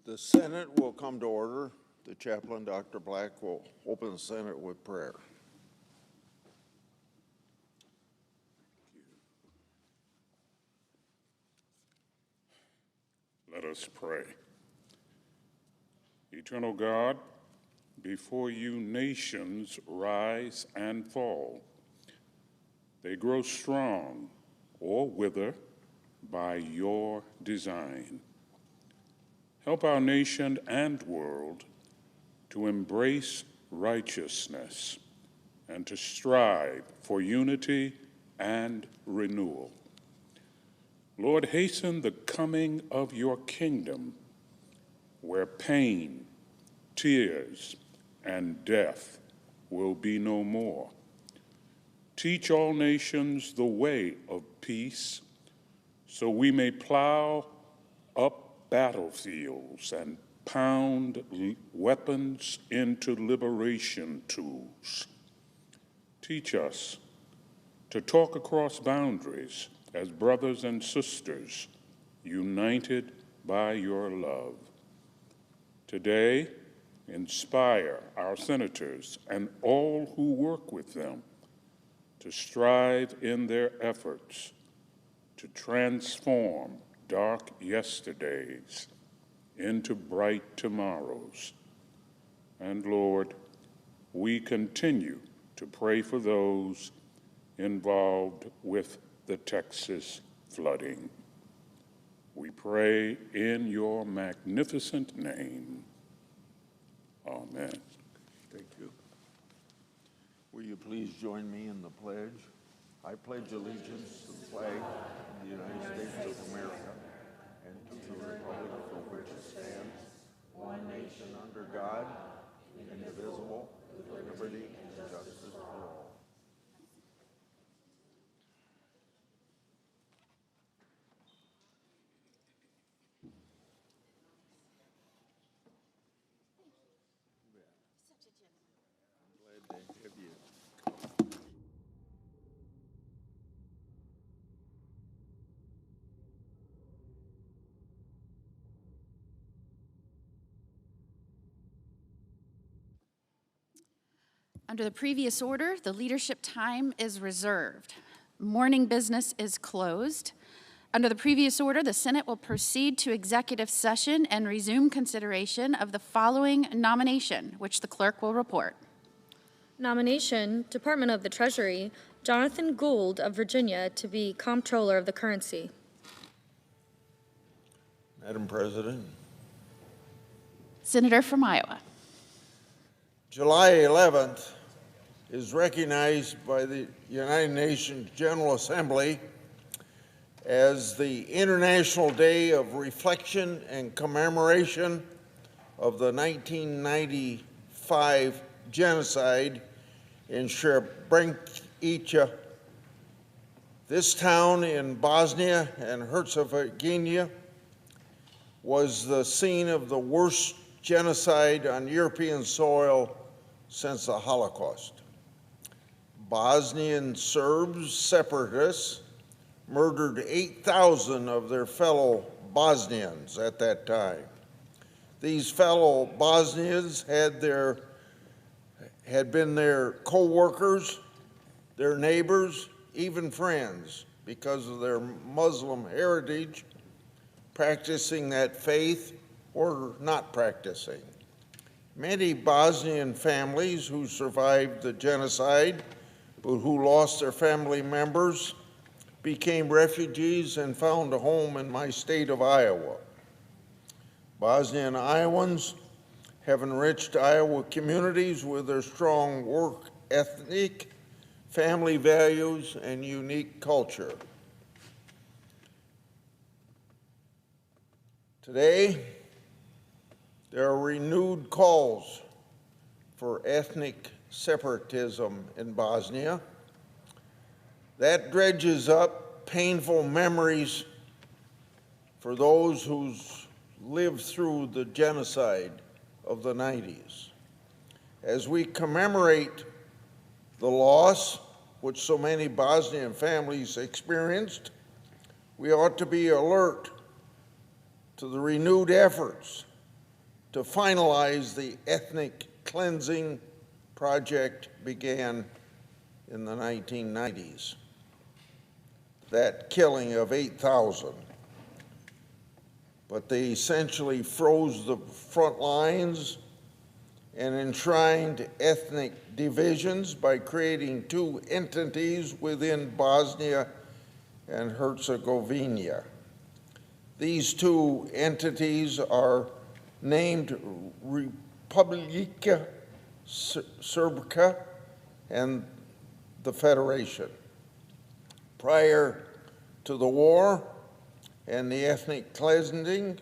The Senate will come to order. The chaplain, Dr. Black, will open the Senate with prayer. Let us pray. Eternal God, before you nations rise and fall. They grow strong or wither by your design. Help our nation and world to embrace righteousness and to strive for unity and renewal. Lord, hasten the coming of your kingdom, where pain, tears, and death will be no more. Teach all nations the way of peace, so we may plow up battlefields and pound weapons into liberation tools. Teach us to talk across boundaries as brothers and sisters, united by your love. Today, inspire our senators and all who work with them to strive in their efforts to transform dark yesterdays into bright tomorrows. And Lord, we continue to pray for those involved with the Texas flooding. We pray in your magnificent name. Amen. Thank you. Will you please join me in the pledge? I pledge allegiance to the flag of the United States of America and to the republic for which it stands, one nation under God, indivisible, with liberty and justice for all. I'm glad to have you. Under the previous order, the leadership time is reserved. Morning business is closed. Under the previous order, the Senate will proceed to executive session and resume consideration of the following nomination, which the clerk will report. Nomination, Department of the Treasury, Jonathan Gould of Virginia to be Comptroller of the Currency. Madam President. Senator from Iowa. July 11th is recognized by the United Nations General Assembly as the International Day of Reflection and Commemoration of the 1995 genocide in Srebrenica. This town in Bosnia and Herzegovina was the scene of the worst genocide on European soil since the Holocaust. Bosnian Serbs, separatists, murdered 8,000 of their fellow Bosnians at that time. These fellow Bosnians had been their co-workers, their neighbors, even friends, because of their Muslim heritage, practicing that faith or not practicing. Many Bosnian families who survived the genocide, but who lost their family members, became refugees and found a home in my state of Iowa. Bosnian Iowans have enriched Iowa communities with their strong work ethic, family values, and unique culture. Today, there are renewed calls for ethnic separatism in Bosnia. That dredges up painful memories for those who's lived through the genocide of the 90s. As we commemorate the loss which so many Bosnian families experienced, we ought to be alert to the renewed efforts to finalize the ethnic cleansing project began in the 1990s. That killing of 8,000. But they essentially froze the front lines and enshrined ethnic divisions by creating two entities within Bosnia and Herzegovina. These two entities are named Republika Srpska and the Federation. Prior to the war and the ethnic cleansing,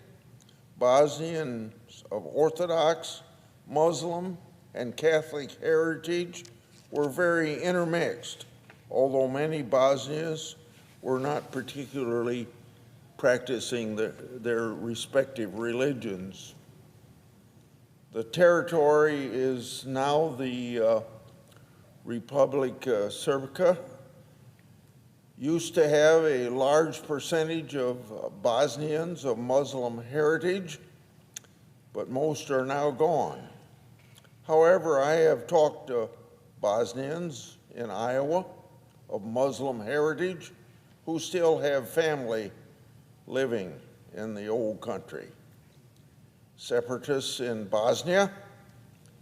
Bosnians of Orthodox, Muslim, and Catholic heritage were very intermixed, although many Bosnians were not particularly practicing their respective religions. The territory is now the Republika Srpska. Used to have a large percentage of Bosnians of Muslim heritage, but most are now gone. However, I have talked to Bosnians in Iowa of Muslim heritage who still have family living in the old country. Separatists in Bosnia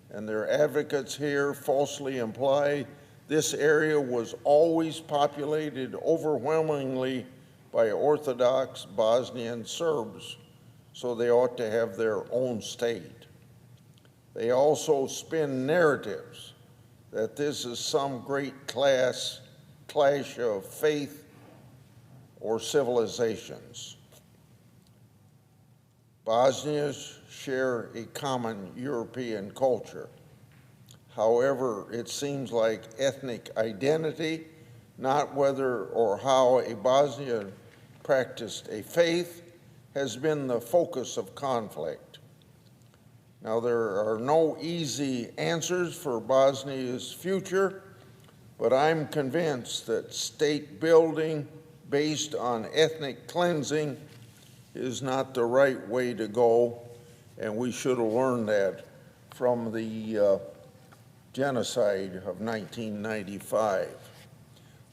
and their advocates here falsely imply this area was always populated overwhelmingly by Orthodox Bosnian Serbs, so they ought to have their own state. They also spin narratives that this is some great clash of faith or civilizations. Bosnians share a common European culture. However, it seems like ethnic identity, not whether or how a Bosnian practiced a faith, has been the focus of conflict. Now, there are no easy answers for Bosnia's future, but I'm convinced that state building based on ethnic cleansing is not the right way to go, and we should have learned that from the genocide of 1995.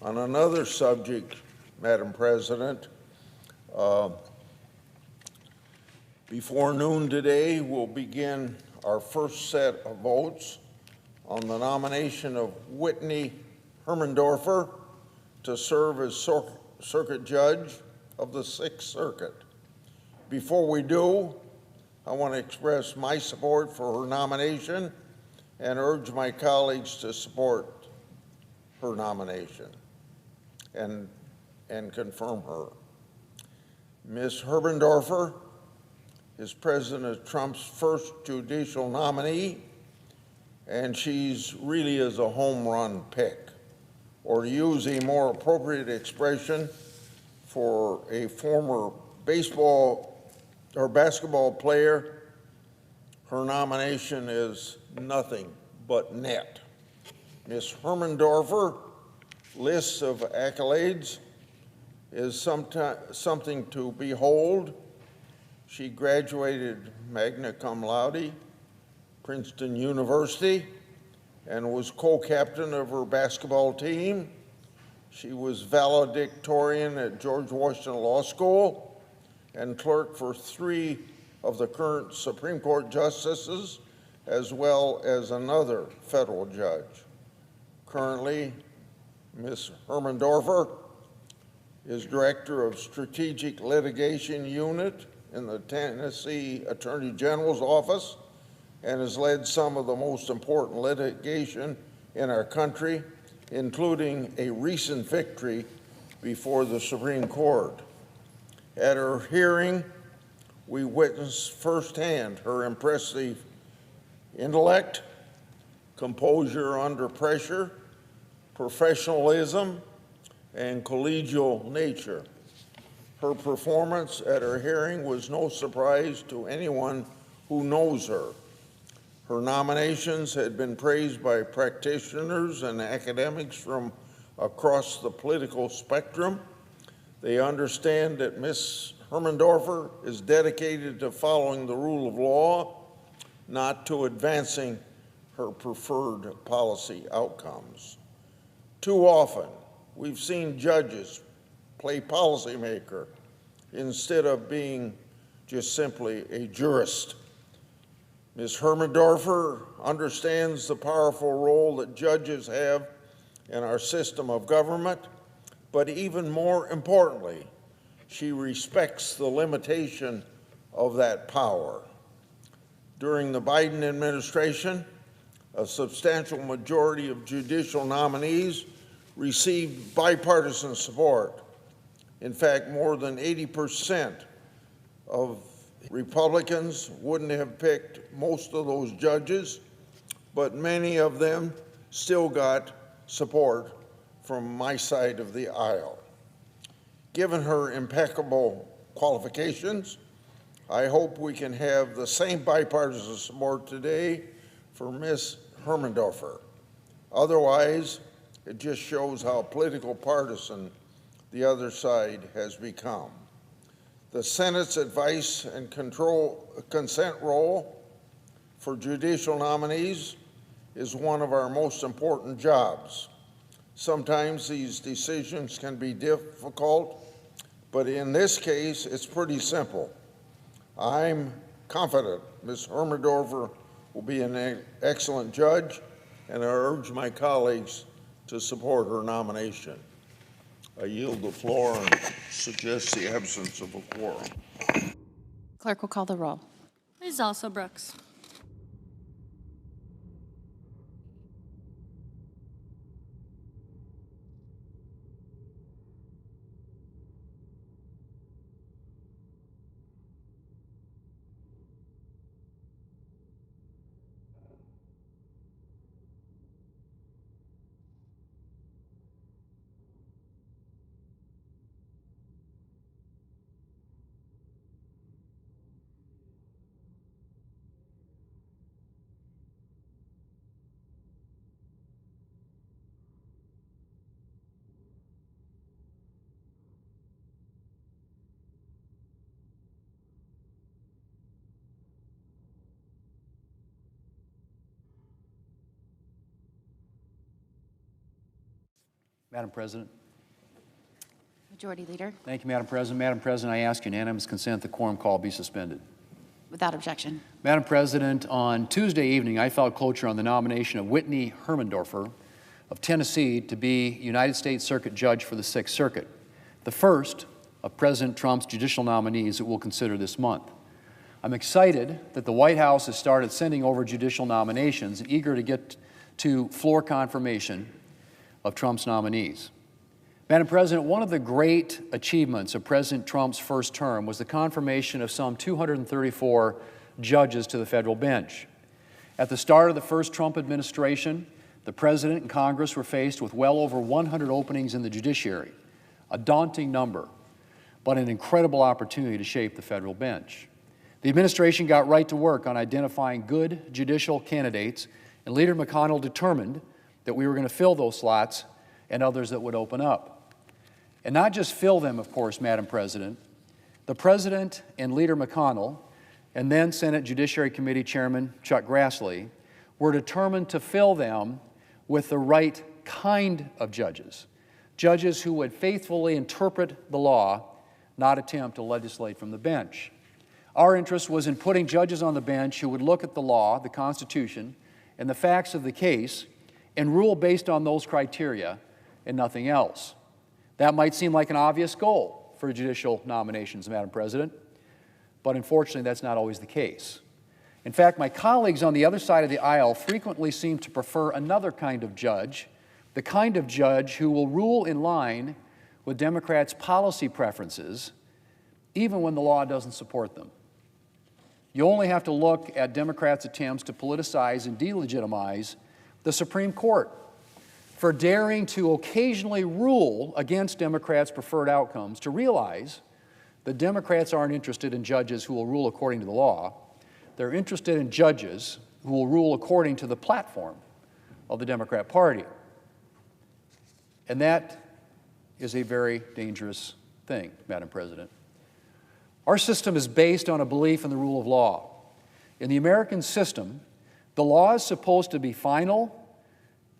On another subject, Madam President, before noon today, we'll begin our first set of votes on the nomination of Whitney Hermendorfer to serve as Circuit Judge of the Sixth Circuit. Before we do, I want to express my support for her nomination and urge my colleagues to support her nomination and confirm her. Ms. Hermendorfer is President Trump's first judicial nominee, and she's really is a home run pick, or to use a more appropriate expression for a former baseball or basketball player, her nomination is nothing but net. Ms. Hermendorfer list of accolades is something to behold. She graduated magna cum laude, Princeton University, and was co-captain of her basketball team. She was valedictorian at George Washington Law School and clerk for 3 of the current Supreme Court justices, as well as another federal judge. Currently, Ms. Hermendorfer is Director of Strategic Litigation Unit in the Tennessee Attorney General's Office and has led some of the most important litigation in our country, including a recent victory before the Supreme Court. At her hearing, we witnessed firsthand her impressive intellect, composure under pressure, professionalism, and collegial nature. Her performance at her hearing was no surprise to anyone who knows her. Her nominations had been praised by practitioners and academics from across the political spectrum. They understand that Ms. Hermendorfer is dedicated to following the rule of law, not to advancing her preferred policy outcomes. Too often, we've seen judges play policymaker instead of being just simply a jurist. Ms. Hermendorfer understands the powerful role that judges have in our system of government, but even more importantly, she respects the limitation of that power. During the Biden administration, a substantial majority of judicial nominees received bipartisan support. In fact, more than 80% of Republicans wouldn't have picked most of those judges, but many of them still got support from my side of the aisle. Given her impeccable qualifications, I hope we can have the same bipartisan support today for Ms. Hermendorfer. Otherwise, it just shows how political partisan the other side has become. The Senate's advice and consent role for judicial nominees is one of our most important jobs. Sometimes these decisions can be difficult, but in this case, it's pretty simple. I'm confident Ms. Hermendorfer will be an excellent judge, and I urge my colleagues to support her nomination. I yield the floor and suggest the absence of a quorum. Clerk will call the roll. Ms. Also Brooks. Madam President. Majority Leader, Thank you, Madam President. Madam President, I ask unanimous consent the quorum call be suspended. without objection. Madam President, on Tuesday evening, I filed cloture on the nomination of Whitney Hermendorfer of Tennessee to be United States Circuit Judge for the Sixth Circuit, the first of President Trump's judicial nominees that we'll consider this month. I'm excited that the White House has started sending over judicial nominations, eager to get to floor confirmation of Trump's nominees. Madam President, one of the great achievements of President Trump's first term was the confirmation of some 234 judges to the federal bench. At the start of the first Trump administration, the President and Congress were faced with well over 100 openings in the judiciary, a daunting number, but an incredible opportunity to shape the federal bench. The administration got right to work on identifying good judicial candidates, and Leader McConnell determined that we were going to fill those slots and others that would open up. And not just fill them, of course, Madam President. The President and Leader McConnell, and then Senate Judiciary Committee Chairman Chuck Grassley, were determined to fill them with the right kind of judges, judges who would faithfully interpret the law, not attempt to legislate from the bench. Our interest was in putting judges on the bench who would look at the law, the Constitution, and the facts of the case and rule based on those criteria and nothing else. That might seem like an obvious goal for judicial nominations, Madam President, but unfortunately that's not always the case. In fact, my colleagues on the other side of the aisle frequently seem to prefer another kind of judge, the kind of judge who will rule in line with Democrats' policy preferences, even when the law doesn't support them. You only have to look at Democrats' attempts to politicize and delegitimize the Supreme Court for daring to occasionally rule against Democrats' preferred outcomes to realize that Democrats aren't interested in judges who will rule according to the law. They're interested in judges who will rule according to the platform of the Democrat Party. And that is a very dangerous thing, Madam President. Our system is based on a belief in the rule of law. In the American system, the law is supposed to be final,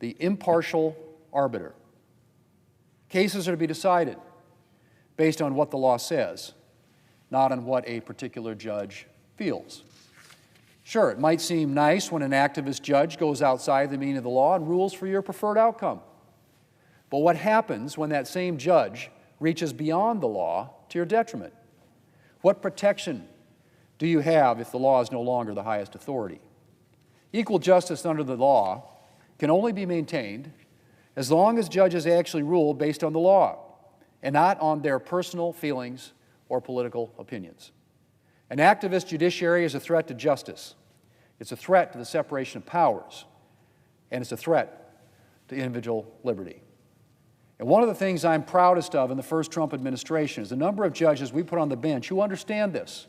the impartial arbiter. Cases are to be decided based on what the law says, not on what a particular judge feels. Sure, it might seem nice when an activist judge goes outside the meaning of the law and rules for your preferred outcome. But what happens when that same judge reaches beyond the law to your detriment? What protection do you have if the law is no longer the highest authority? Equal justice under the law can only be maintained as long as judges actually rule based on the law and not on their personal feelings or political opinions. An activist judiciary is a threat to justice. It's a threat to the separation of powers, and it's a threat to individual liberty. And one of the things I'm proudest of in the first Trump administration is the number of judges we put on the bench who understand this,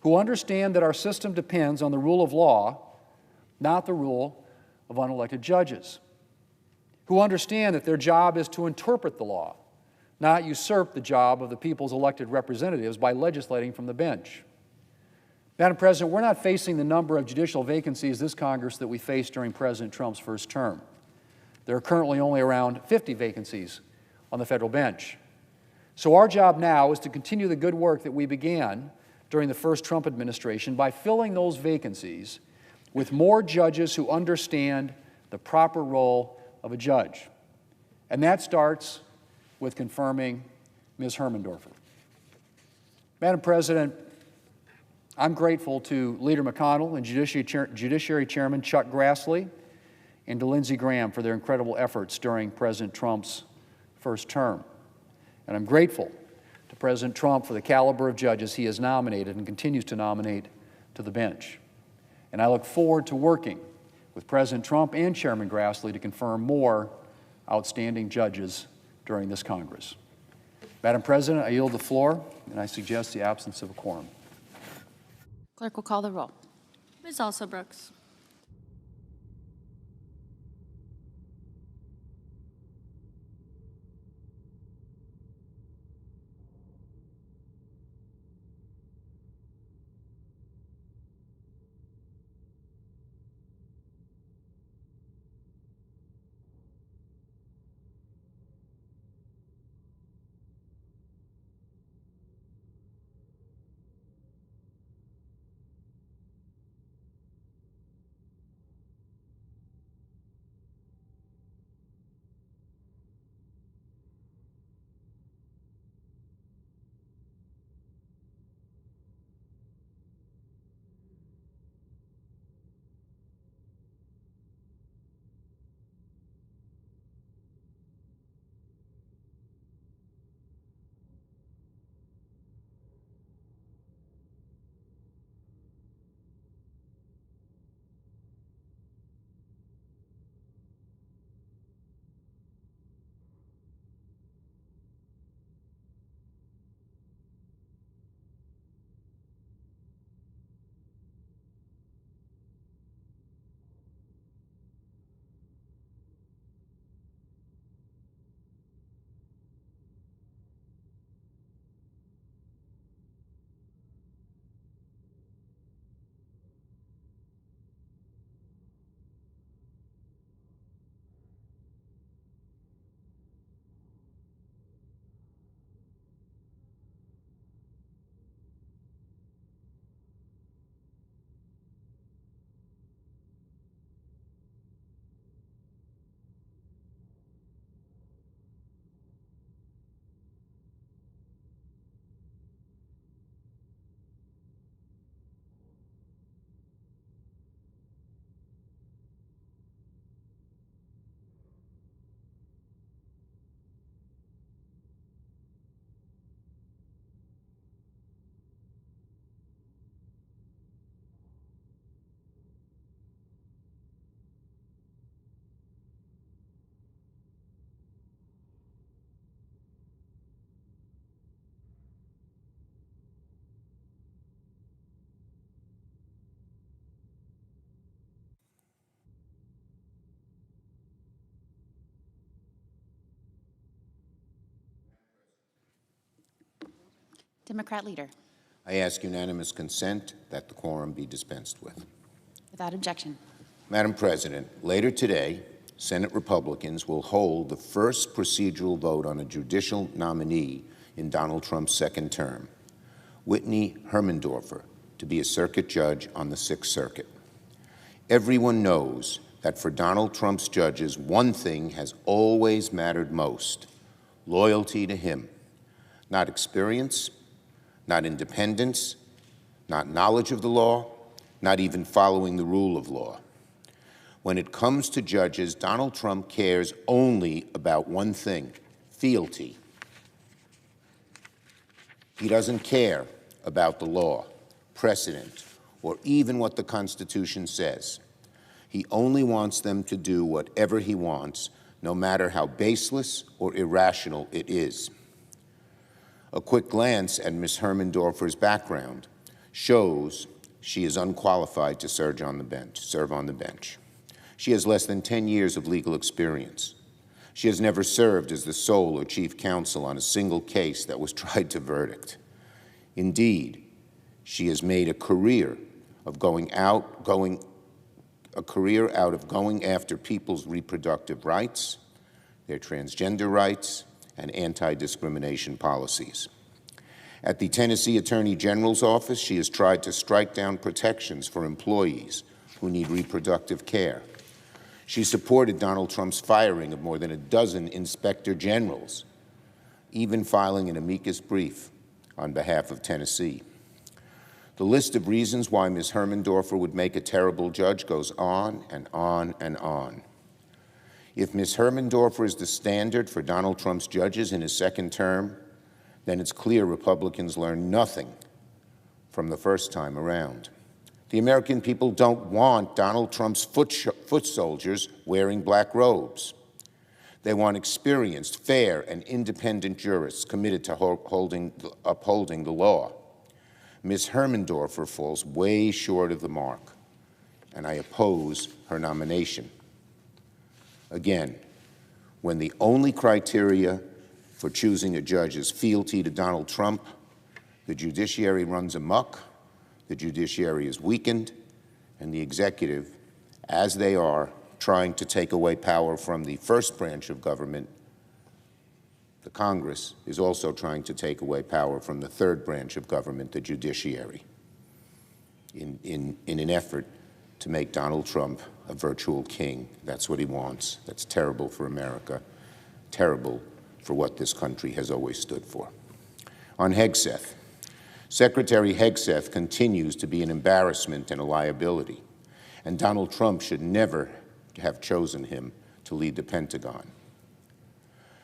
who understand that our system depends on the rule of law, not the rule of unelected judges, who understand that their job is to interpret the law, not usurp the job of the people's elected representatives by legislating from the bench. Madam President, we're not facing the number of judicial vacancies this Congress that we faced during President Trump's first term. There are currently only around 50 vacancies on the federal bench. So our job now is to continue the good work that we began during the first Trump administration by filling those vacancies with more judges who understand the proper role of a judge. And that starts with confirming Ms. Hermendorfer. Madam President, I'm grateful to Leader McConnell and Judiciary Chairman Chuck Grassley and to Lindsey Graham for their incredible efforts during President Trump's first term. And I'm grateful to President Trump for the caliber of judges he has nominated and continues to nominate to the bench. And I look forward to working with President Trump and Chairman Grassley to confirm more outstanding judges during this Congress. Madam President, I yield the floor, and I suggest the absence of a quorum. Clerk will call the roll. Ms. Alsobrooks. Democrat Leader. I ask unanimous consent that the quorum be dispensed with. Without objection. Madam President, later today, Senate Republicans will hold the first procedural vote on a judicial nominee in Donald Trump's second term, Whitney Hermendorfer, to be a circuit judge on the Sixth Circuit. Everyone knows that for Donald Trump's judges, one thing has always mattered most: loyalty to him. Not experience, not independence, not knowledge of the law, not even following the rule of law. When it comes to judges, Donald Trump cares only about one thing: fealty. He doesn't care about the law, precedent, or even what the Constitution says. He only wants them to do whatever he wants, no matter how baseless or irrational it is. A quick glance at Ms. Hermendorfer's background shows she is unqualified to serve on the bench. She has less than 10 years of legal experience. She has never served as the sole or chief counsel on a single case that was tried to verdict. Indeed, she has made a career out of going after people's reproductive rights, their transgender rights, and anti-discrimination policies. At the Tennessee Attorney General's office, she has tried to strike down protections for employees who need reproductive care. She supported Donald Trump's firing of more than a dozen inspector generals, even filing an amicus brief on behalf of Tennessee. The list of reasons why Ms. Hermendorfer would make a terrible judge goes on and on and on. If Ms. Hermendorfer is the standard for Donald Trump's judges in his second term, then it's clear Republicans learned nothing from the first time around. The American people don't want Donald Trump's foot soldiers wearing black robes. They want experienced, fair, and independent jurists committed to upholding the law. Ms. Hermendorfer falls way short of the mark, and I oppose her nomination. Again, when the only criteria for choosing a judge is fealty to Donald Trump, the judiciary runs amok, the judiciary is weakened, and the executive, as they are trying to take away power from the first branch of government, the Congress is also trying to take away power from the third branch of government, the judiciary, in an effort to make Donald Trump a virtual king. That's what he wants. That's terrible for America, terrible for what this country has always stood for. On Hegseth, Secretary Hegseth continues to be an embarrassment and a liability, and Donald Trump should never have chosen him to lead the Pentagon.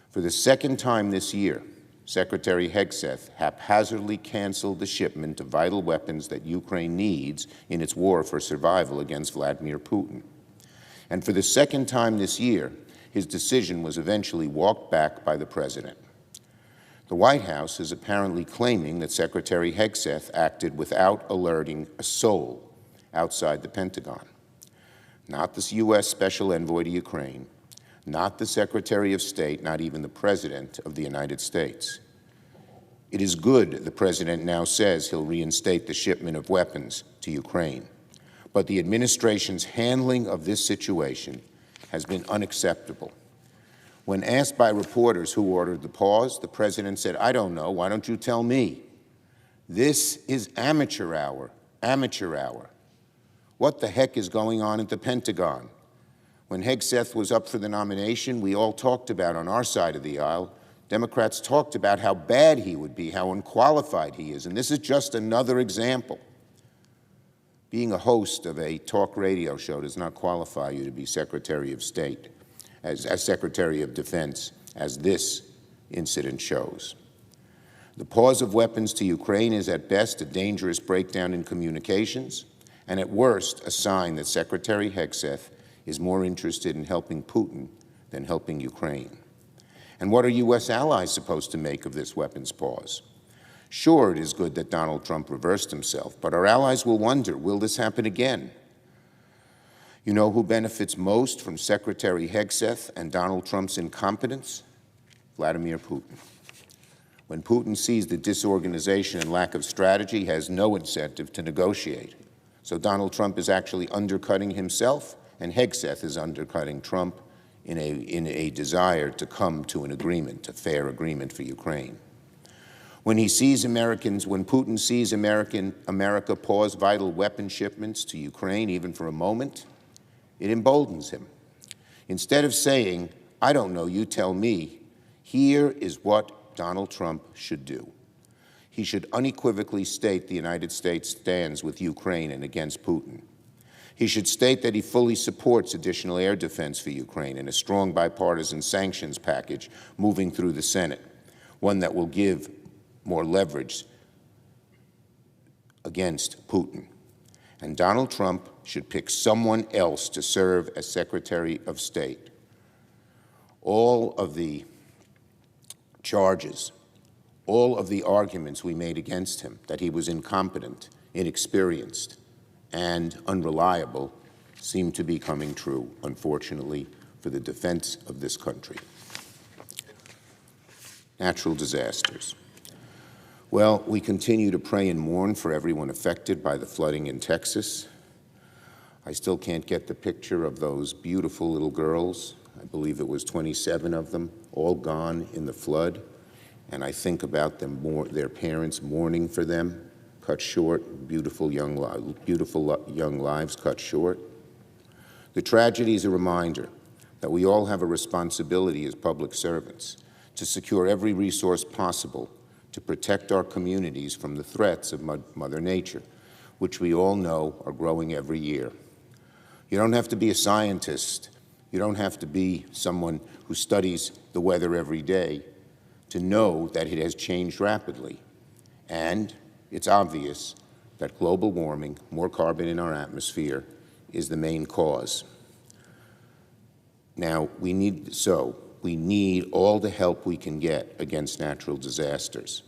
For the second time this year, Secretary Hegseth haphazardly canceled the shipment of vital weapons that Ukraine needs in its war for survival against Vladimir Putin. And for the second time this year, his decision was eventually walked back by the president. The White House is apparently claiming that Secretary Hegseth acted without alerting a soul outside the Pentagon. Not the U.S. Special Envoy to Ukraine, not the Secretary of State, not even the President of the United States. It is good the President now says he'll reinstate the shipment of weapons to Ukraine, but the administration's handling of this situation has been unacceptable. When asked by reporters who ordered the pause, the President said, "I don't know, why don't you tell me?" This is amateur hour, amateur hour. What the heck is going on at the Pentagon? When Hegseth was up for the nomination, we all talked about, on our side of the aisle, Democrats talked about how bad he would be, how unqualified he is, and this is just another example. Being a host of a talk radio show does not qualify you to be Secretary of State, as Secretary of Defense, as this incident shows. The pause of weapons to Ukraine is at best a dangerous breakdown in communications, and at worst a sign that Secretary Hegseth is more interested in helping Putin than helping Ukraine. And what are U.S. allies supposed to make of this weapons pause? Sure, it is good that Donald Trump reversed himself, but our allies will wonder, will this happen again? You know who benefits most from Secretary Hegseth and Donald Trump's incompetence? Vladimir Putin. When Putin sees the disorganization and lack of strategy, he has no incentive to negotiate. So Donald Trump is actually undercutting himself, and Hegseth is undercutting Trump in a desire to come to an agreement, a fair agreement for Ukraine. When Putin sees America pause vital weapon shipments to Ukraine, even for a moment, it emboldens him. Instead of saying, "I don't know, you tell me," here is what Donald Trump should do. He should unequivocally state the United States stands with Ukraine and against Putin. He should state that he fully supports additional air defense for Ukraine and a strong bipartisan sanctions package moving through the Senate, one that will give more leverage against Putin. And Donald Trump should pick someone else to serve as Secretary of State. All of the charges, all of the arguments we made against him, that he was incompetent, inexperienced, and unreliable, seem to be coming true, unfortunately, for the defense of this country. Natural disasters. Well, we continue to pray and mourn for everyone affected by the flooding in Texas. I still can't get the picture of those beautiful little girls. I believe it was 27 of them, all gone in the flood. And I think about them, their parents mourning for them, cut short, beautiful young lives cut short. The tragedy is a reminder that we all have a responsibility as public servants to secure every resource possible to protect our communities from the threats of Mother Nature, which we all know are growing every year. You don't have to be a scientist. You don't have to be someone who studies the weather every day to know that it has changed rapidly. And it's obvious that global warming, more carbon in our atmosphere, is the main cause. Now, we need all the help we can get against natural disasters.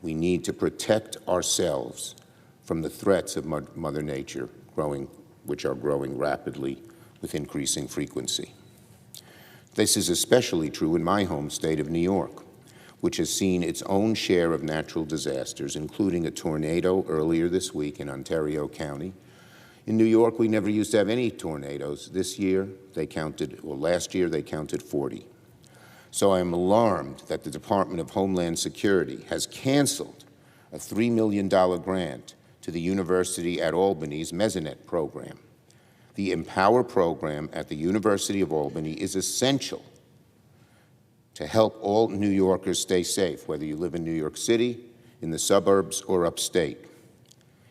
We need to protect ourselves from the threats of Mother Nature, which are growing rapidly with increasing frequency. This is especially true in my home state of New York, which has seen its own share of natural disasters, including a tornado earlier this week in Ontario County. In New York, we never used to have any tornadoes. Last year, they counted 40. So I am alarmed that the Department of Homeland Security has canceled a $3 million grant to the University at Albany's Mesonet program. The Empower program at the University of Albany is essential to help all New Yorkers stay safe, whether you live in New York City, in the suburbs, or upstate.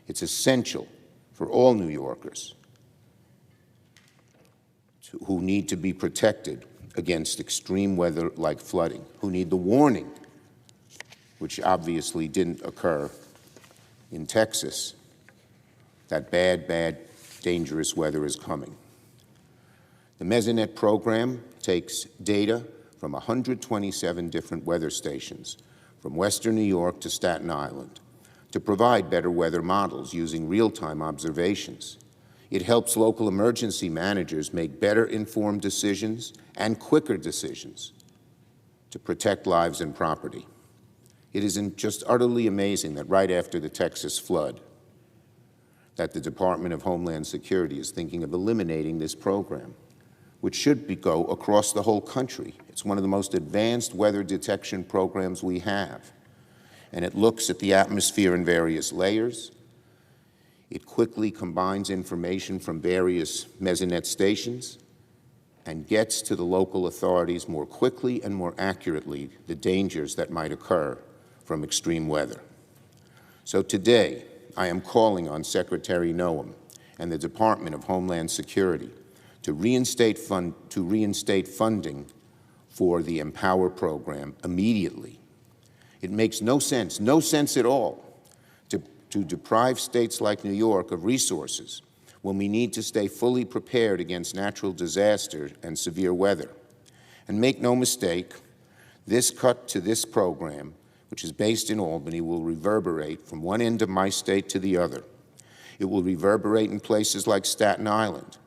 It's essential for all New Yorkers who need to be protected against extreme weather like flooding, who need the warning, which obviously didn't occur in Texas, that bad, dangerous weather is coming. The Mesonet program takes data from 127 different weather stations, from Western New York to Staten Island, to provide better weather models using real-time observations. It helps local emergency managers make better informed decisions and quicker decisions to protect lives and property. It is just utterly amazing that right after the Texas flood, that the Department of Homeland Security is thinking of eliminating this program, which should go across the whole country. It's one of the most advanced weather detection programs we have, and it looks at the atmosphere in various layers. It quickly combines information from various Mesonet stations and gets to the local authorities more quickly and more accurately the dangers that might occur from extreme weather. So today, I am calling on Secretary Noem and the Department of Homeland Security to reinstate funding for the Empower program immediately. It makes no sense at all, to deprive states like New York of resources when we need to stay fully prepared against natural disaster and severe weather. And make no mistake, this cut to this program, which is based in Albany, will reverberate from one end of my state to the other. It will reverberate in places like Staten Island,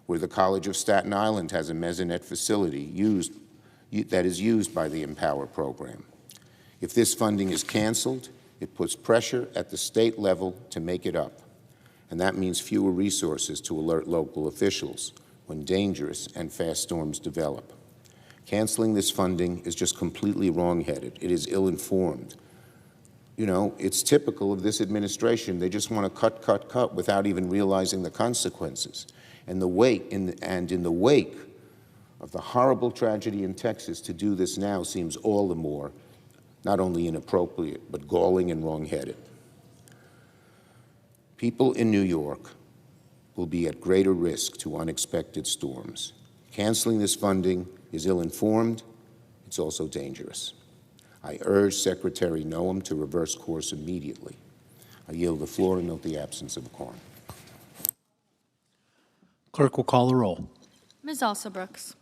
where the College of Staten Island has a Mesonet facility that is used by the Empower program. If this funding is canceled, it puts pressure at the state level to make it up, and that means fewer resources to alert local officials when dangerous and fast storms develop. Canceling this funding is just completely wrong-headed. It is ill-informed. You know, it's typical of this administration. They just want to cut without even realizing the consequences. And in the wake of the horrible tragedy in Texas, to do this now seems all the more not only inappropriate, but galling and wrong-headed. People in New York will be at greater risk to unexpected storms. Canceling this funding is ill-informed. It's also dangerous. I urge Secretary Noem to reverse course immediately. I yield the floor and note the absence of a quorum. Clerk will call the roll. Ms. Alsobrooks.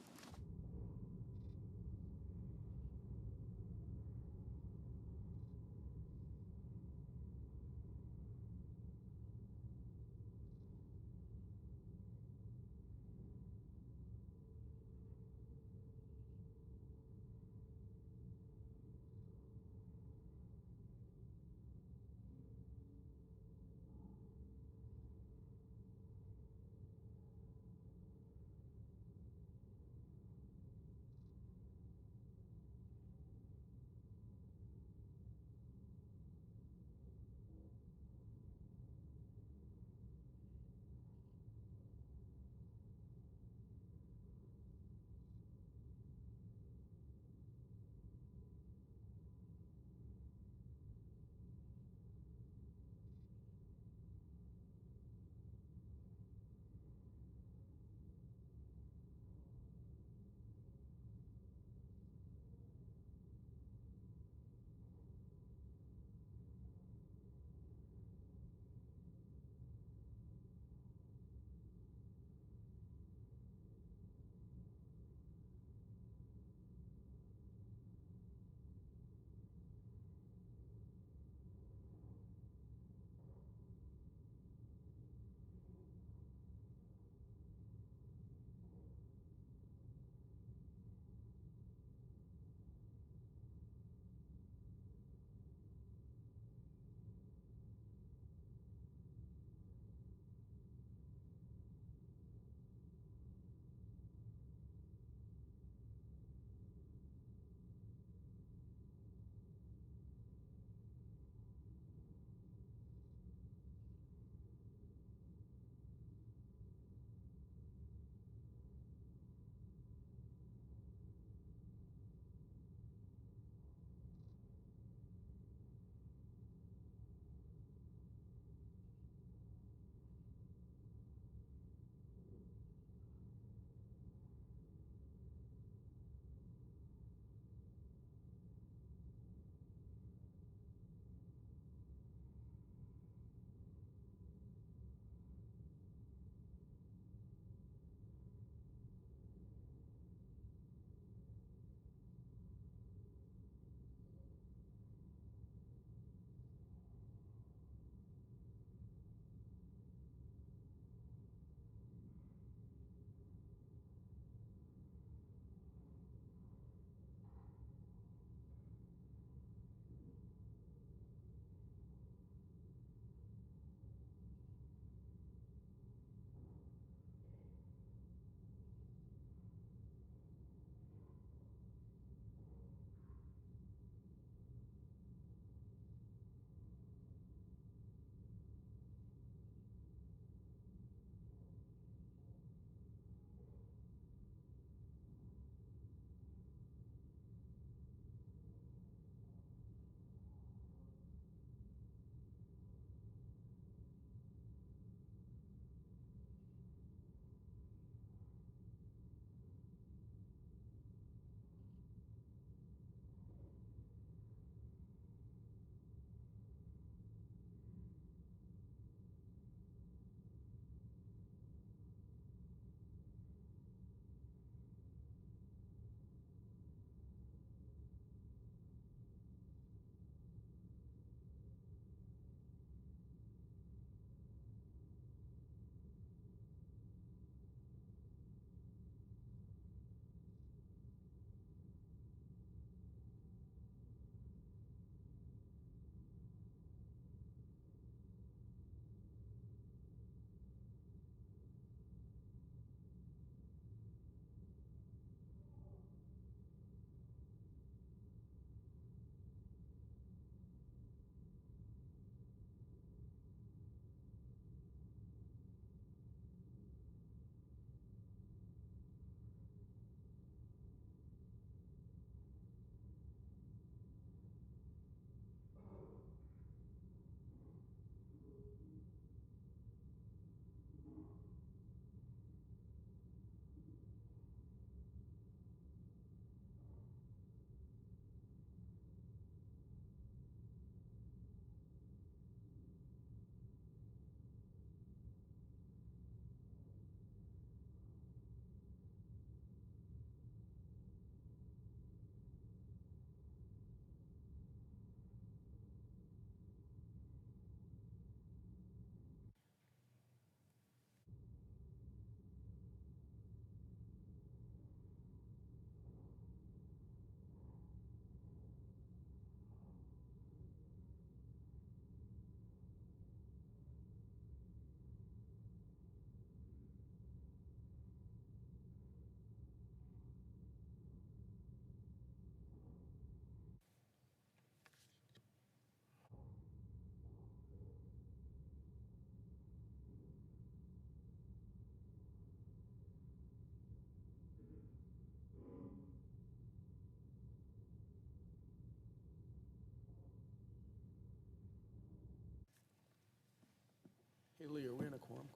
Hey, Lee, are we in a quorum?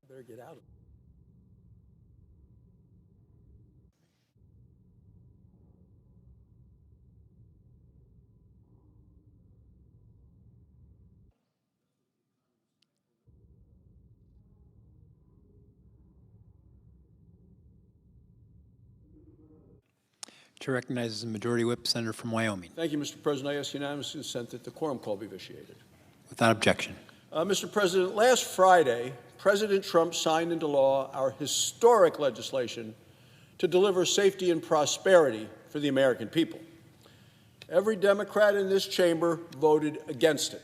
Better get out of it. Chair recognizes the Majority Whip, Senator from Wyoming. Thank you, Mr. President. I ask unanimous consent that the quorum call be vitiated. Without objection. Mr. President, last Friday, President Trump signed into law our historic legislation to deliver safety and prosperity for the American people. Every Democrat in this chamber voted against it.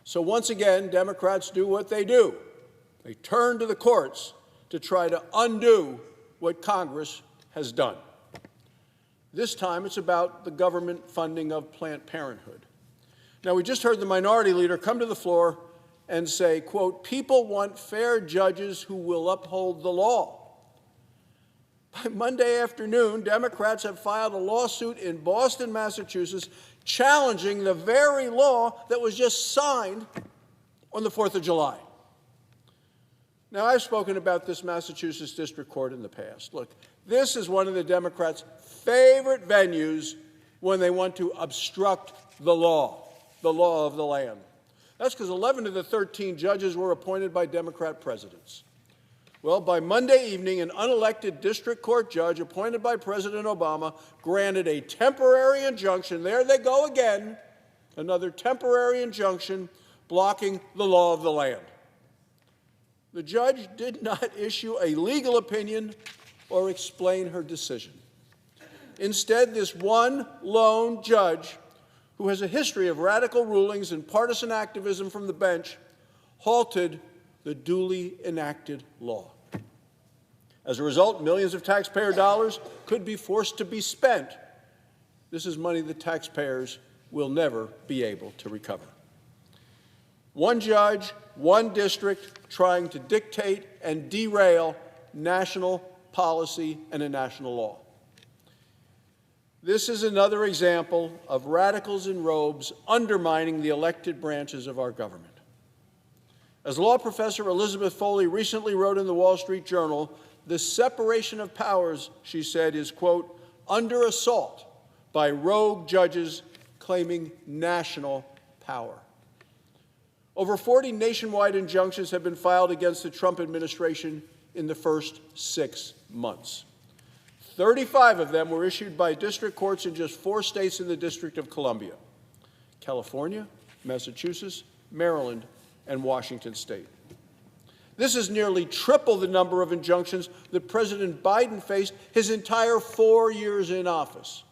So once again, Democrats do what they do. They turn to the courts to try to undo what Congress has done. This time, it's about the government funding of Planned Parenthood. Now, we just heard the minority leader come to the floor and say, quote, "People want fair judges who will uphold the law." By Monday afternoon, Democrats have filed a lawsuit in Boston, Massachusetts, challenging the very law that was just signed on the 4th of July. Now, I've spoken about this Massachusetts District Court in the past. Look, this is one of the Democrats' favorite venues when they want to obstruct the law of the land. That's because 11 of the 13 judges were appointed by Democrat presidents. Well, by Monday evening, an unelected district court judge appointed by President Obama granted a temporary injunction. There they go again, another temporary injunction blocking the law of the land. The judge did not issue a legal opinion or explain her decision. Instead, this one lone judge, who has a history of radical rulings and partisan activism from the bench, halted the duly enacted law. As a result, millions of taxpayer dollars could be forced to be spent. This is money that taxpayers will never be able to recover. One judge, one district, trying to dictate and derail national policy and a national law. This is another example of radicals in robes undermining the elected branches of our government. As law professor Elizabeth Foley recently wrote in the Wall Street Journal, the separation of powers, she said, is, quote, under assault by rogue judges claiming national power. Over 40 nationwide injunctions have been filed against the Trump administration in the first 6 months. 35 of them were issued by district courts in just 4 states in the District of Columbia: California, Massachusetts, Maryland, and Washington State. This is nearly triple the number of injunctions that President Biden faced his entire 4 years in office.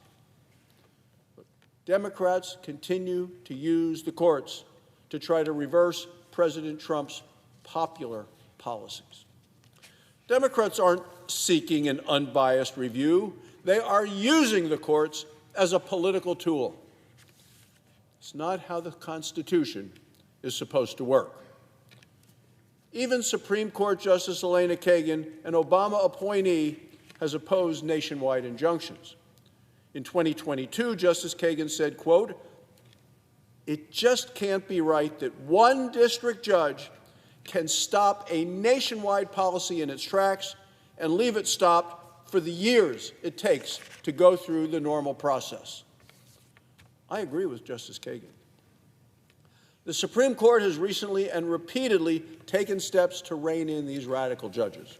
But Democrats continue to use the courts to try to reverse President Trump's popular policies. Democrats aren't seeking an unbiased review. They are using the courts as a political tool. It's not how the Constitution is supposed to work. Even Supreme Court Justice Elena Kagan, an Obama appointee, has opposed nationwide injunctions. In 2022, Justice Kagan said, quote, "It just can't be right that one district judge can stop a nationwide policy in its tracks and leave it stopped for the years it takes to go through the normal process." I agree with Justice Kagan. The Supreme Court has recently and repeatedly taken steps to rein in these radical judges.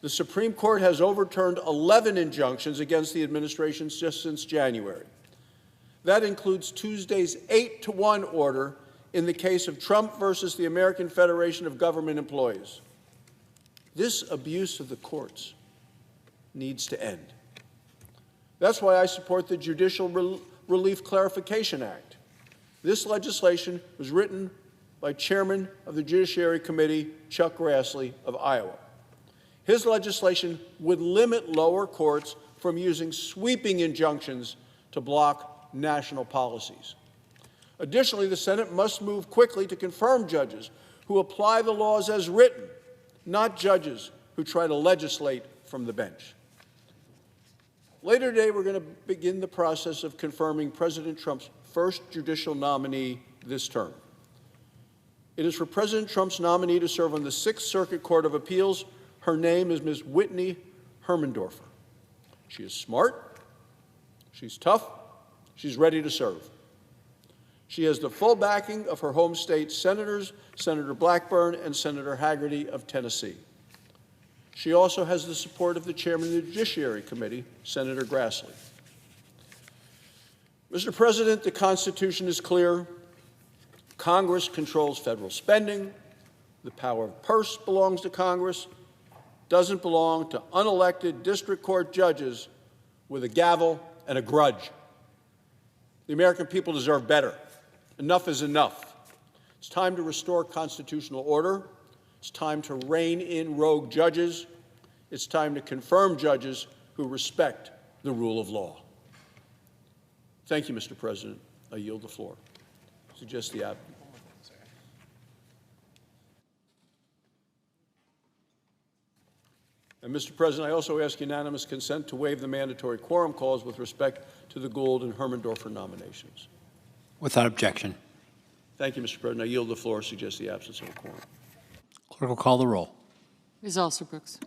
The Supreme Court has overturned 11 injunctions against the administration just since January. That includes Tuesday's 8-1 order in the case of Trump versus the American Federation of Government Employees. This abuse of the courts needs to end. That's why I support the Judicial Relief Clarification Act. This legislation was written by Chairman of the Judiciary Committee, Chuck Grassley of Iowa. His legislation would limit lower courts from using sweeping injunctions to block national policies. Additionally, the Senate must move quickly to confirm judges who apply the laws as written, not judges who try to legislate from the bench. Later today, we're going to begin the process of confirming President Trump's first judicial nominee this term. It is for President Trump's nominee to serve on the Sixth Circuit Court of Appeals. Her name is Ms. Whitney Hermendorfer. She is smart, she's tough, she's ready to serve. She has the full backing of her home state senators, Senator Blackburn and Senator Hagerty of Tennessee. She also has the support of the chairman of the Judiciary Committee, Senator Grassley. Mr. President, the Constitution is clear. Congress controls federal spending. The power of purse belongs to Congress, doesn't belong to unelected district court judges with a gavel and a grudge. The American people deserve better. Enough is enough. It's time to restore constitutional order. It's time to rein in rogue judges. It's time to confirm judges who respect the rule of law. Thank you, Mr. President. I yield the floor. Suggest the absence. And Mr. President, I also ask unanimous consent to waive the mandatory quorum clause with respect to the Gould and Hermendorfer nominations. Without objection. Thank you, Mr. President. I yield the floor. Suggest the absence of a quorum. Clerk will call the roll. Ms. Alsterbrooks.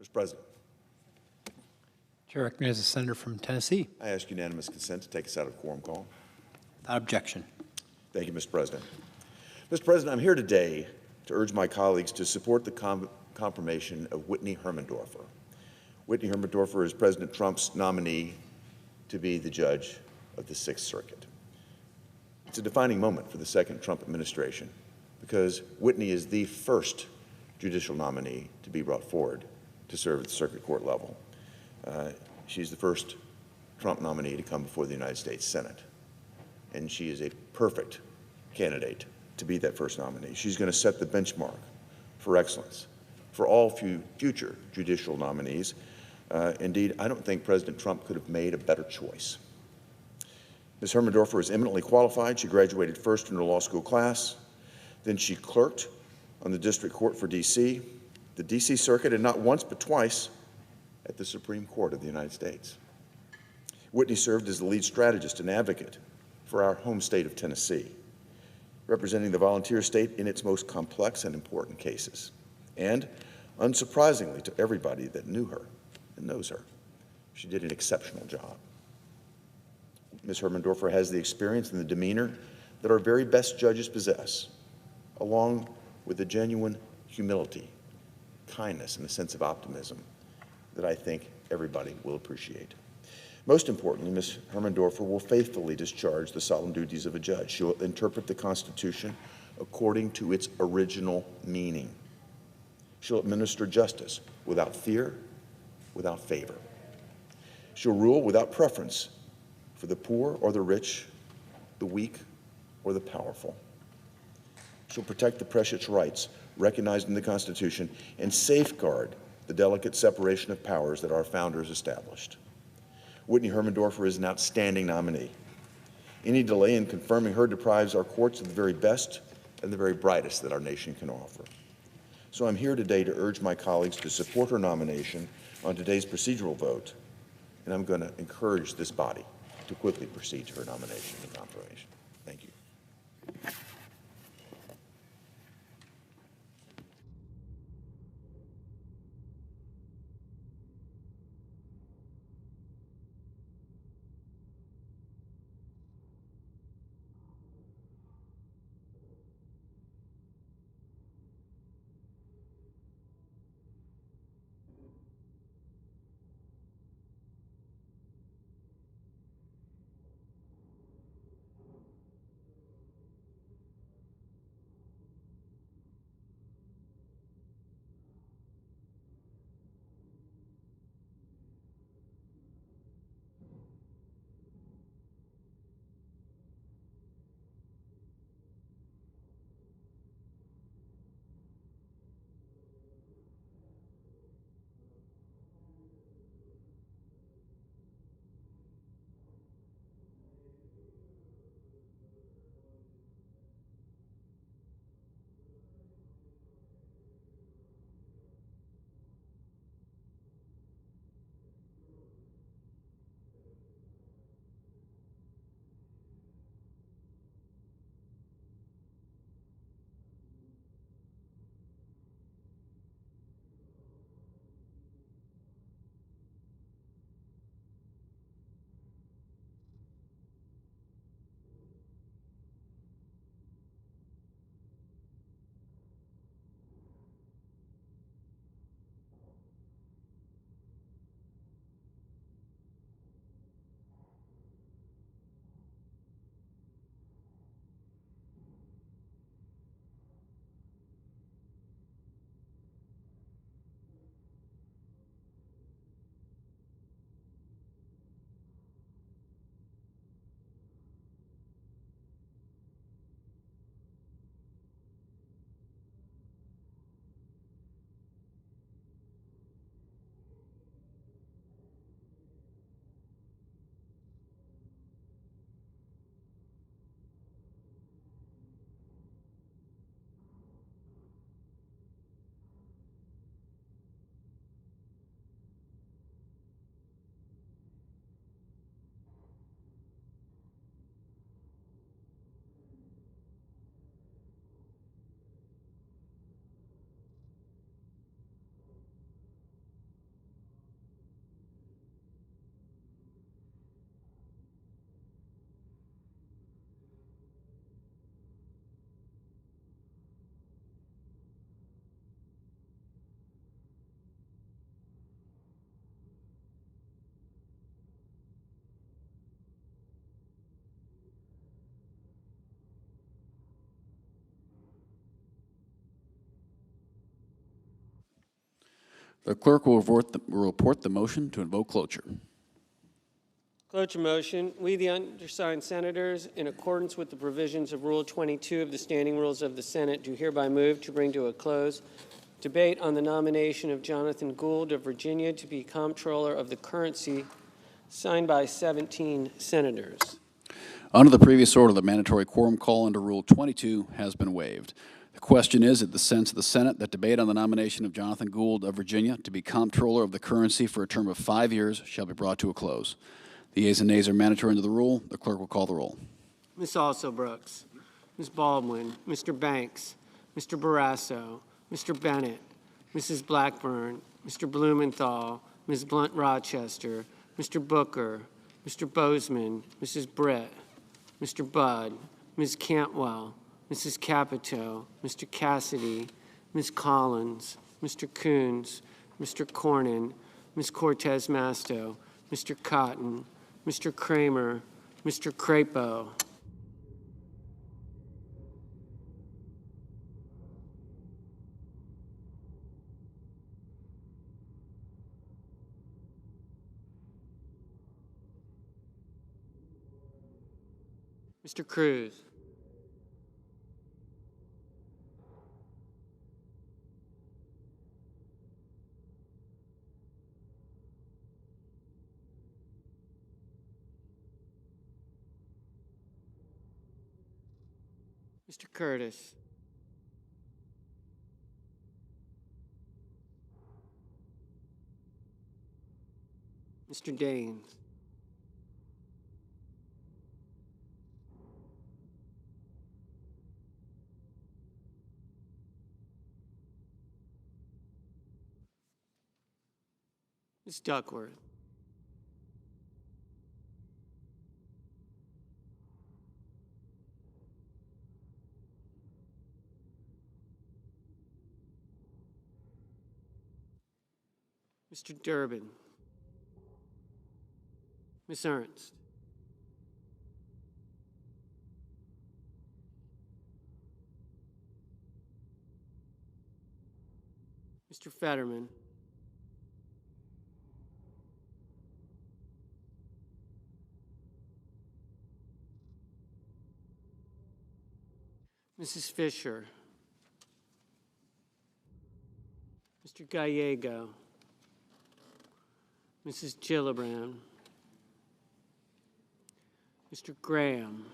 Mr. President, Chair recognizes the senator from Tennessee. I ask unanimous consent to take us out of quorum call. Without objection. Thank you, Mr. President. Mr. President, I'm here today to urge my colleagues to support the confirmation of Whitney Hermendorfer. Whitney Hermendorfer is President Trump's nominee to be the judge of the Sixth Circuit. It's a defining moment for the second Trump administration because Whitney is the first judicial nominee to be brought forward to serve at the circuit court level. She's the first Trump nominee to come before the United States Senate, and she is a perfect candidate to be that first nominee. She's going to set the benchmark for excellence for all future judicial nominees. Indeed, I don't think President Trump could have made a better choice. Ms. Hermendorfer is eminently qualified. She graduated first in her law school class. Then she clerked on the district court for D.C., the D.C. Circuit, and not once but twice at the Supreme Court of the United States. Whitney served as the lead strategist and advocate for our home state of Tennessee, representing the volunteer state in its most complex and important cases. And, unsurprisingly to everybody that knew her and knows her, she did an exceptional job. Ms. Hermendorfer has the experience and the demeanor that our very best judges possess, along with the genuine humility, kindness, and a sense of optimism that I think everybody will appreciate. Most importantly, Ms. Hermendorfer will faithfully discharge the solemn duties of a judge. She'll interpret the Constitution according to its original meaning. She'll administer justice without fear, without favor. She'll rule without preference for the poor or the rich, the weak or the powerful. She'll protect the precious rights recognized in the Constitution and safeguard the delicate separation of powers that our founders established. Whitney Hermendorfer is an outstanding nominee. Any delay in confirming her deprives our courts of the very best and the very brightest that our nation can offer. So I'm here today to urge my colleagues to support her nomination on today's procedural vote, and I'm going to encourage this body to quickly proceed to her nomination and confirmation. Thank you. The clerk will report the motion to invoke cloture. Cloture motion. We, the undersigned senators, in accordance with the provisions of Rule 22 of the Standing Rules of the Senate, do hereby move to bring to a close debate on the nomination of Jonathan Gould of Virginia to be Comptroller of the Currency, signed by 17 senators. Under the previous order, the mandatory quorum call under Rule 22 has been waived. The question is, at the sense of the Senate, that debate on the nomination of Jonathan Gould of Virginia to be Comptroller of the Currency for a term of 5 years shall be brought to a close. The yeas and nays are mandatory under the rule. The clerk will call the roll. Ms. Alsobrooks, Ms. Baldwin, Mr. Banks, Mr. Barrasso, Mr. Bennett, Mrs. Blackburn, Mr. Blumenthal, Ms. Blunt-Rochester, Mr. Booker, Mr. Bozeman, Mrs. Britt, Mr. Budd, Ms. Cantwell, Mrs. Capito, Mr. Cassidy, Ms. Collins, Mr. Coons, Mr. Cornyn, Ms. Cortez Masto, Mr. Cotton, Mr. Kramer, Mr. Crapo. Mr. Cruz. Mr. Curtis. Mr. Daines. Ms. Duckworth. Mr. Durbin. Ms. Ernst. Mr. Fetterman. Mrs. Fisher. Mr. Gallego. Mrs. Gillibrand. Mr. Graham.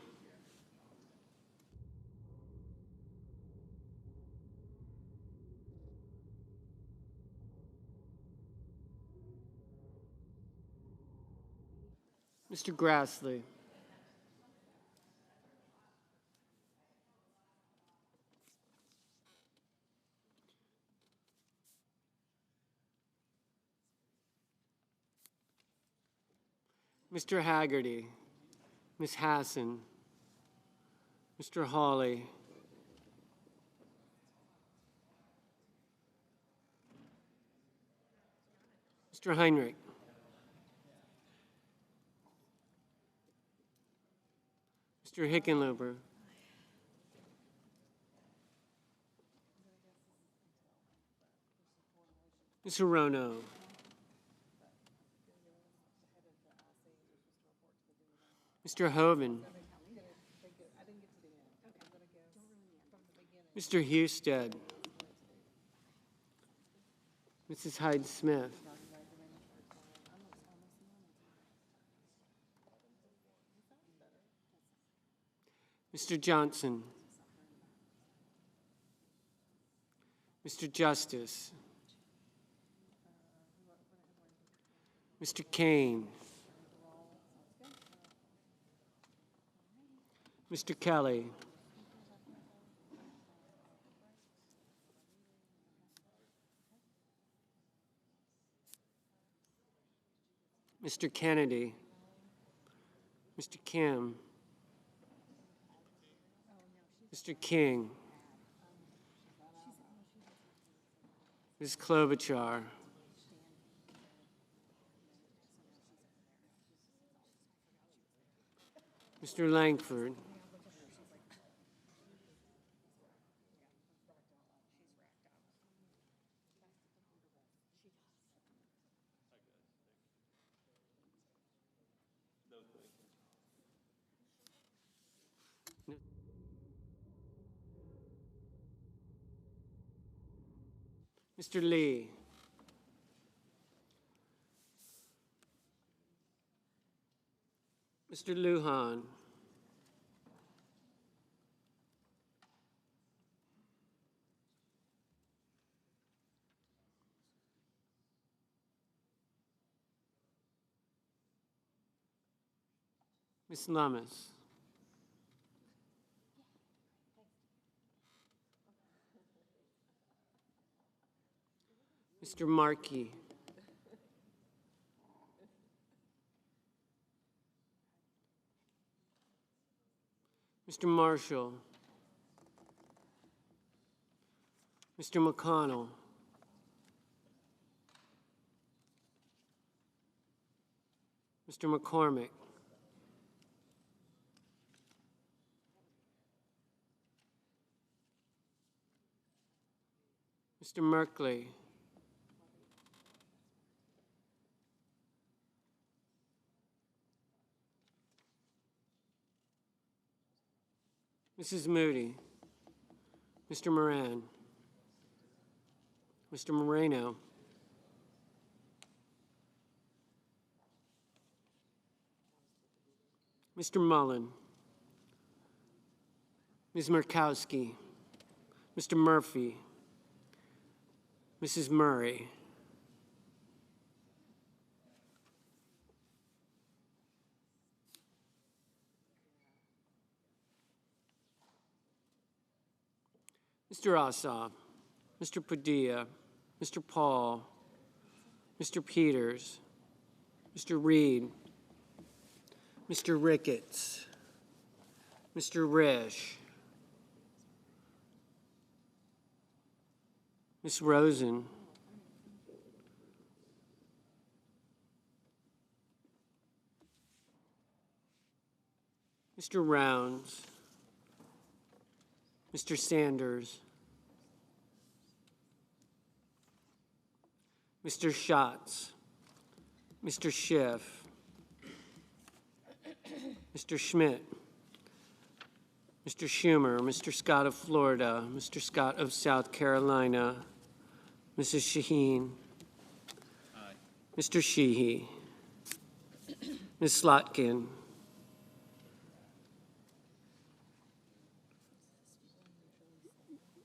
Mr. Grassley. Mr. Haggerty, Ms. Hassan, Mr. Hawley, Mr. Heinrich, Mr. Hickenlooper, Ms. Hirono, Mr. Hoven, Mr. Husted, Mrs. Hyde-Smith, Mr. Johnson, Mr. Justice, Mr. Kane, Mr. Kelly, Mr. Kennedy, Mr. Kim, Mr. King, Ms. Klobuchar, Mr. Langford, Mr. Lee. Mr. Lujan. Ms. Lummis. Mr. Markey. Mr. Marshall. Mr. McConnell. Mr. McCormick. Mr. Merkley. Mrs. Moody. Mr. Moran. Mr. Moreno. Mr. Mullen. Ms. Murkowski. Mr. Murphy. Mrs. Murray. Mr. Ossoff, Mr. Padilla, Mr. Paul, Mr. Peters, Mr. Reed, Mr. Ricketts, Mr. Risch, Ms. Rosen, Mr. Rounds, Mr. Sanders, Mr. Schatz, Mr. Schiff, Mr. Schmidt, Mr. Schumer, Mr. Scott of Florida, Mr. Scott of South Carolina, Mrs. Shaheen, Mr. Sheehy, Ms. Slotkin,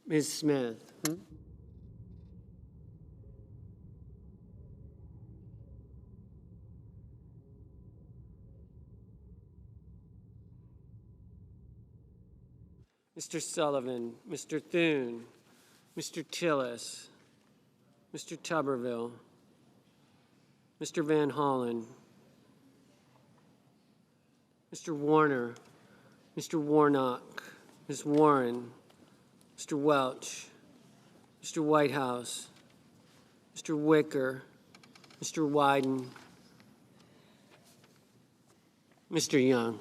Ms. Smith. Mr. Sullivan, Mr. Thune, Mr. Tillis, Mr. Tuberville, Mr. Van Hollen, Mr. Warner, Mr. Warnock, Ms. Warren, Mr. Welch, Mr. Whitehouse, Mr. Wicker, Mr. Wyden, Mr. Young.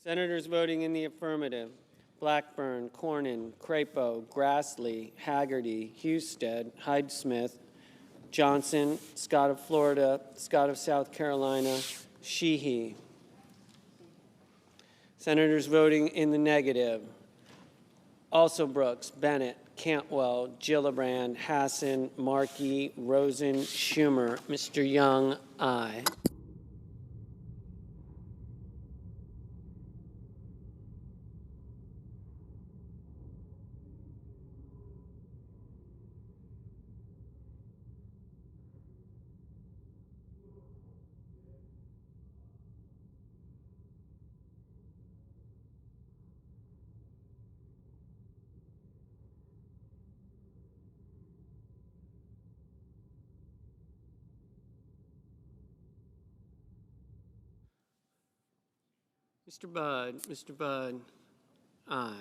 Senators voting in the affirmative: Blackburn, Cornyn, Crapo, Grassley, Haggerty, Husted, Hyde-Smith, Johnson, Scott of Florida, Scott of South Carolina, Sheehy. Senators voting in the negative: also Brooks, Bennett, Cantwell, Gillibrand, Hassan, Markey, Rosen, Schumer. Mr. Young, aye. Mr. Budd, aye.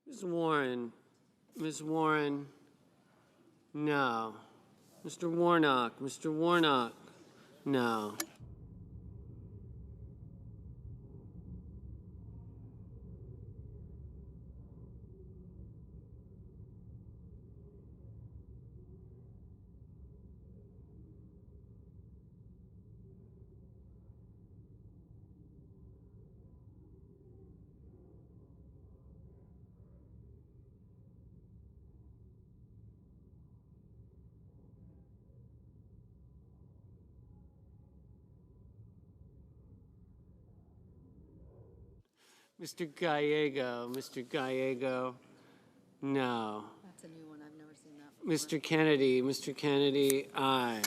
Ms. Warren, no. Mr. Warnock, no. Mr. Gallego, no. That's a new one. I've never seen that. Mr. Kennedy, aye.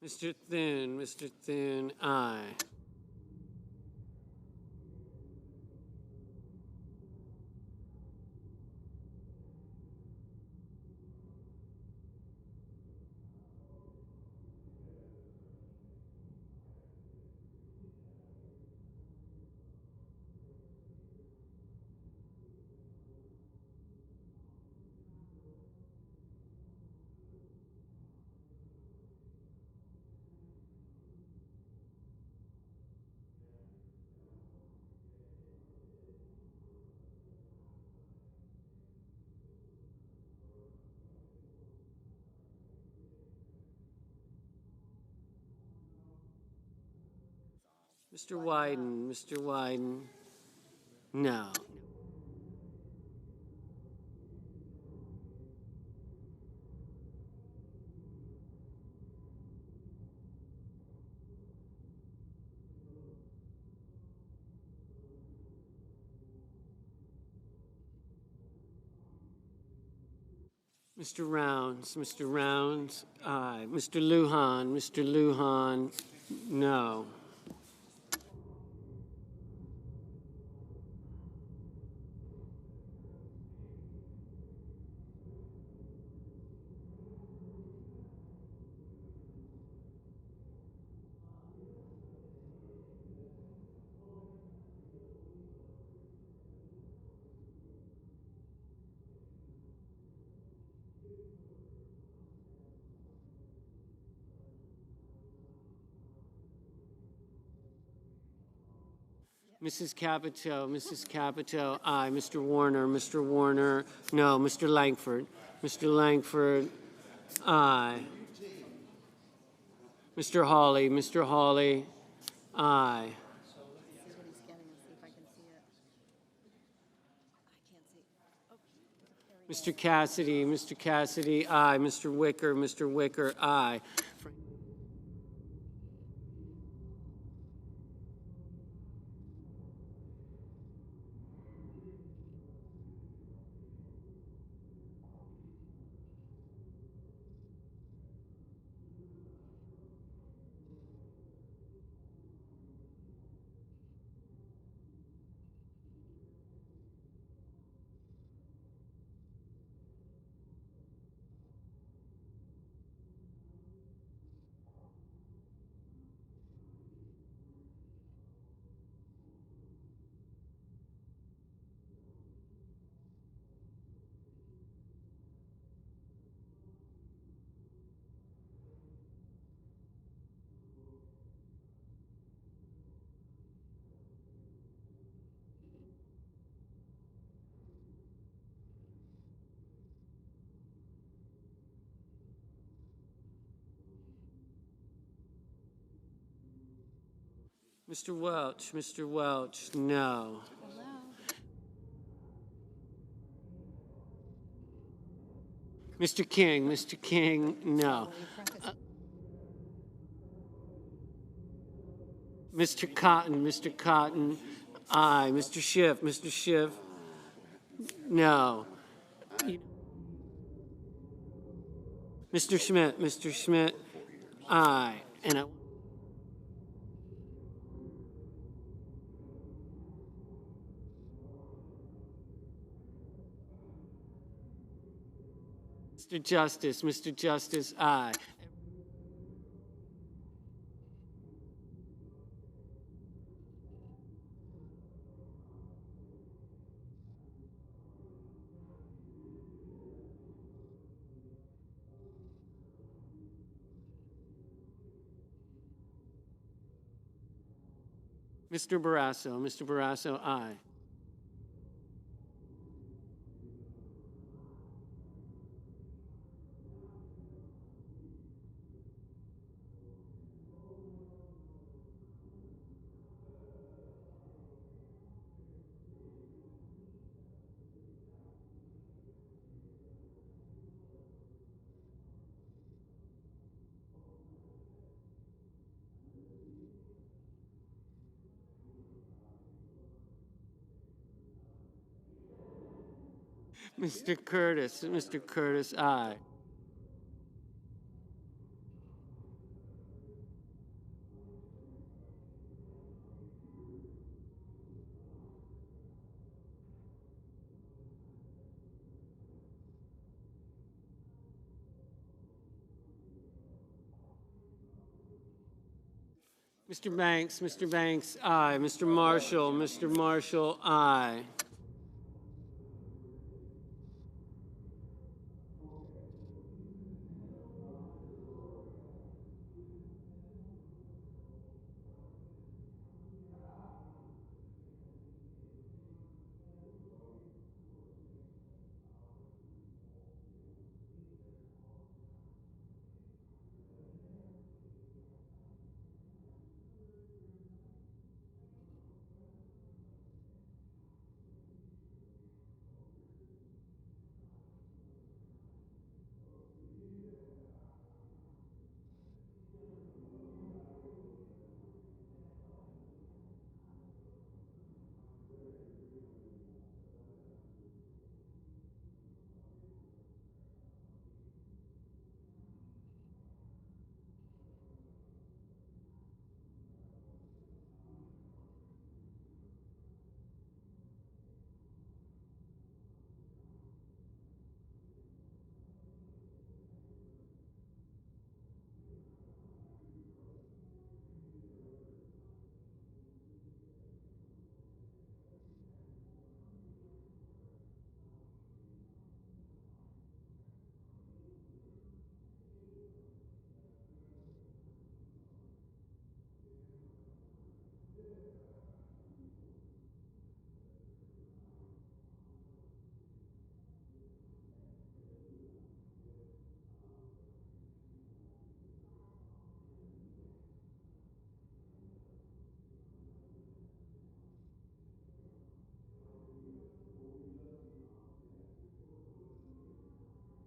Mr. Thune, aye. Mr. Wyden, no. Mr. Rounds, aye. Mr. Lujan, no. Mrs. Capito, aye. Mr. Warner, no. Mr. Langford, aye. Mr. Hawley, aye. Mr. Cassidy, aye. Mr. Wicker, aye. Mr. Welch, no. Mr. King, no. Mr. Cotton, aye. Mr. Schiff, no. Mr. Schmidt, aye. And Mr. Justice, aye. Mr. Barrasso, aye. Mr. Curtis, aye. Mr. Banks, aye. Mr. Marshall, aye.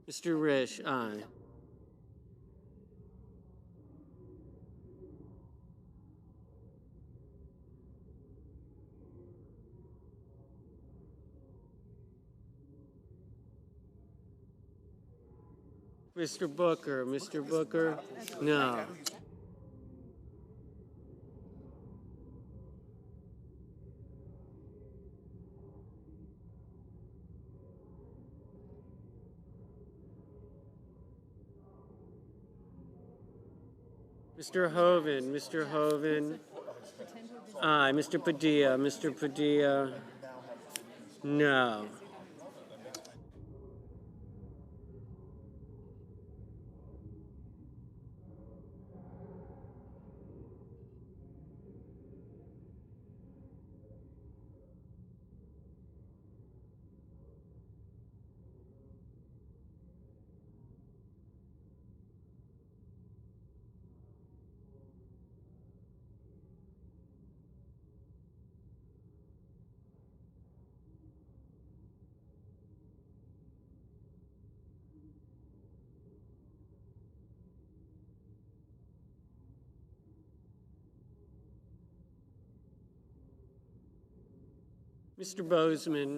Mr. Risch, aye. Mr. Booker, no. Mr. Hoven, aye. Mr. Padilla, no. Mr. Bozeman,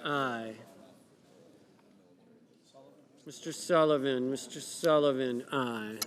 aye. Mr. Sullivan, aye.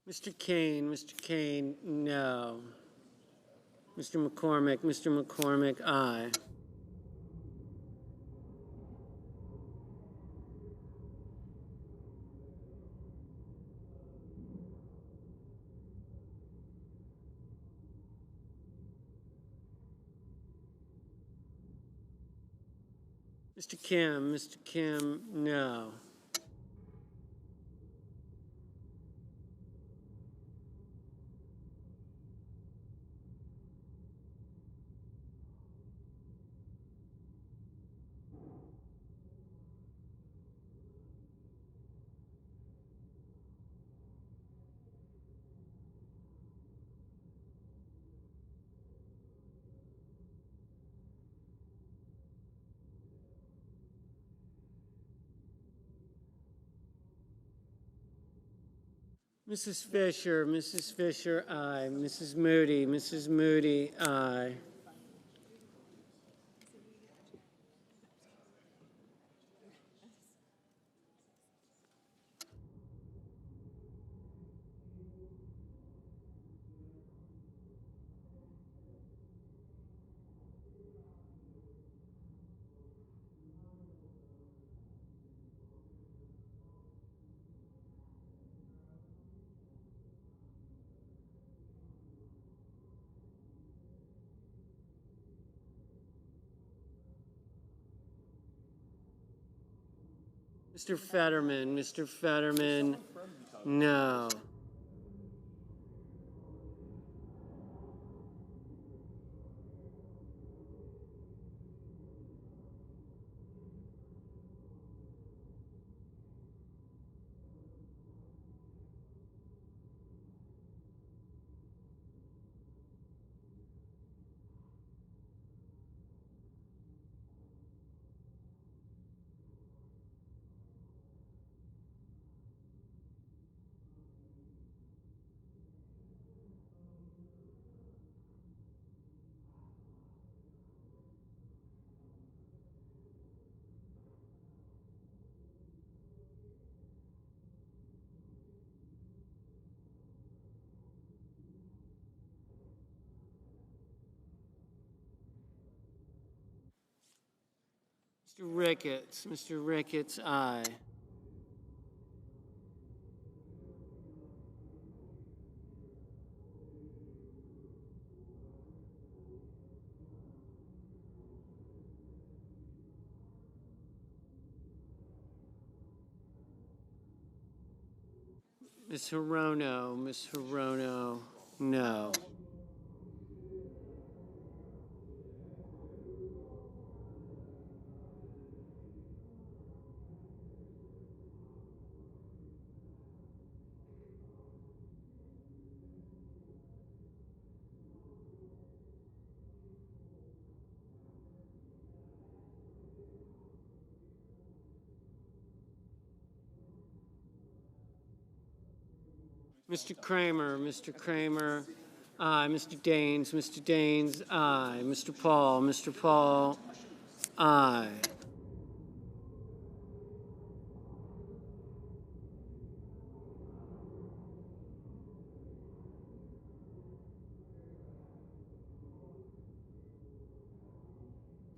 Mr. Kane, no. Mr. McCormick, aye. Mr. Kim, no. Mrs. Fisher, aye. Mrs. Moody, aye. Mr. Fetterman, no. Mr. Ricketts, aye. Ms. Hirono, no. Mr. Kramer, aye. Mr. Daines, aye. Mr. Paul, aye.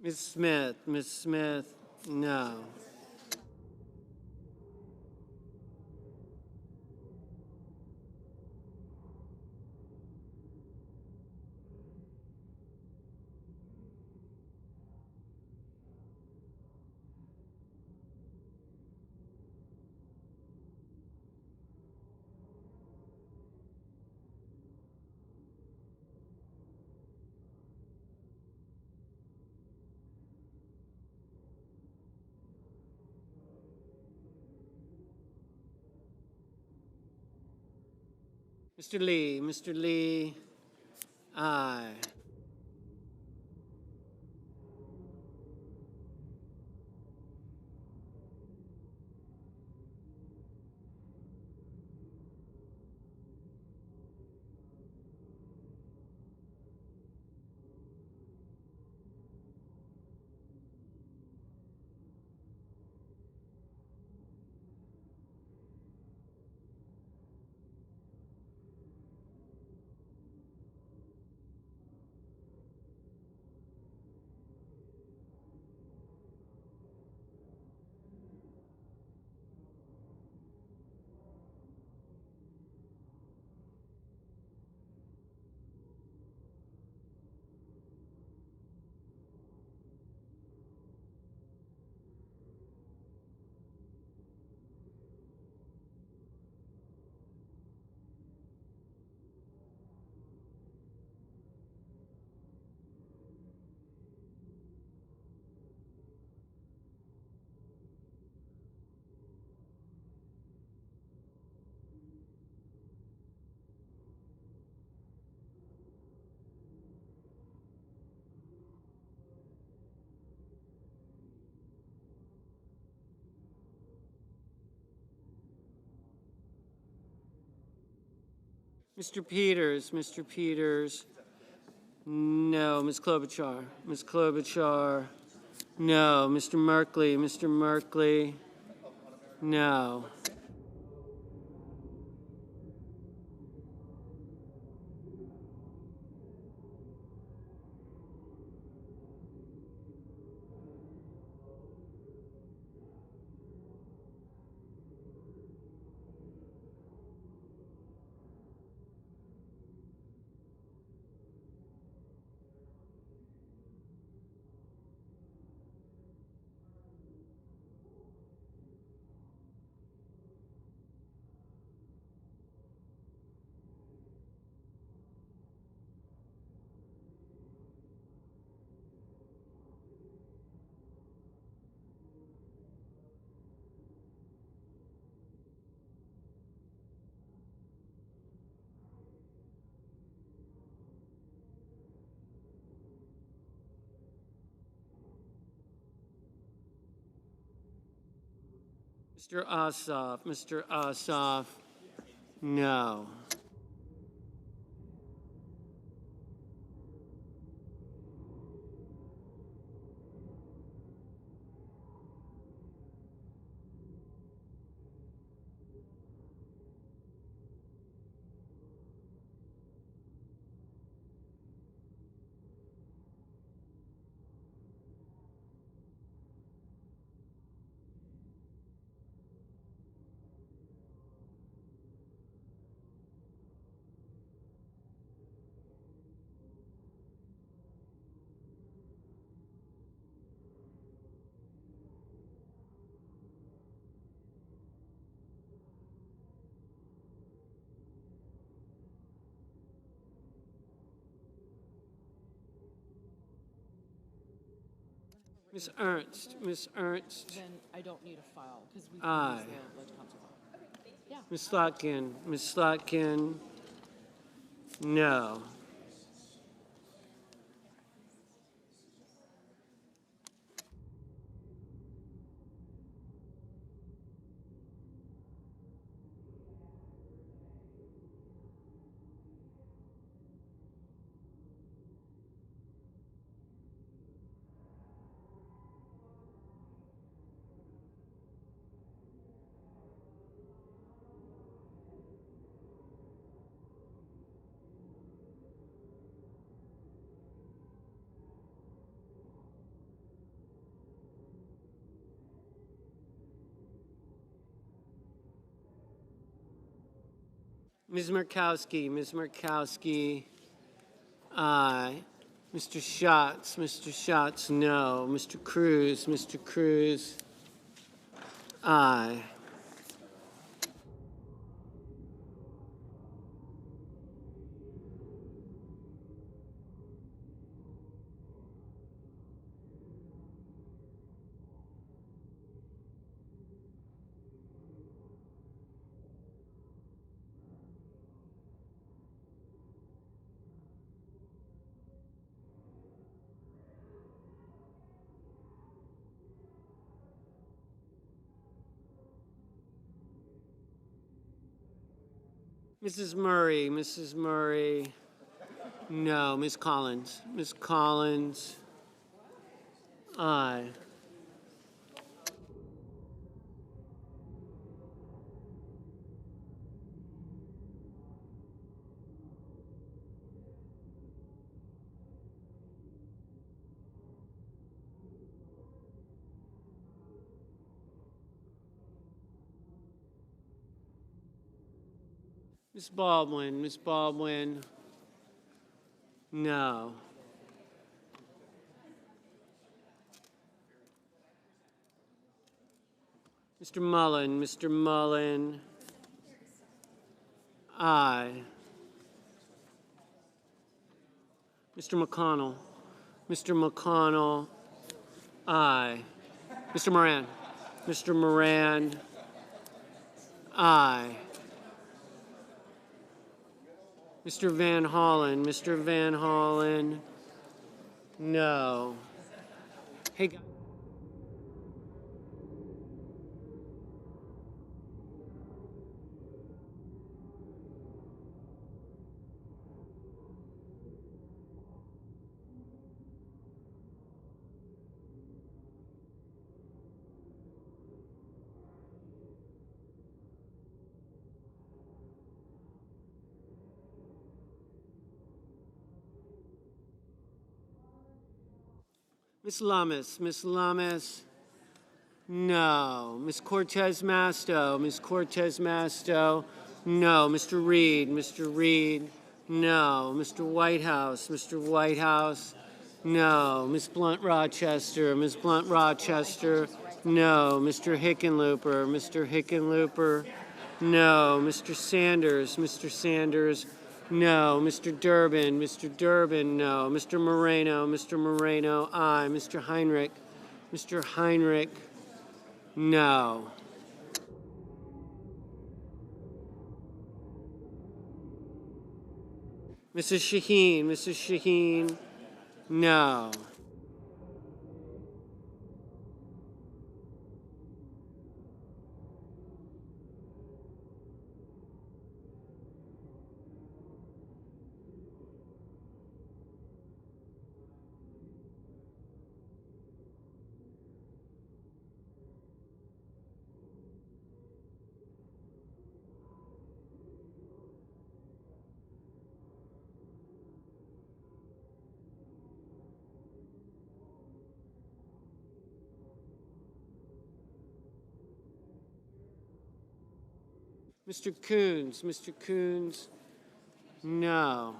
Ms. Smith, no. Mr. Lee, aye. Mr. Peters, Mr. Peters. No. Ms. Klobuchar, Ms. Klobuchar. No. Mr. Merkley, Mr. Merkley. No. Mr. Ossoff, Mr. Ossoff. No. Ms. Ernst, Ms. Ernst. Then I don't need a file because we Aye. can use the ledge console file. Yeah. Ms. Slotkin, Ms. Slotkin. No. Ms. Murkowski, Ms. Murkowski. Aye. Mr. Schatz, no. Mr. Cruz. Aye. Mrs. Murray. No. Ms. Collins. Aye. Ms. Baldwin. No. Mr. Mullen. Aye. Mr. McConnell. Aye. Mr. Moran. Aye. Mr. Van Hollen. No. Hey, guys. Ms. Lummis, Ms. Lummis. No. Ms. Cortez Masto, Ms. Cortez Masto. No. Mr. Reed, Mr. Reed. No. Mr. Whitehouse, Mr. Whitehouse. No. Ms. Blunt Rochester, Ms. Blunt Rochester. No. Mr. Hickenlooper, Mr. Hickenlooper. No. Mr. Sanders, Mr. Sanders. No. Mr. Durbin, Mr. Durbin. No. Mr. Moreno, Mr. Moreno. Aye. Mr. Heinrich, Mr. Heinrich. No. Mrs. Shaheen, Mrs. Shaheen. No. Mr. Coons, Mr. Coons. No.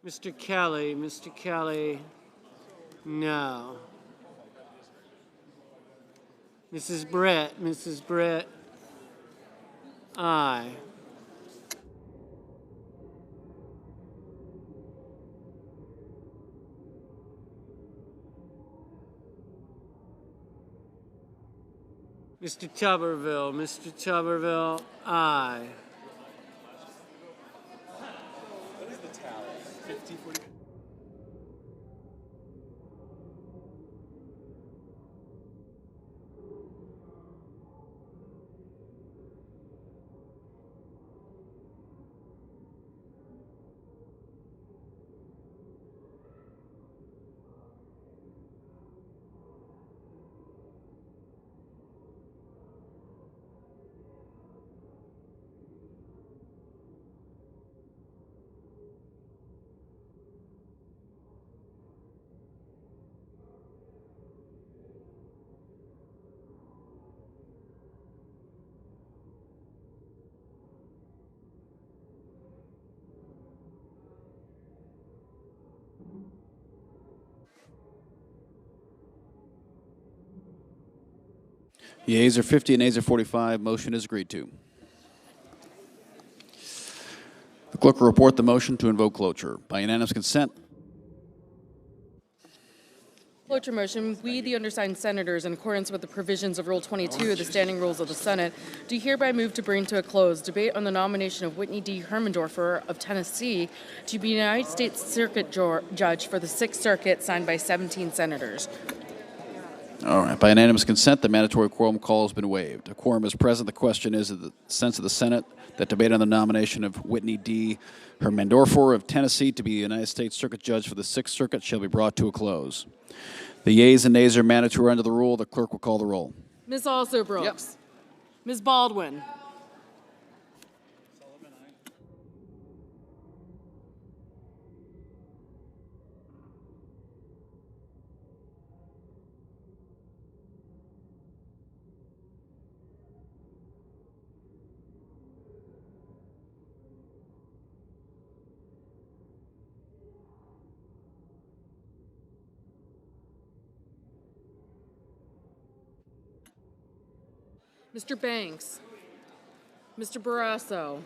Mr. Kelly, Mr. Kelly. No. Mrs. Brett, Mrs. Brett. Aye. Mr. Tuberville, Mr. Tuberville. Aye. What is the tally? 50-40? Yeas are 50 and nays are 45. Motion is agreed to. The clerk will report the motion to invoke cloture. By unanimous consent, Cloture motion, we, the undersigned senators, in accordance with the provisions of Rule 22 of the Standing Rules of the Senate, do hereby move to bring to a close debate on the nomination of Whitney D. Hermendorfer of Tennessee to be United States Circuit Judge for the Sixth Circuit, signed by 17 senators. all right. By unanimous consent, the mandatory quorum call has been waived. A quorum is present. The question is, in the sense of the Senate, that debate on the nomination of Whitney D. Hermendorfer of Tennessee to be United States Circuit Judge for the Sixth Circuit shall be brought to a close. The yeas and nays are mandatory under the rule. The clerk will call the roll. Ms. Also Brooks. Yep. Ms. Baldwin. Mr. Banks, Mr. Barrasso,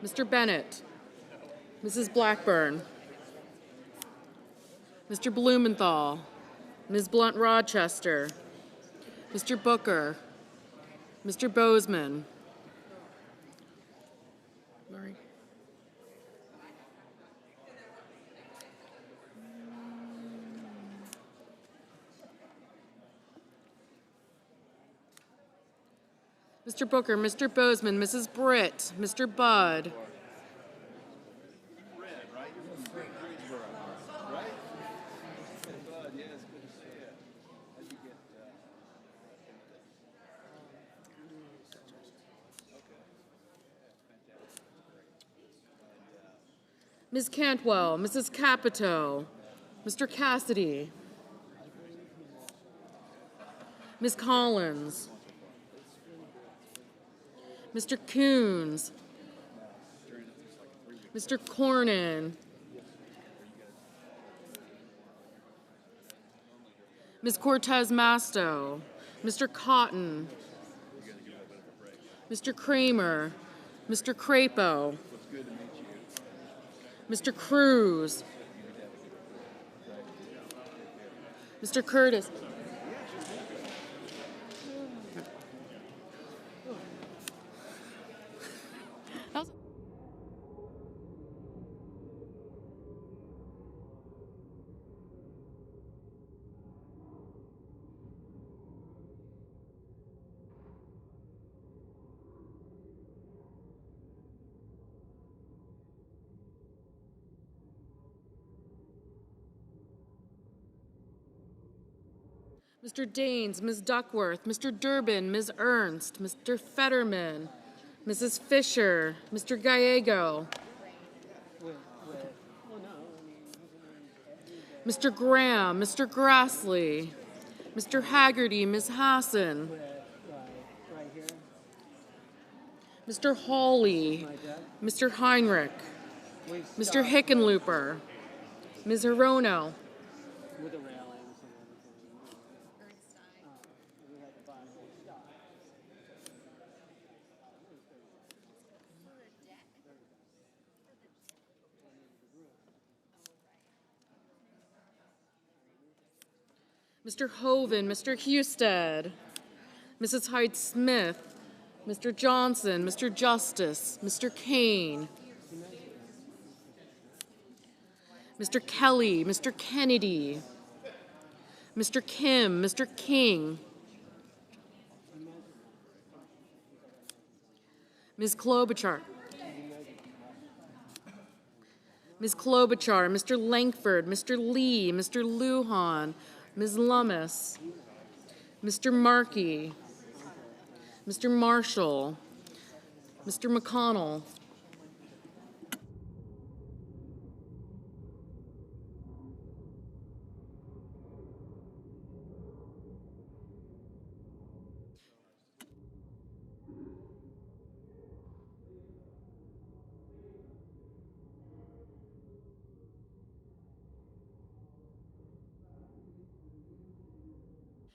Mr. Bennett, Mrs. Blackburn, Mr. Blumenthal, Ms. Blunt Rochester, Mr. Booker, Mr. Bozeman, Murray. Mr. Booker, Mr. Bozeman, Mrs. Britt, Mr. Budd. Ms. Cantwell, Mrs. Capito, Mr. Cassidy, Ms. Collins, Mr. Coons, Mr. Cornyn, Ms. Cortez Masto, Mr. Cotton, Mr. Kramer, Mr. Crapo, Mr. Cruz, Mr. Curtis. Mr. Daines, Ms. Duckworth, Mr. Durbin, Ms. Ernst, Mr. Fetterman, Mrs. Fisher, Mr. Gallego, Mr. Graham, Mr. Grassley, Mr. Haggerty, Ms. Hassan, Mr. Hawley, Mr. Heinrich, Mr. Hickenlooper, Ms. Hirono, Mr. Hoven, Mr. Husted, Mrs. Hyde-Smith, Mr. Johnson, Mr. Justice, Mr. Kane, Mr. Kelly, Mr. Kennedy, Mr. Kim, Mr. King, Ms. Klobuchar, Ms. Klobuchar, Mr. Langford, Mr. Lee, Mr. Lujan, Ms. Lummis, Mr. Markey, Mr. Marshall, Mr. McConnell,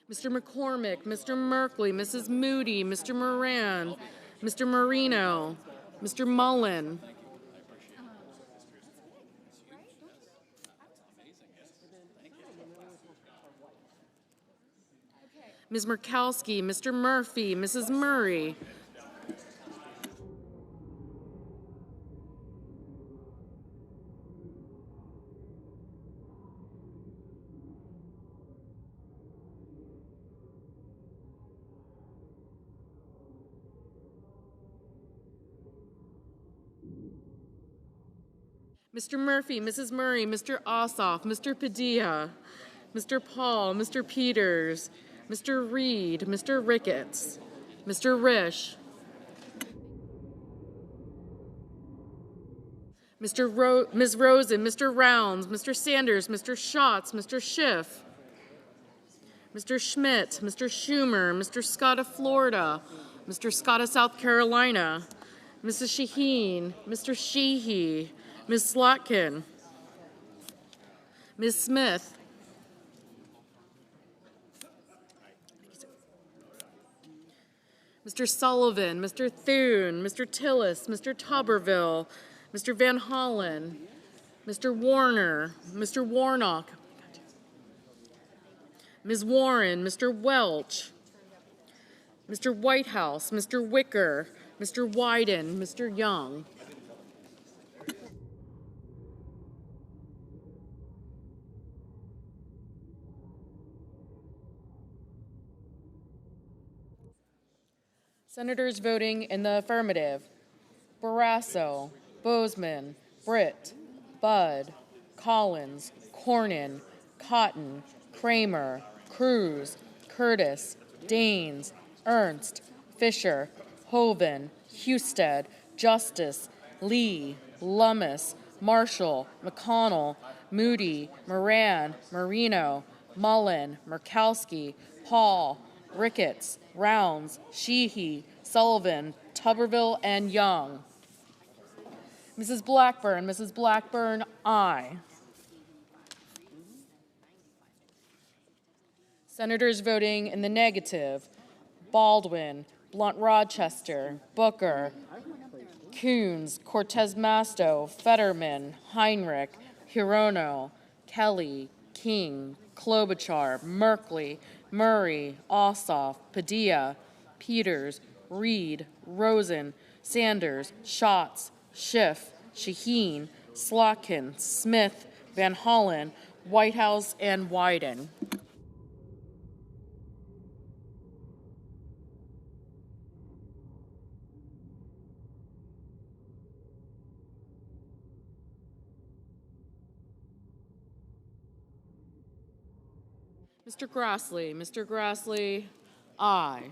Mr. McCormick, Mr. Merkley, Mrs. Moody, Mr. Moran, Mr. Marino, Mr. Mullen, Ms. Murkowski, Mr. Murphy, Mrs. Murray, Mr. Murphy, Mrs. Murray, Mr. Ossoff, Mr. Padilla, Mr. Paul, Mr. Peters, Mr. Reed, Mr. Ricketts, Mr. Risch, Ms. Rosen, Mr. Rounds, Mr. Sanders, Mr. Schatz, Mr. Schiff, Mr. Schmidt, Mr. Schumer, Mr. Scott of Florida, Mr. Scott of South Carolina, Mrs. Shaheen, Mr. Sheehy, Ms. Slotkin, Ms. Smith, Mr. Sullivan, Mr. Thune, Mr. Tillis, Mr. Tuberville, Mr. Van Hollen, Mr. Warner, Mr. Warnock, Ms. Warren, Mr. Welch, Mr. Whitehouse, Mr. Wicker, Mr. Wyden, Mr. Young. Senators voting in the affirmative: Barrasso, Bozeman, Britt, Budd, Collins, Cornyn, Cotton, Kramer, Cruz, Curtis, Daines, Ernst, Fisher, Hoeven, Husted, Justice, Lee, Lummis, Marshall, McConnell, Moody, Moran, Marino, Mullen, Murkowski, Paul, Ricketts, Rounds, Sheehy, Sullivan, Tuberville, and Young. Mrs. Blackburn, aye. Senators voting in the negative: Baldwin, Blunt Rochester, Booker, Coons, Cortez Masto, Fetterman, Heinrich, Hirono, Kelly, King, Klobuchar, Merkley, Murray, Ossoff, Padilla, Peters, Reed, Rosen, Sanders, Schatz, Schiff, Shaheen, Slotkin, Smith, Van Hollen, Whitehouse, and Wyden. Mr. Grassley, aye.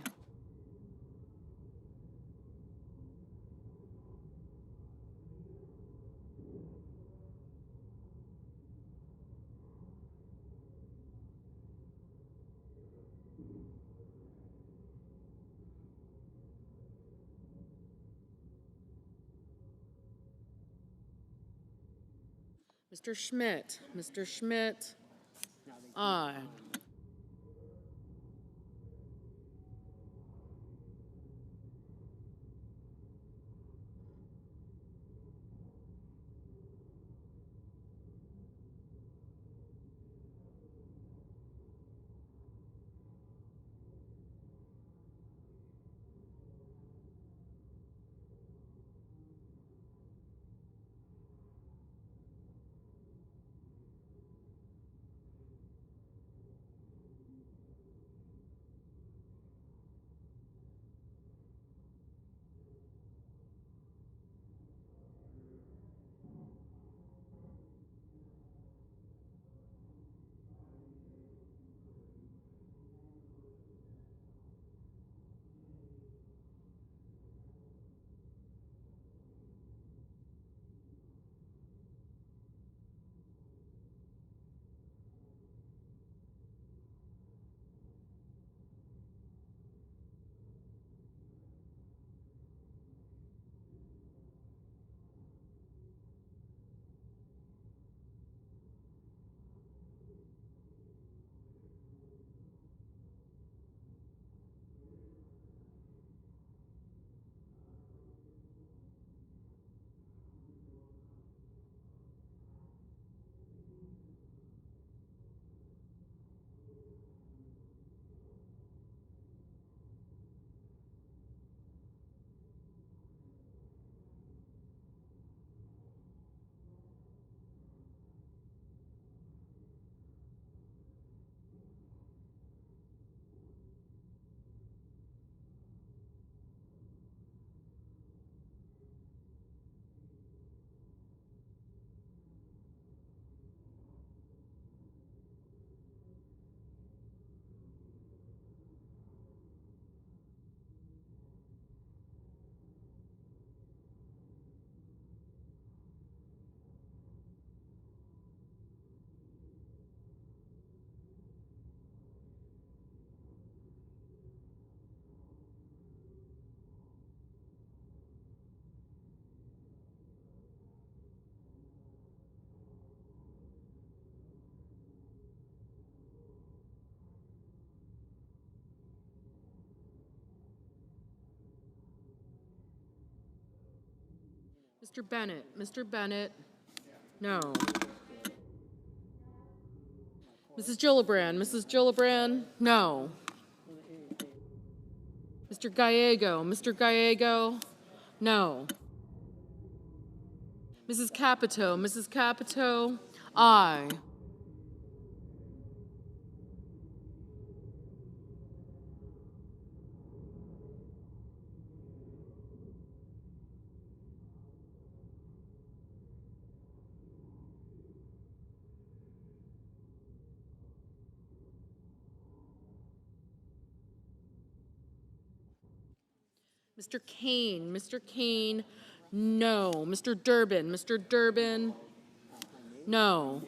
Mr. Schmidt, aye. Mr. Bennett. Mr. Bennett. No. Mrs. Gillibrand. Mrs. Gillibrand. No. Mr. Gallego. Mr. Gallego. No. Mrs. Capito. Mrs. Capito. Aye. Mr. Kane. Mr. Kane. No. Mr. Durbin. Mr. Durbin. No.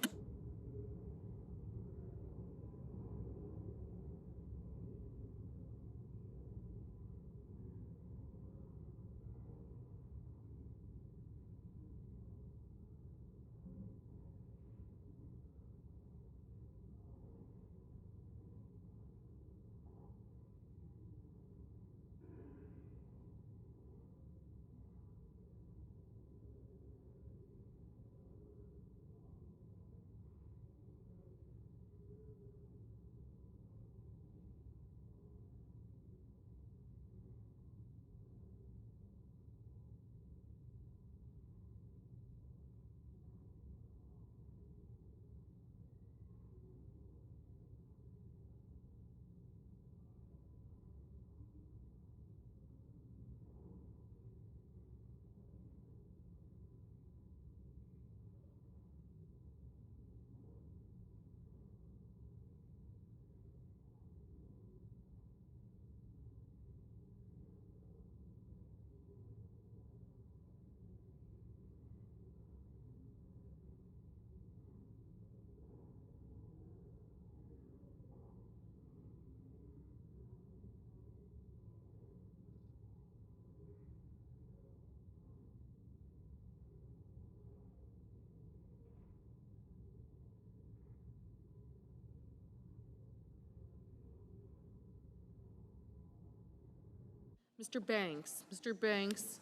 Mr. Banks. Mr. Banks.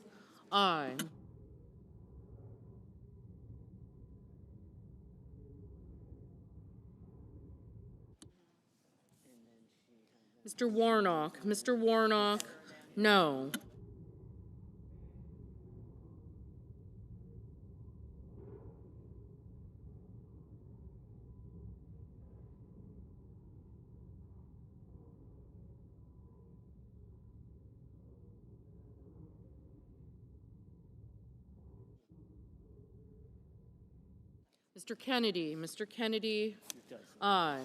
Aye. Mr. Warnock. Mr. Warnock. No. Mr. Kennedy. Mr. Kennedy. Aye.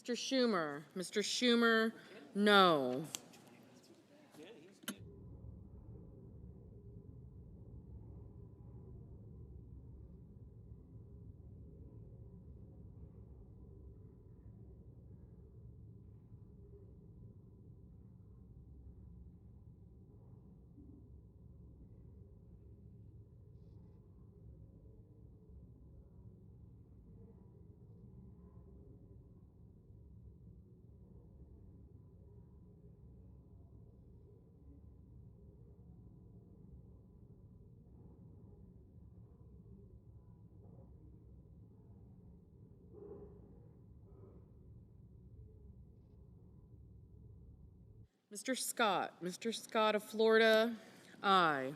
Mr. Schumer. Mr. Schumer. No. Mr. Scott. Mr. Scott of Florida, aye.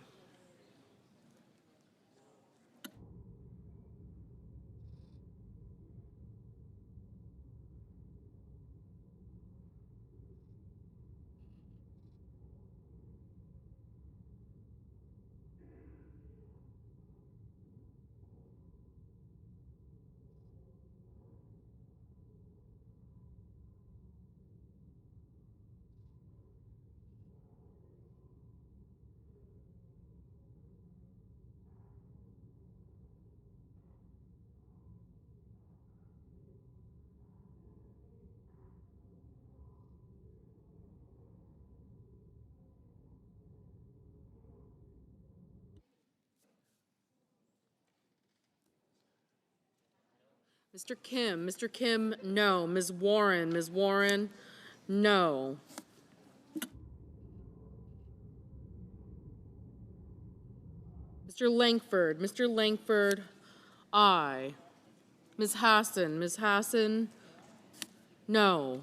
Mr. Kim, no. Ms. Warren, no. Mr. Langford, aye. Ms. Hassan, no.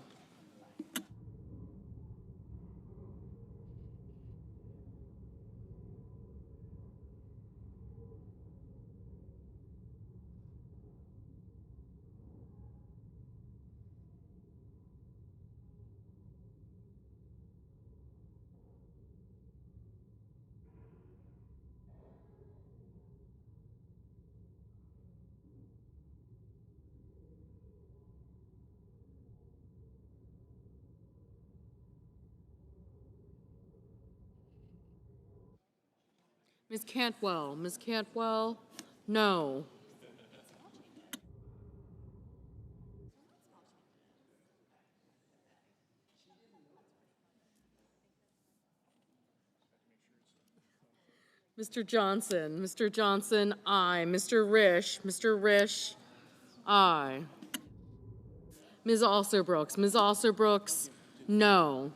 Ms. Cantwell, no. Mr. Johnson, aye. Mr. Risch, aye. Ms. Alsobrooks, no.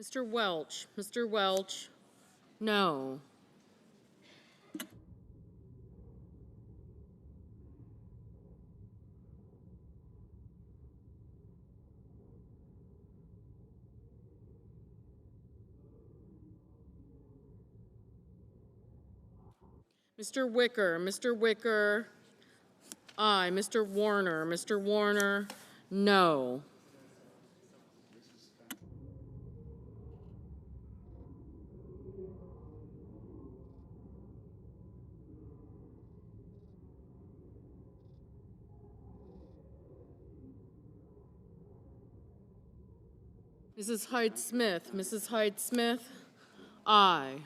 Mr. Welch, no. Mr. Wicker, aye. Mr. Warner, no. Mrs. Hyde Smith, aye.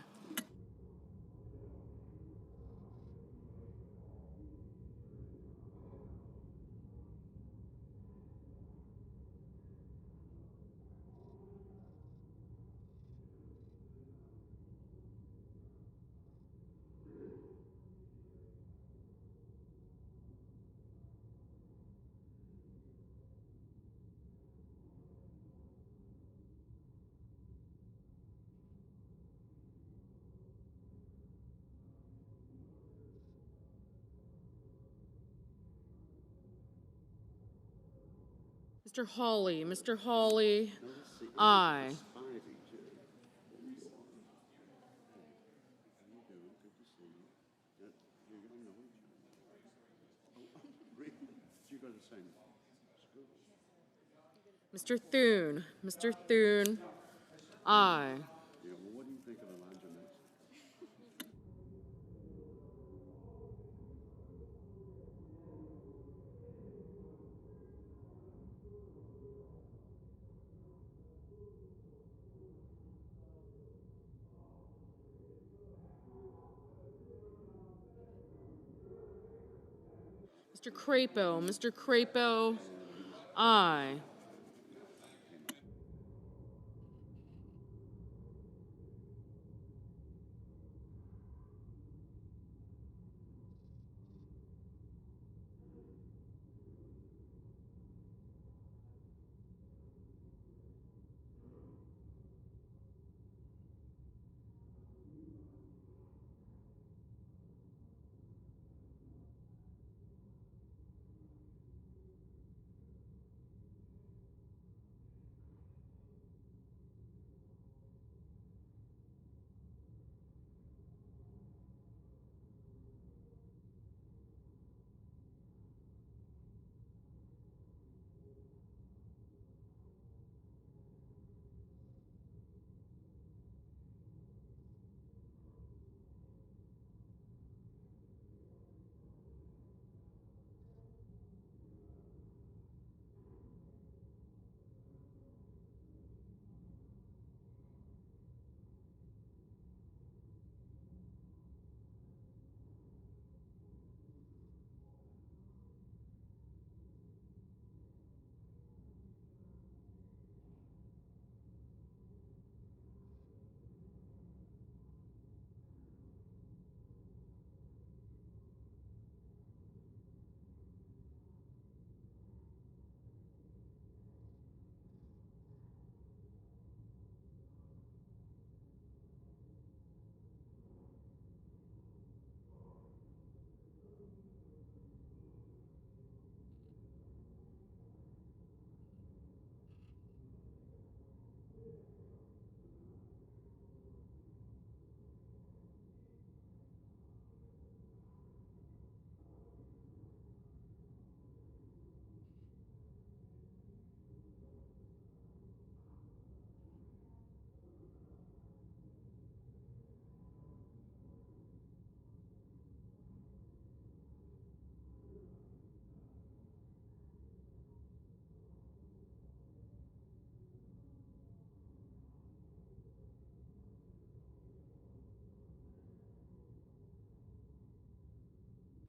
Mr. Hawley, aye. Mr. Thune. Mr. Thune, aye. Mr. Crapo. Mr. Crapo, aye.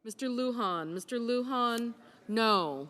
Mr. Lujan. Mr. Lujan, no.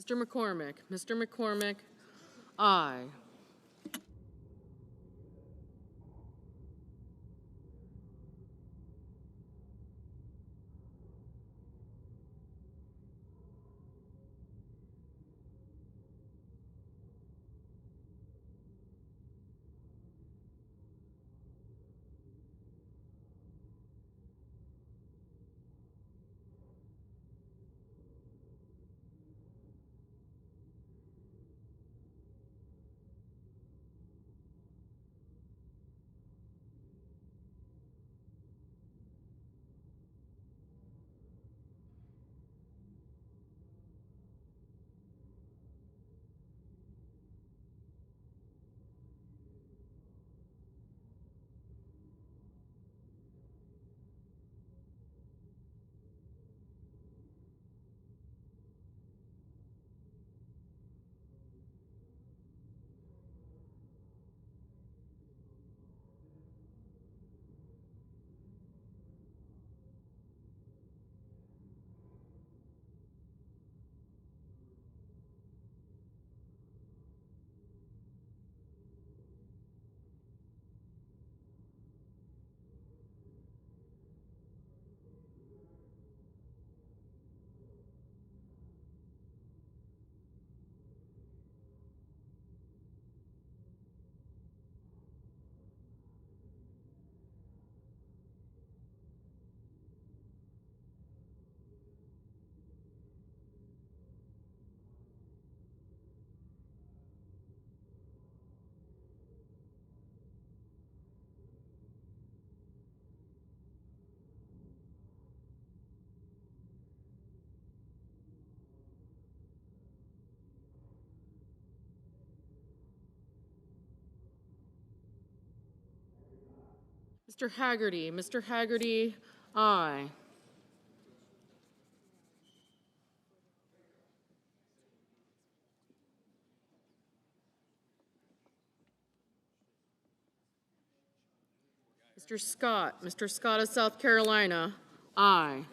Mr. McCormick. Mr. McCormick, aye. Mr. Haggerty. Mr. Haggerty, aye. Mr. Scott. Mr. Scott of South Carolina, aye.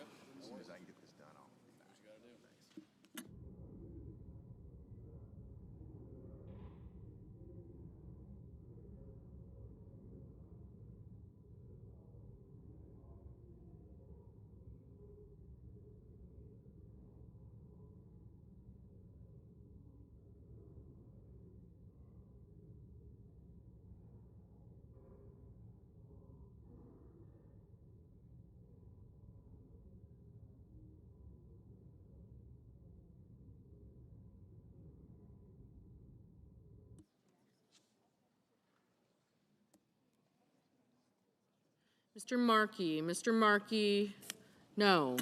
Mr. Markey. Mr. Markey, no.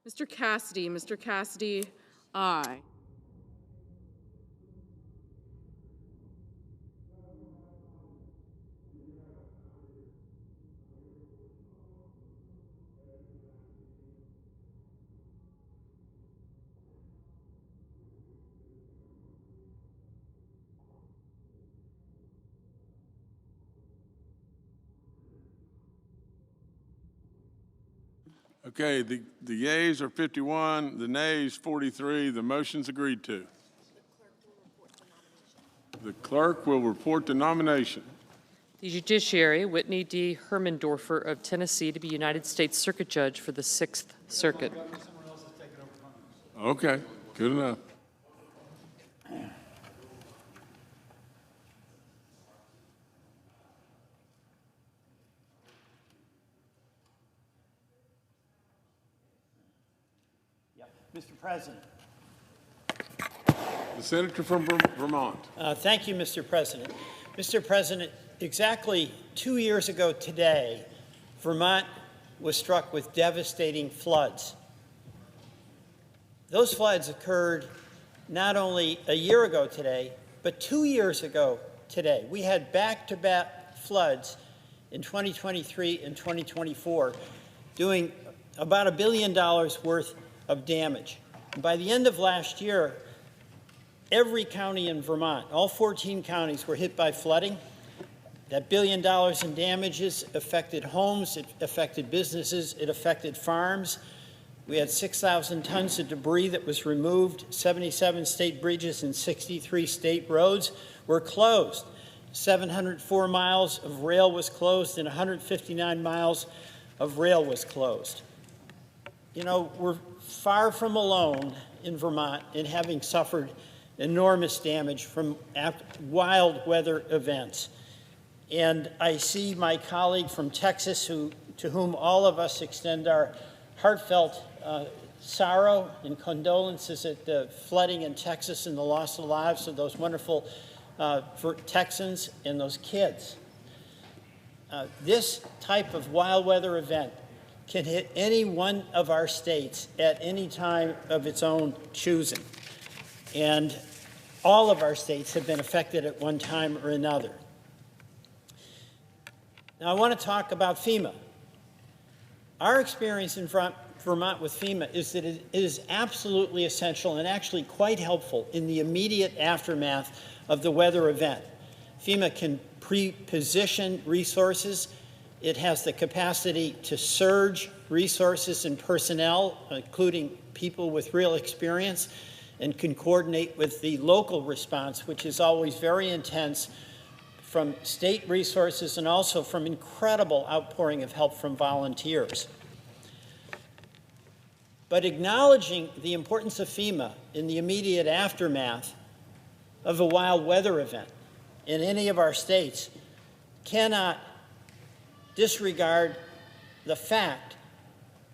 Mr. Cassidy, aye. Okay, the yeas are 51, the nays 43. The motion's agreed to. The clerk will report the nomination. The judiciary, Whitney D. Hermendorfer of Tennessee to be United States Circuit Judge for the 6th Circuit. Okay, good enough. Mr. President. The senator from Vermont. Thank you, Mr. President. Mr. President, exactly 2 years ago today, Vermont was struck with devastating floods. Those floods occurred not only a year ago today, but 2 years ago today. We had back-to-back floods in 2023 and 2024, doing about $1 billion worth of damage. And by the end of last year, every county in Vermont, all 14 counties, were hit by flooding. That $1 billion in damages affected homes, it affected businesses, it affected farms. We had 6,000 tons of debris that was removed. 77 state bridges and 63 state roads were closed. 704 miles of rail was closed and 159 miles of rail was closed. You know, we're far from alone in Vermont in having suffered enormous damage from wild weather events. And I see my colleague from Texas, to whom all of us extend our heartfelt sorrow and condolences at the flooding in Texas and the loss of lives of those wonderful Texans and those kids. This type of wild weather event can hit any one of our states at any time of its own choosing. And all of our states have been affected at one time or another. Now, I want to talk about FEMA. Our experience in Vermont with FEMA is that it is absolutely essential and actually quite helpful in the immediate aftermath of the weather event. FEMA can pre-position resources. It has the capacity to surge resources and personnel, including people with real experience, and can coordinate with the local response, which is always very intense, from state resources and also from incredible outpouring of help from volunteers. But acknowledging the importance of FEMA in the immediate aftermath of a wild weather event in any of our states cannot disregard the fact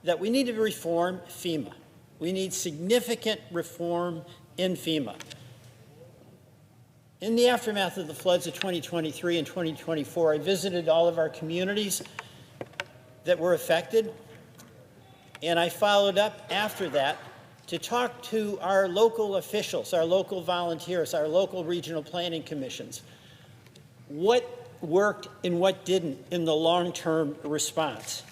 that we need to reform FEMA. We need significant reform in FEMA. In the aftermath of the floods of 2023 and 2024, I visited all of our communities that were affected, and I followed up after that to talk to our local officials, our local volunteers, our local regional planning commissions. What worked and what didn't in the long-term response?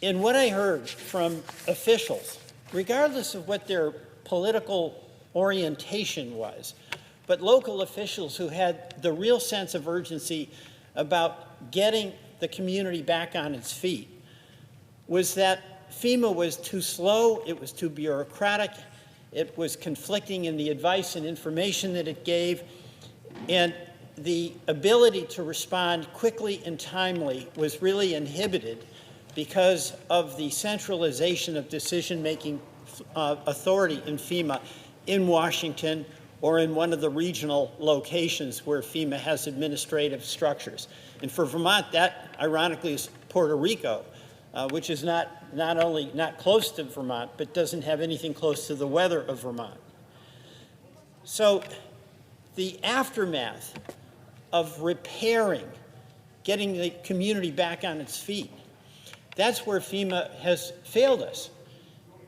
And what I heard from officials, regardless of what their political orientation was, but local officials who had the real sense of urgency about getting the community back on its feet, was that FEMA was too slow, it was too bureaucratic, it was conflicting in the advice and information that it gave, and the ability to respond quickly and timely was really inhibited because of the centralization of decision-making authority in FEMA in Washington or in one of the regional locations where FEMA has administrative structures. And for Vermont, that ironically is Puerto Rico, which is not only not close to Vermont, but doesn't have anything close to the weather of Vermont. So the aftermath of repairing, getting the community back on its feet, that's where FEMA has failed us.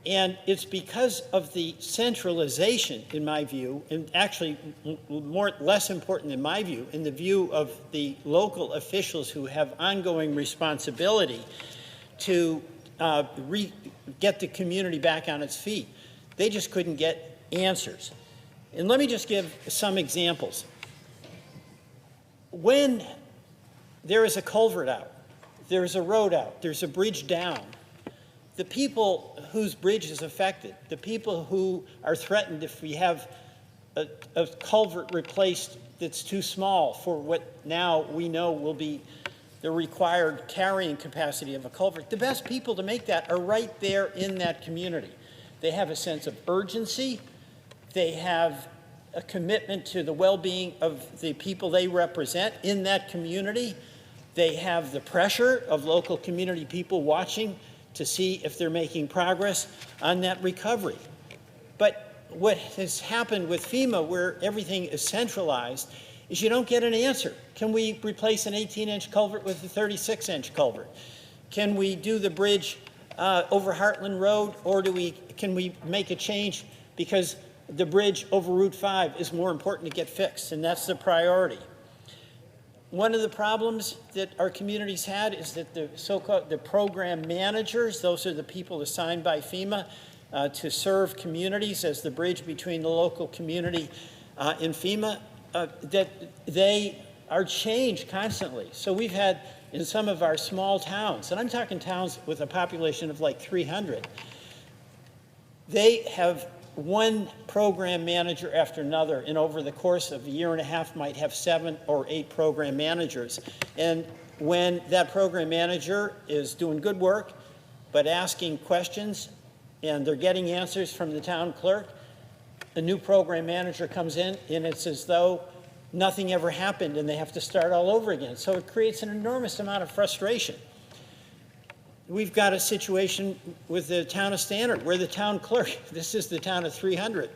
And it's because of the centralization, in my view, and actually less important in my view, in the view of the local officials who have ongoing responsibility to get the community back on its feet. They just couldn't get answers. And let me just give some examples. When there is a culvert out, there's a road out, there's a bridge down, the people whose bridge is affected, the people who are threatened if we have a culvert replaced that's too small for what now we know will be the required carrying capacity of a culvert, the best people to make that are right there in that community. They have a sense of urgency. They have a commitment to the well-being of the people they represent in that community. They have the pressure of local community people watching to see if they're making progress on that recovery. But what has happened with FEMA, where everything is centralized, is you don't get an answer. Can we replace an 18-inch culvert with a 36-inch culvert? Can we do the bridge over Heartland Road, or can we make a change because the bridge over Route 5 is more important to get fixed, and that's the priority. One of the problems that our communities had is that the program managers, those are the people assigned by FEMA to serve communities as the bridge between the local community and FEMA, that they are changed constantly. So we've had in some of our small towns, and I'm talking towns with a population of like 300, they have one program manager after another, and over the course of a year and a half might have 7 or 8 program managers. And when that program manager is doing good work, but asking questions, and they're getting answers from the town clerk, a new program manager comes in, and it's as though nothing ever happened, and they have to start all over again. So it creates an enormous amount of frustration. We've got a situation with the town of Stannard, where the town clerk, this is the town of 300,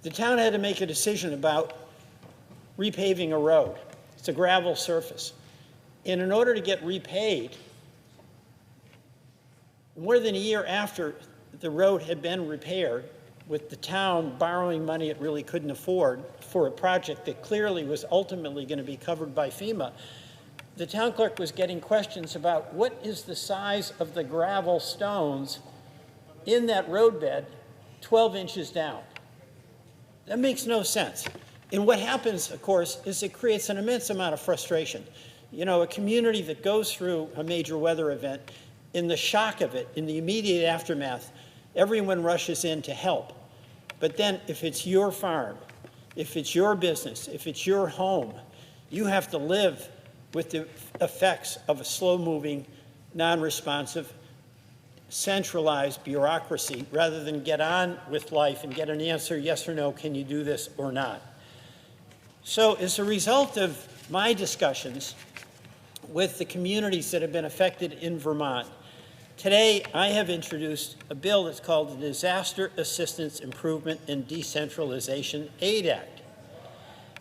the town had to make a decision about repaving a road. It's a gravel surface. And in order to get repaid, more than a year after the road had been repaired, with the town borrowing money it really couldn't afford for a project that clearly was ultimately going to be covered by FEMA, the town clerk was getting questions about what is the size of the gravel stones in that roadbed 12 inches down. That makes no sense. And what happens, of course, is it creates an immense amount of frustration. You know, a community that goes through a major weather event, in the shock of it, in the immediate aftermath, everyone rushes in to help. But then if it's your farm, if it's your business, if it's your home, you have to live with the effects of a slow-moving, non-responsive, centralized bureaucracy rather than get on with life and get an answer, yes or no, can you do this or not? So as a result of my discussions with the communities that have been affected in Vermont, today I have introduced a bill that's called the Disaster Assistance Improvement and Decentralization Aid Act.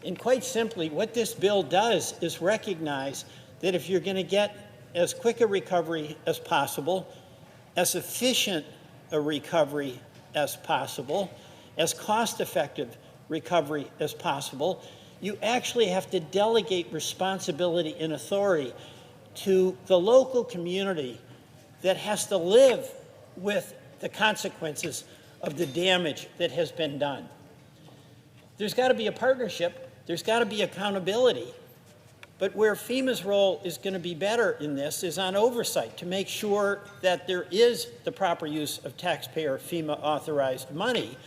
And quite simply, what this bill does is recognize that if you're going to get as quick a recovery as possible, as efficient a recovery as possible, as cost-effective recovery as possible, you actually have to delegate responsibility and authority to the local community that has to live with the consequences of the damage that has been done. There's got to be a partnership. There's got to be accountability. But where FEMA's role is going to be better in this is on oversight, to make sure that there is the proper use of taxpayer FEMA-authorized money,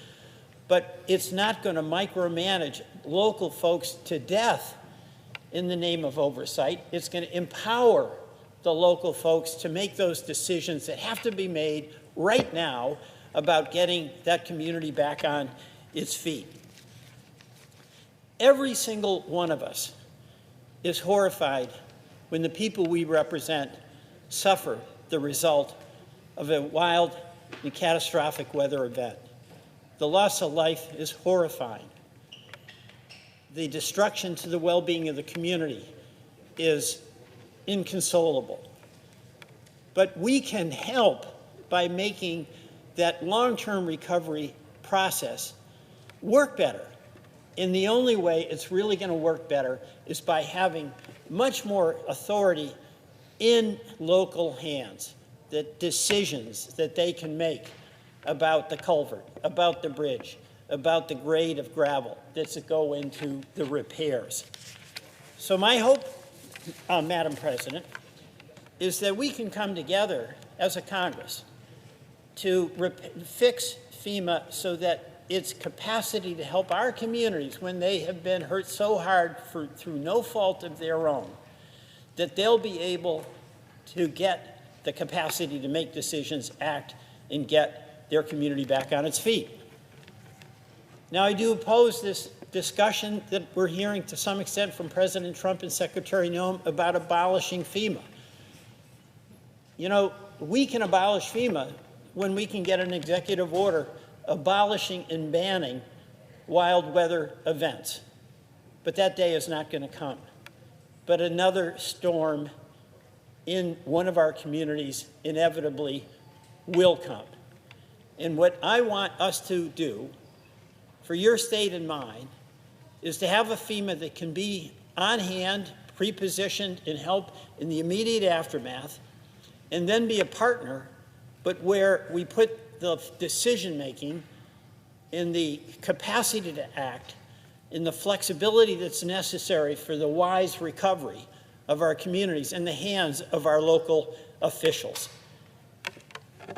but it's not going to micromanage local folks to death in the name of oversight. It's going to empower the local folks to make those decisions that have to be made right now about getting that community back on its feet. Every single one of us is horrified when the people we represent suffer the result of a wild and catastrophic weather event. The loss of life is horrifying. The destruction to the well-being of the community is inconsolable. But we can help by making that long-term recovery process work better. And the only way it's really going to work better is by having much more authority in local hands, the decisions that they can make about the culvert, about the bridge, about the grade of gravel that's to go into the repairs. So my hope, Madam President, is that we can come together as a Congress to fix FEMA so that its capacity to help our communities when they have been hurt so hard through no fault of their own, that they'll be able to get the capacity to make decisions, act, and get their community back on its feet. Now, I do oppose this discussion that we're hearing to some extent from President Trump and Secretary Noem about abolishing FEMA. You know, we can abolish FEMA when we can get an executive order abolishing and banning wild weather events. But that day is not going to come. But another storm in one of our communities inevitably will come. And what I want us to do for your state and mine is to have a FEMA that can be on hand, pre-positioned, and help in the immediate aftermath, and then be a partner, but where we put the decision-making in the capacity to act, in the flexibility that's necessary for the wise recovery of our communities in the hands of our local officials.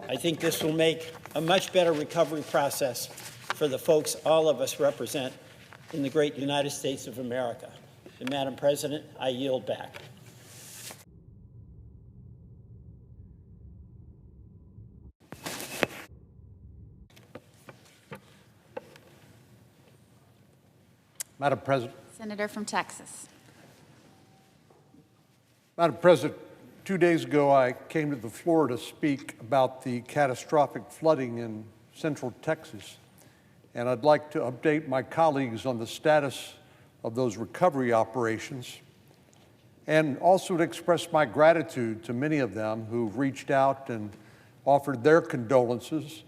I think this will make a much better recovery process for the folks all of us represent in the great United States of America. And Madam President, I yield back. Madam President. Senator from Texas. Madam President, 2 days ago I came to the floor to speak about the catastrophic flooding in central Texas. And I'd like to update my colleagues on the status of those recovery operations, and also to express my gratitude to many of them who've reached out and offered their condolences,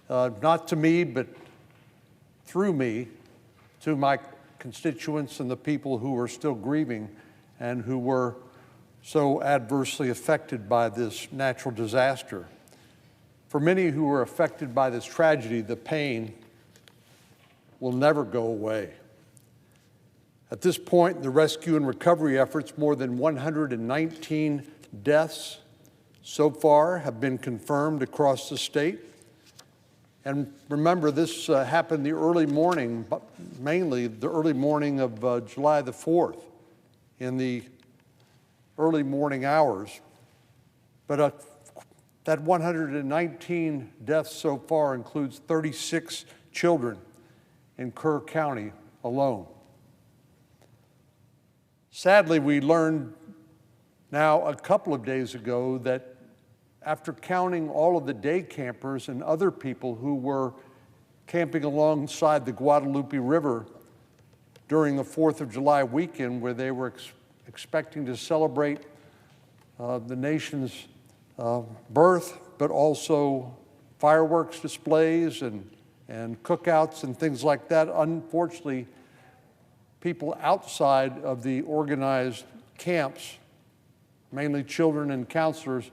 not to me, but through me, to my constituents and the people who are still grieving and who were so adversely affected by this natural disaster. For many who were affected by this tragedy, the pain will never go away. At this point in the rescue and recovery efforts, more than 119 deaths so far have been confirmed across the state. And remember, this happened the early morning, but mainly the early morning of July the 4th, in the early morning hours. But that 119 deaths so far includes 36 children in Kerr County alone. Sadly, we learned now a couple of days ago that after counting all of the day campers and other people who were camping alongside the Guadalupe River during the 4th of July weekend, where they were expecting to celebrate the nation's birth, but also fireworks displays and cookouts and things like that. Unfortunately, people outside of the organized camps, mainly children and counselors,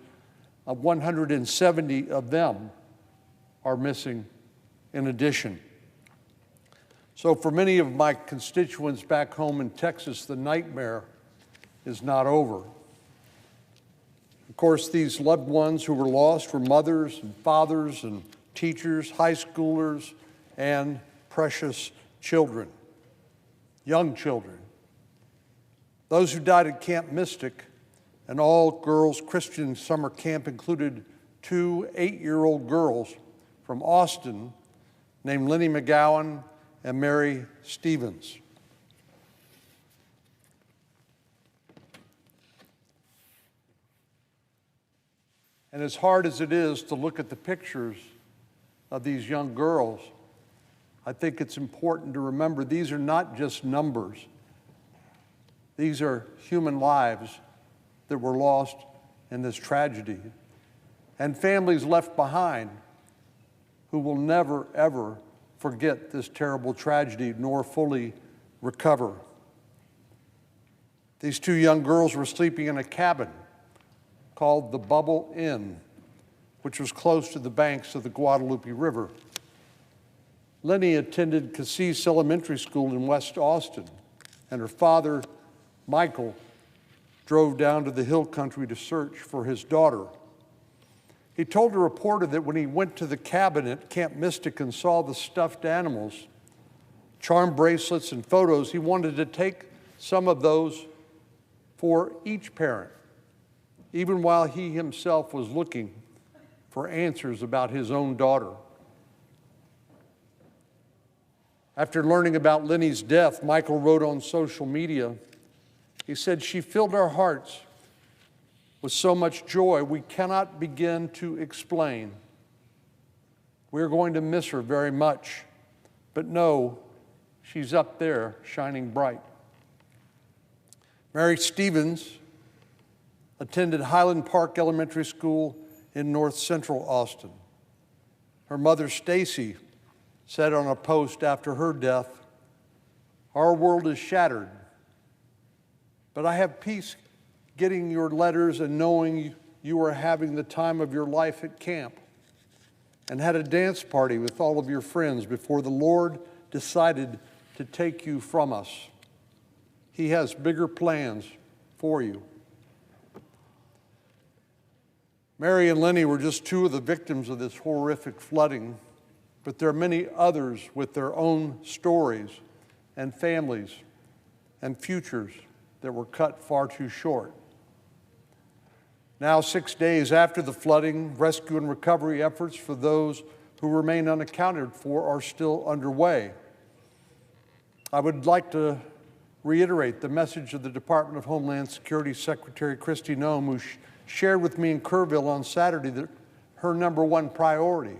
170 of them are missing in addition. So for many of my constituents back home in Texas, the nightmare is not over. Of course, these loved ones who were lost were mothers and fathers and teachers, high schoolers, and precious children, young children. Those who died at Camp Mystic, an all-girls Christian summer camp, included 2 8-year-old girls from Austin named Lenny McGowan and Mary Stevens. And as hard as it is to look at the pictures of these young girls, I think it's important to remember these are not just numbers. These are human lives that were lost in this tragedy, and families left behind who will never, ever forget this terrible tragedy nor fully recover. These two young girls were sleeping in a cabin called the Bubble Inn, which was close to the banks of the Guadalupe River. Lenny attended Cassis Elementary School in West Austin, and her father, Michael, drove down to the hill country to search for his daughter. He told a reporter that when he went to the cabin at Camp Mystic and saw the stuffed animals, charm bracelets, and photos, he wanted to take some of those for each parent, even while he himself was looking for answers about his own daughter. After learning about Lenny's death, Michael wrote on social media, he said, "She filled our hearts with so much joy we cannot begin to explain. We're going to miss her very much, but know she's up there shining bright." Mary Stevens attended Highland Park Elementary School in North Central Austin. Her mother, Stacy, said on a post after her death, "Our world is shattered, but I have peace getting your letters and knowing you are having the time of your life at camp, and had a dance party with all of your friends before the Lord decided to take you from us. He has bigger plans for you." Mary and Lenny were just two of the victims of this horrific flooding, but there are many others with their own stories and families and futures that were cut far too short. Now, 6 days after the flooding, rescue and recovery efforts for those who remain unaccounted for are still underway. I would like to reiterate the message of the Department of Homeland Security Secretary Kristi Noem, who shared with me in Kerrville on Saturday that her #1 priority,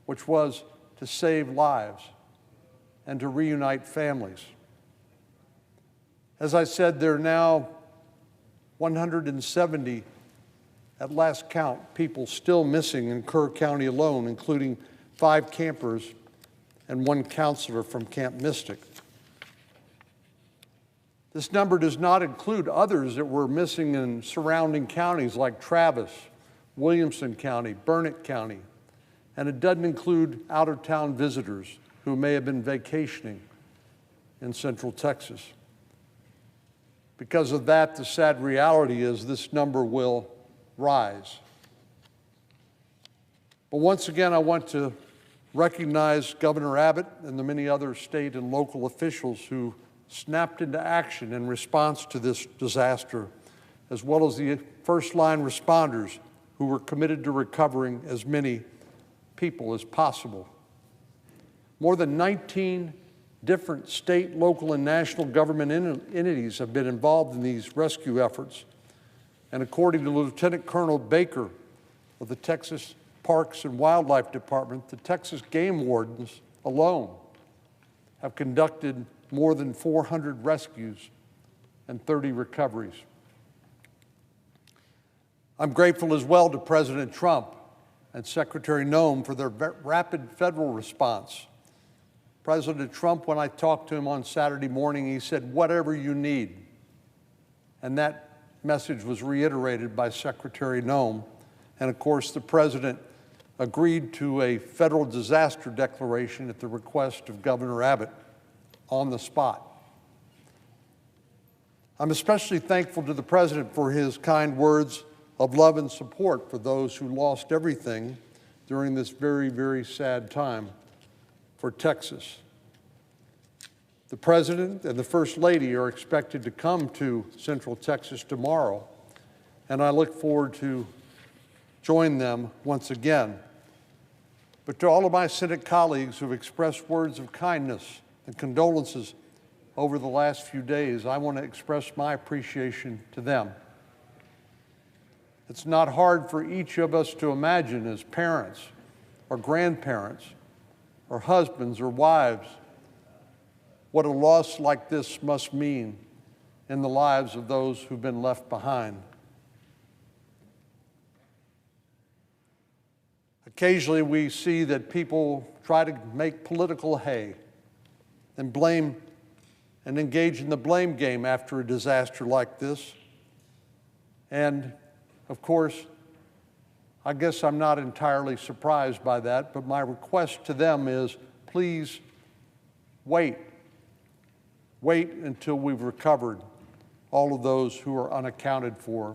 which was to save lives and to reunite families. As I said, there are now 170, at last count, people still missing in Kerr County alone, including 5 campers and 1 counselor from Camp Mystic. This number does not include others that were missing in surrounding counties like Travis, Williamson County, Burnett County, and it doesn't include out-of-town visitors who may have been vacationing in Central Texas. Because of that, the sad reality is this number will rise. But once again, I want to recognize Governor Abbott and the many other state and local officials who snapped into action in response to this disaster, as well as the first-line responders who were committed to recovering as many people as possible. More than 19 different state, local, and national government entities have been involved in these rescue efforts. And according to Lieutenant Colonel Baker of the Texas Parks and Wildlife Department, the Texas game wardens alone have conducted more than 400 rescues and 30 recoveries. I'm grateful as well to President Trump and Secretary Noem for their rapid federal response. President Trump, when I talked to him on Saturday morning, he said, "Whatever you need." And that message was reiterated by Secretary Noem. And of course, the President agreed to a federal disaster declaration at the request of Governor Abbott on the spot. I'm especially thankful to the President for his kind words of love and support for those who lost everything during this very, very sad time for Texas. The President and the First Lady are expected to come to Central Texas tomorrow, and I look forward to join them once again. But to all of my Senate colleagues who have expressed words of kindness and condolences over the last few days, I want to express my appreciation to them. It's not hard for each of us to imagine as parents or grandparents or husbands or wives what a loss like this must mean in the lives of those who've been left behind. Occasionally we see that people try to make political hay and blame and engage in the blame game after a disaster like this. And of course, I guess I'm not entirely surprised by that, but my request to them is, please wait. Wait until we've recovered all of those who are unaccounted for.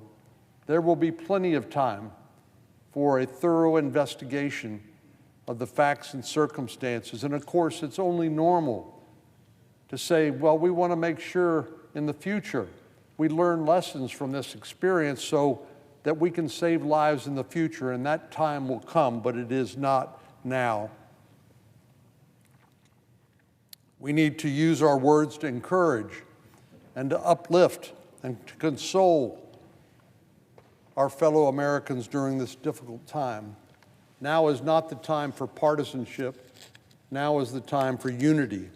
There will be plenty of time for a thorough investigation of the facts and circumstances. And of course, it's only normal to say, well, we want to make sure in the future we learn lessons from this experience so that we can save lives in the future, and that time will come, but it is not now. We need to use our words to encourage and to uplift and to console our fellow Americans during this difficult time. Now is not the time for partisanship. Now is the time for unity.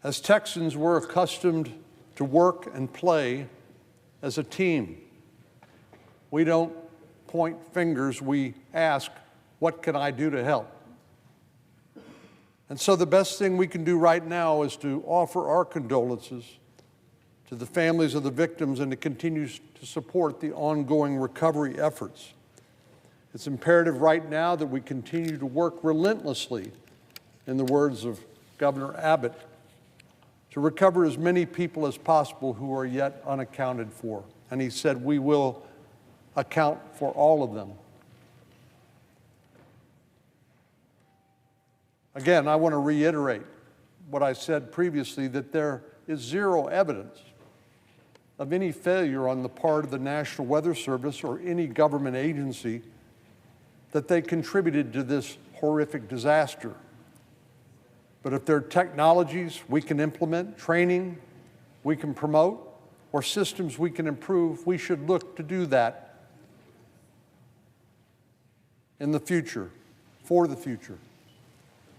As Texans, we're accustomed to work and play as a team. We don't point fingers, we ask, what can I do to help? And so the best thing we can do right now is to offer our condolences to the families of the victims and to continue to support the ongoing recovery efforts. It's imperative right now that we continue to work relentlessly, in the words of Governor Abbott, to recover as many people as possible who are yet unaccounted for. And he said we will account for all of them. Again, I want to reiterate what I said previously, that there is zero evidence of any failure on the part of the National Weather Service or any government agency that they contributed to this horrific disaster. But if there are technologies we can implement, training we can promote, or systems we can improve, we should look to do that in the future, for the future.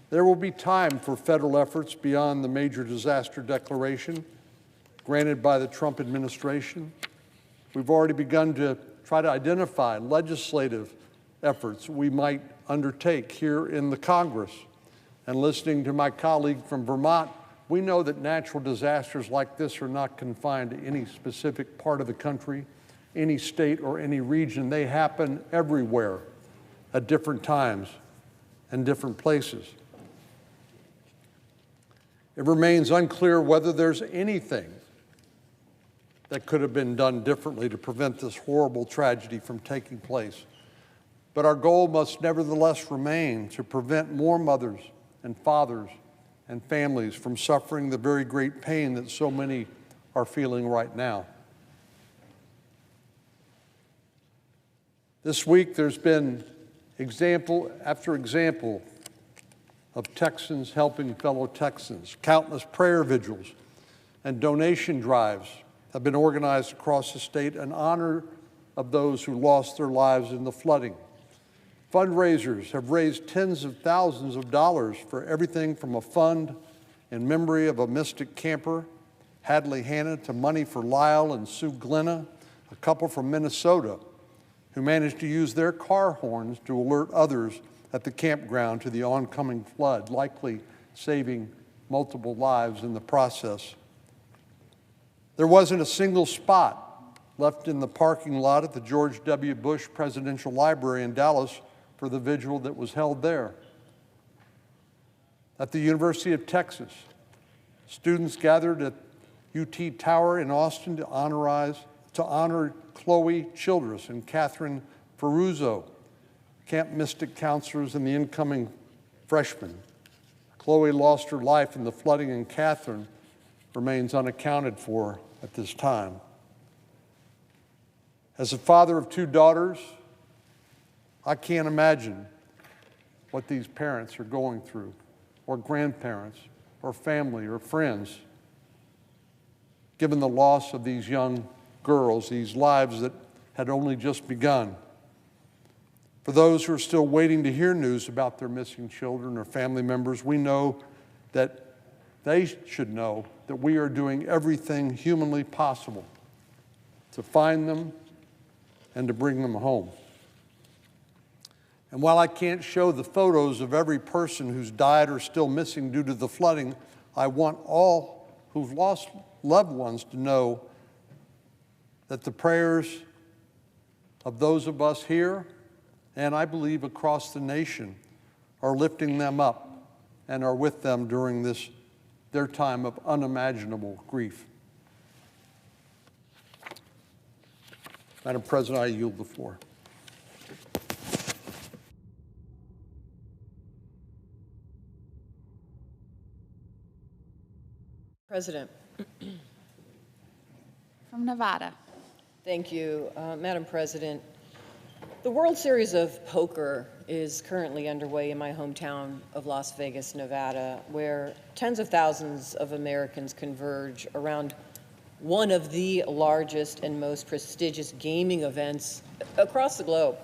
There will be time for federal efforts beyond the major disaster declaration granted by the Trump administration. We've already begun to try to identify legislative efforts we might undertake here in the Congress. And listening to my colleague from Vermont, we know that natural disasters like this are not confined to any specific part of the country, any state, or any region. They happen everywhere at different times and different places. It remains unclear whether there's anything that could have been done differently to prevent this horrible tragedy from taking place. But our goal must nevertheless remain to prevent more mothers and fathers and families from suffering the very great pain that so many are feeling right now. This week there's been example after example of Texans helping fellow Texans. Countless prayer vigils and donation drives have been organized across the state in honor of those who lost their lives in the flooding. Fundraisers have raised tens of thousands of dollars for everything from a fund in memory of a mystic camper, Hadley Hanna, to money for Lyle and Sue Glenna, a couple from Minnesota who managed to use their car horns to alert others at the campground to the oncoming flood, likely saving multiple lives in the process. There wasn't a single spot left in the parking lot at the George W. Bush Presidential Library in Dallas for the vigil that was held there. At the University of Texas, students gathered at UT Tower in Austin to honor Chloe Childress and Catherine Ferruzzo, Camp Mystic counselors and the incoming freshmen. Chloe lost her life in the flooding, and Catherine remains unaccounted for at this time. As a father of two daughters, I can't imagine what these parents are going through, or grandparents, or family, or friends, given the loss of these young girls, these lives that had only just begun. For those who are still waiting to hear news about their missing children or family members, we know that they should know that we are doing everything humanly possible to find them and to bring them home. And while I can't show the photos of every person who's died or still missing due to the flooding, I want all who've lost loved ones to know that the prayers of those of us here, and I believe across the nation, are lifting them up and are with them during their time of unimaginable grief. Madam President, I yield the floor. President. From Nevada. Thank you, Madam President. The World Series of Poker is currently underway in my hometown of Las Vegas, Nevada, where tens of thousands of Americans converge around one of the largest and most prestigious gaming events across the globe.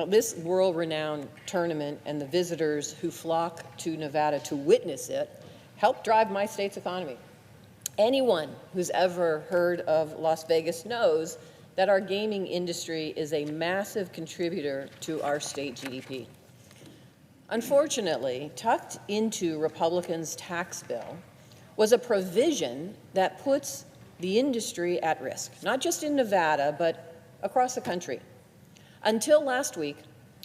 This world-renowned tournament and the visitors who flock to Nevada to witness it help drive my state's economy. Anyone who's ever heard of Las Vegas knows that our gaming industry is a massive contributor to our state GDP. Unfortunately, tucked into Republicans' tax bill was a provision that puts the industry at risk, not just in Nevada, but across the country. Until last week,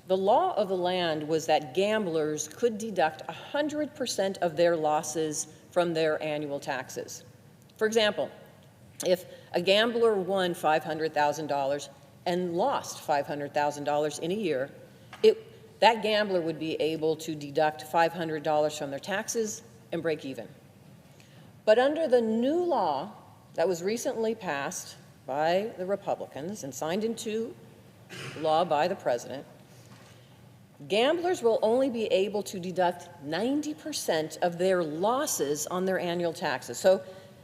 the law of the land was that gamblers could deduct 100% of their losses from their annual taxes. For example, if a gambler won $500,000 and lost $500,000 in a year, that gambler would be able to deduct $500 from their taxes and break even. But under the new law that was recently passed by the Republicans and signed into law by the President, gamblers will only be able to deduct 90% of their losses on their annual taxes. So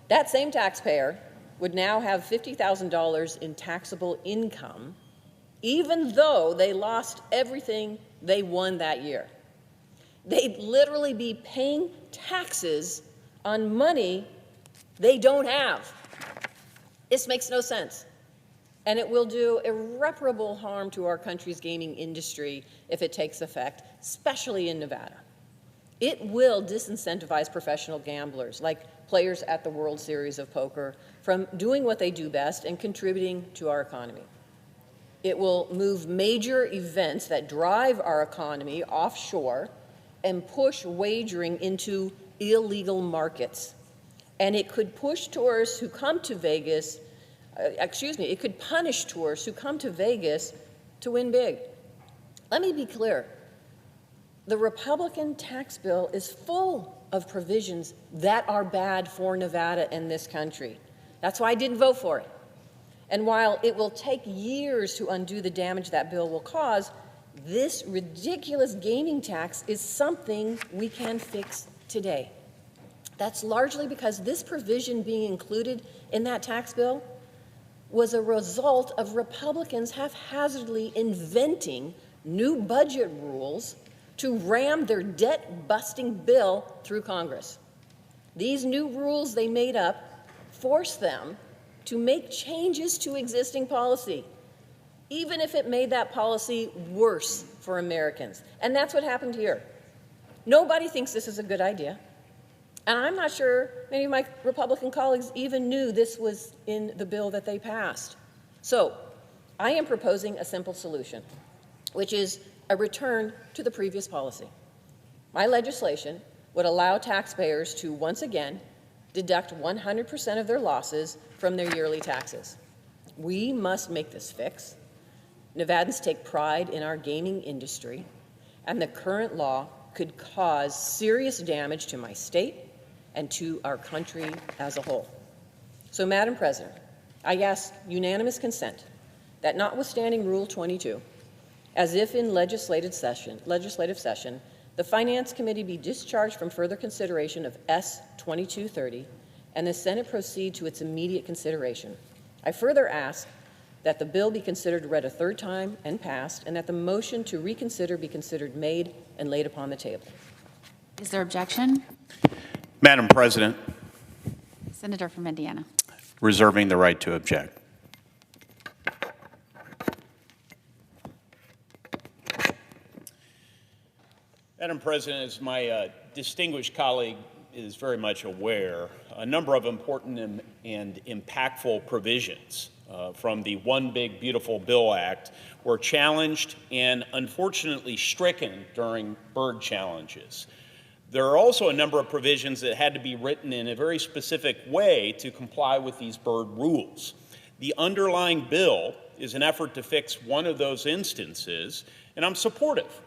that same taxpayer would now have $50,000 in taxable income, even though they lost everything they won that year. They'd literally be paying taxes on money they don't have. This makes no sense. And it will do irreparable harm to our country's gaming industry if it takes effect, especially in Nevada. It will disincentivize professional gamblers, like players at the World Series of Poker, from doing what they do best and contributing to our economy. It will move major events that drive our economy offshore and push wagering into illegal markets. And it could push tourists who come to Vegas, it could punish tourists who come to Vegas to win big. Let me be clear. The Republican tax bill is full of provisions that are bad for Nevada and this country. That's why I didn't vote for it. And while it will take years to undo the damage that bill will cause, this ridiculous gaming tax is something we can fix today. That's largely because this provision being included in that tax bill was a result of Republicans haphazardly inventing new budget rules to ram their debt-busting bill through Congress. These new rules they made up forced them to make changes to existing policy, even if it made that policy worse for Americans. And that's what happened here. Nobody thinks this is a good idea. And I'm not sure many of my Republican colleagues even knew this was in the bill that they passed. So I am proposing a simple solution, which is a return to the previous policy. My legislation would allow taxpayers to once again deduct 100% of their losses from their yearly taxes. We must make this fix. Nevadans take pride in our gaming industry, and the current law could cause serious damage to my state and to our country as a whole. So, Madam President, I ask unanimous consent that notwithstanding Rule 22, as if in legislative session, the Finance Committee be discharged from further consideration of S. 2230 and the Senate proceed to its immediate consideration. I further ask that the bill be considered read a third time and passed, and that the motion to reconsider be considered made and laid upon the table. Is there objection? Madam President, Senator from Indiana. reserving the right to object. Madam President, as my distinguished colleague is very much aware, a number of important and impactful provisions from the One Big Beautiful Bill Act were challenged and unfortunately stricken during bird challenges. There are also a number of provisions that had to be written in a very specific way to comply with these bird rules. The underlying bill is an effort to fix one of those instances, and I'm supportive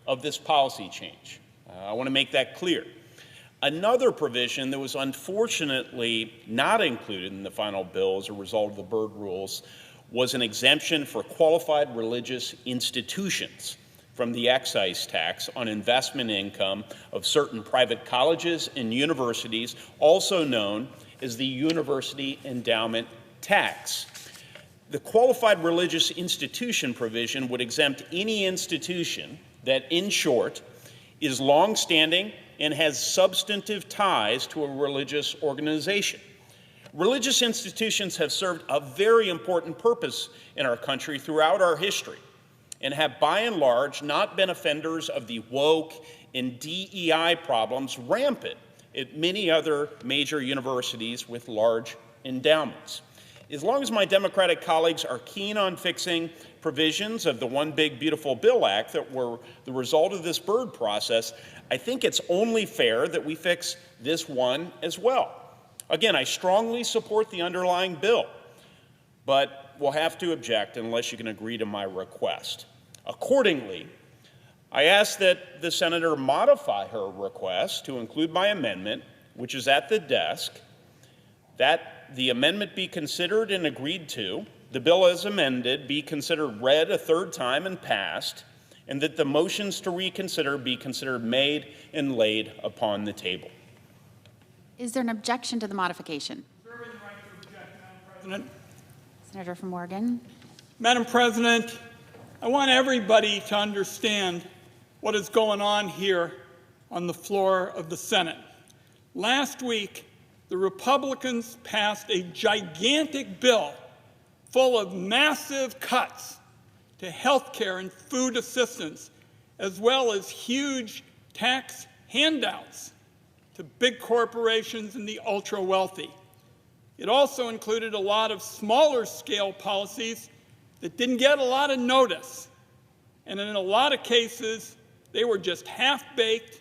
of this policy change. I want to make that clear. Another provision that was unfortunately not included in the final bill as a result of the bird rules was an exemption for qualified religious institutions from the excise tax on investment income of certain private colleges and universities, also known as the University Endowment Tax. The qualified religious institution provision would exempt any institution that, in short, is longstanding and has substantive ties to a religious organization. Religious institutions have served a very important purpose in our country throughout our history and have, by and large, not been offenders of the woke and DEI problems rampant at many other major universities with large endowments. As long as my Democratic colleagues are keen on fixing provisions of the One Big Beautiful Bill Act that were the result of this bird process, I think it's only fair that we fix this one as well. Again, I strongly support the underlying bill, but we'll have to object unless you can agree to my request. Accordingly, I ask that the senator modify her request to include my amendment, which is at the desk, that the amendment be considered and agreed to, the bill as amended be considered read a third time and passed, and that the motions to reconsider be considered made and laid upon the table. Is there an objection to the modification? President. Senator from Oregon. Madam President, I want everybody to understand what is going on here on the floor of the Senate. Last week, the Republicans passed a gigantic bill full of massive cuts to health care and food assistance, as well as huge tax handouts to big corporations and the ultra-wealthy. It also included a lot of smaller scale policies that didn't get a lot of notice. And in a lot of cases, they were just half-baked,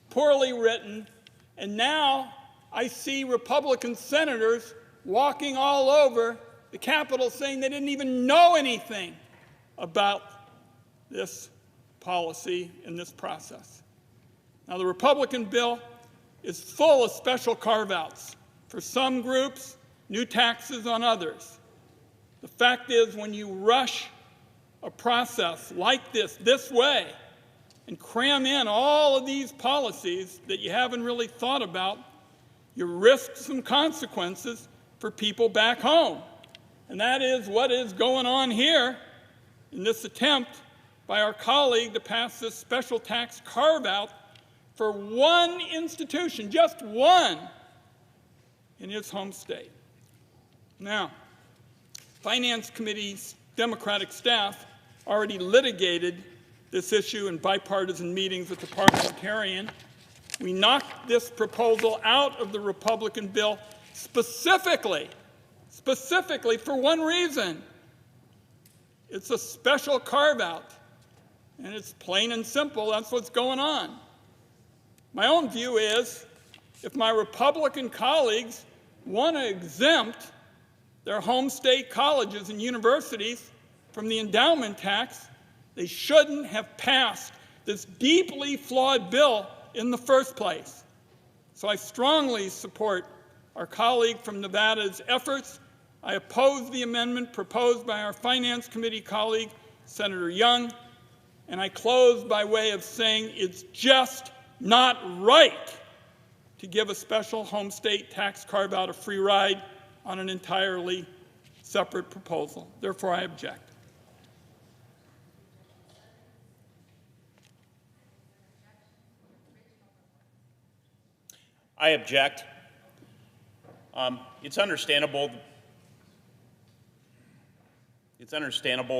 poorly written, and now I see Republican senators walking all over the Capitol saying they didn't even know anything about this policy and this process. Now, the Republican bill is full of special carve-outs for some groups, new taxes on others. The fact is, when you rush a process like this way, and cram in all of these policies that you haven't really thought about, you risk some consequences for people back home. And that is what is going on here in this attempt by our colleague to pass this special tax carve-out for one institution, just one, in his home state. Now, Finance Committee's Democratic staff already litigated this issue in bipartisan meetings with the parliamentarian. We knocked this proposal out of the Republican bill specifically for one reason. It's a special carve-out, and it's plain and simple. That's what's going on. My own view is, if my Republican colleagues want to exempt their home state colleges and universities from the endowment tax, they shouldn't have passed this deeply flawed bill in the first place. So I strongly support our colleague from Nevada's efforts. I oppose the amendment proposed by our Finance Committee colleague, Senator Young, and I close by way of saying it's just not right to give a special home state tax carve-out a free ride on an entirely separate proposal. Therefore, I object. I object. It's understandable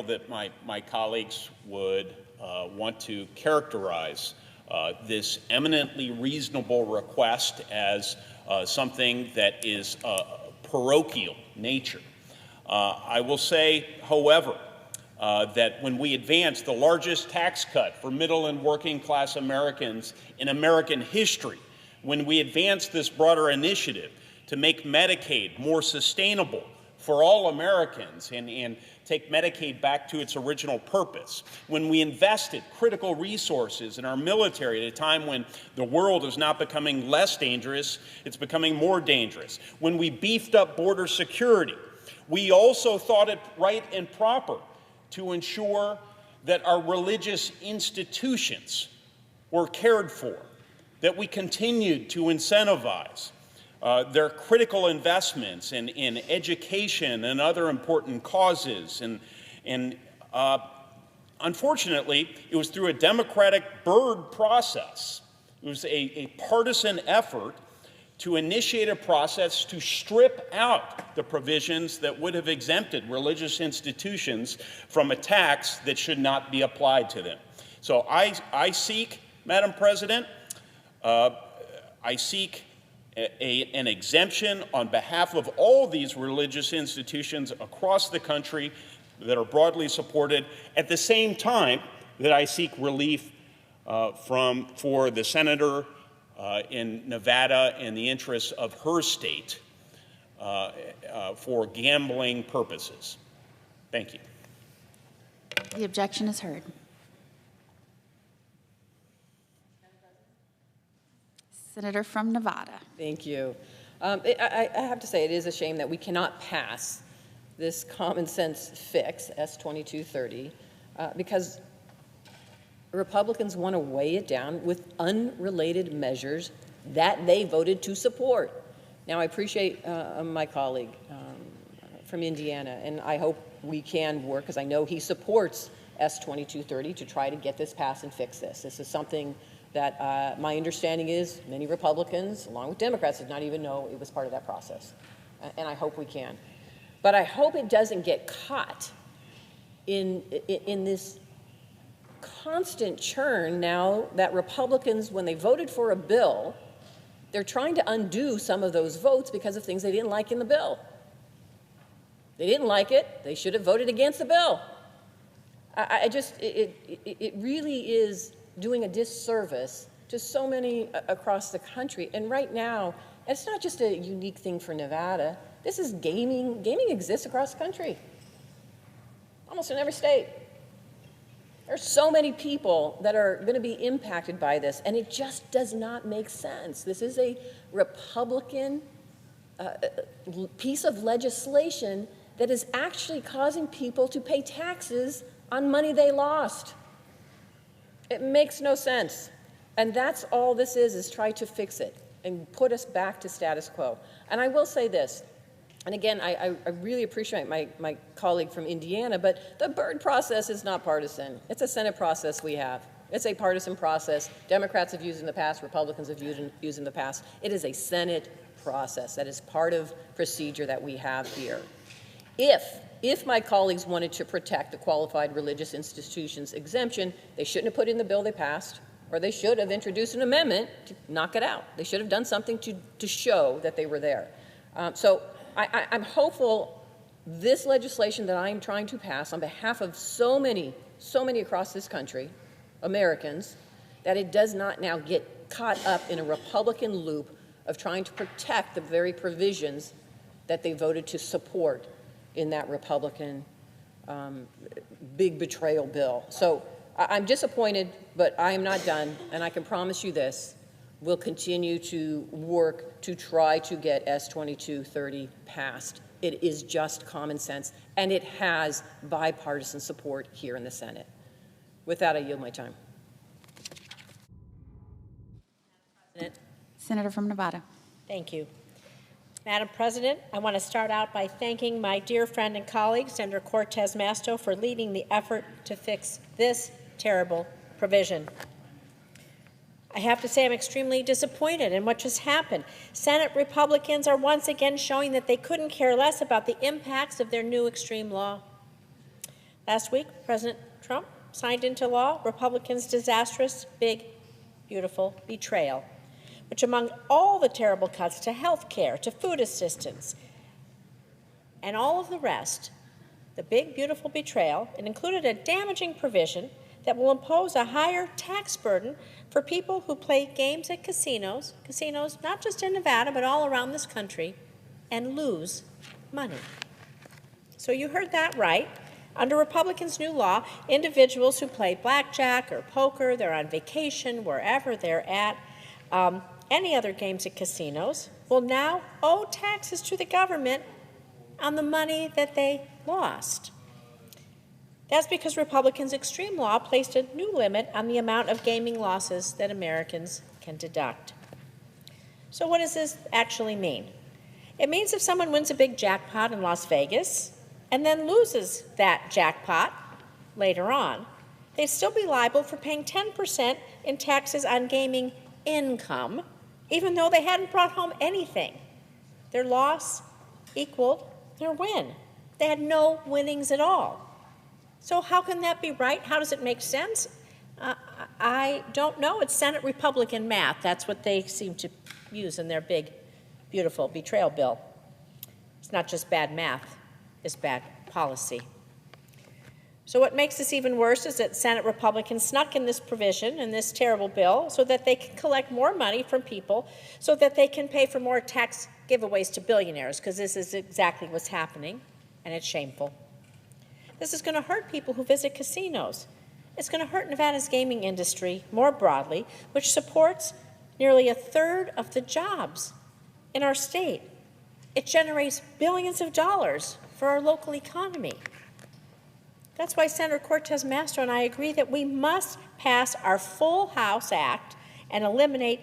that my colleagues would want to characterize this eminently reasonable request as something that is parochial nature. I will say, however, that when we advance the largest tax cut for middle and working class Americans in American history, when we advance this broader initiative to make Medicaid more sustainable for all Americans and take Medicaid back to its original purpose, when we invested critical resources in our military at a time when the world is not becoming less dangerous, it's becoming more dangerous, when we beefed up border security, we also thought it right and proper to ensure that our religious institutions were cared for, that we continued to incentivize their critical investments in education and other important causes. And unfortunately, it was through a democratic Byrd process. It was a partisan effort to initiate a process to strip out the provisions that would have exempted religious institutions from a tax that should not be applied to them. So I seek, Madam President, I seek an exemption on behalf of all these religious institutions across the country that are broadly supported, at the same time that I seek relief for the senator in Nevada in the interests of her state for gambling purposes. Thank you. The objection is heard. Senator from Nevada. Thank you. I have to say, it is a shame that we cannot pass this common sense fix, S-2230, because Republicans want to weigh it down with unrelated measures that they voted to support. Now, I appreciate my colleague from Indiana, and I hope we can work, because I know he supports S-2230, to try to get this passed and fix this. This is something that my understanding is many Republicans, along with Democrats, did not even know it was part of that process. And I hope we can. But I hope it doesn't get caught in this constant churn now that Republicans, when they voted for a bill, they're trying to undo some of those votes because of things they didn't like in the bill. They didn't like it. They should have voted against the bill. It really is doing a disservice to so many across the country. And right now, it's not just a unique thing for Nevada. This is gaming. Gaming exists across the country, almost in every state. There's so many people that are going to be impacted by this, and it just does not make sense. This is a Republican piece of legislation that is actually causing people to pay taxes on money they lost. It makes no sense. And that's all this is try to fix it and put us back to status quo. And I will say this, and again, I really appreciate my colleague from Indiana, but the Byrd process is not partisan. It's a Senate process we have. It's a partisan process. Democrats have used in the past, Republicans have used in the past. It is a Senate process that is part of procedure that we have here. If my colleagues wanted to protect the qualified religious institutions exemption, they shouldn't have put it in the bill they passed, or they should have introduced an amendment to knock it out. They should have done something to show that they were there. So I'm hopeful this legislation that I'm trying to pass on behalf of so many across this country, Americans, that it does not now get caught up in a Republican loop of trying to protect the very provisions that they voted to support in that Republican big betrayal bill. So I'm disappointed, but I am not done, and I can promise you this. We'll continue to work to try to get S-2230 passed. It is just common sense, and it has bipartisan support here in the Senate. With that, I yield my time. Senator from Nevada. Thank you. Madam President, I want to start out by thanking my dear friend and colleague, Senator Cortez Masto, for leading the effort to fix this terrible provision. I have to say I'm extremely disappointed in what just happened. Senate Republicans are once again showing that they couldn't care less about the impacts of their new extreme law. Last week, President Trump signed into law Republicans' disastrous big, beautiful betrayal, which among all the terrible cuts to health care, to food assistance, and all of the rest, the big, beautiful betrayal, it included a damaging provision that will impose a higher tax burden for people who play games at casinos not just in Nevada, but all around this country, and lose money. So you heard that right. Under Republicans' new law, individuals who play blackjack or poker, they're on vacation, wherever they're at, any other games at casinos, will now owe taxes to the government on the money that they lost. That's because Republicans' extreme law placed a new limit on the amount of gaming losses that Americans can deduct. So what does this actually mean? It means if someone wins a big jackpot in Las Vegas and then loses that jackpot later on, they'd still be liable for paying 10% in taxes on gaming income, even though they hadn't brought home anything. Their loss equaled their win. They had no winnings at all. So how can that be right? How does it make sense? I don't know. It's Senate Republican math. That's what they seem to use in their big, beautiful betrayal bill. It's not just bad math, it's bad policy. So what makes this even worse is that Senate Republicans snuck in this provision in this terrible bill so that they can collect more money from people so that they can pay for more tax giveaways to billionaires, because this is exactly what's happening, and it's shameful. This is going to hurt people who visit casinos. It's going to hurt Nevada's gaming industry more broadly, which supports nearly a third of the jobs in our state. It generates billions of dollars for our local economy. That's why Senator Cortez Masto and I agree that we must pass our Full House Act and eliminate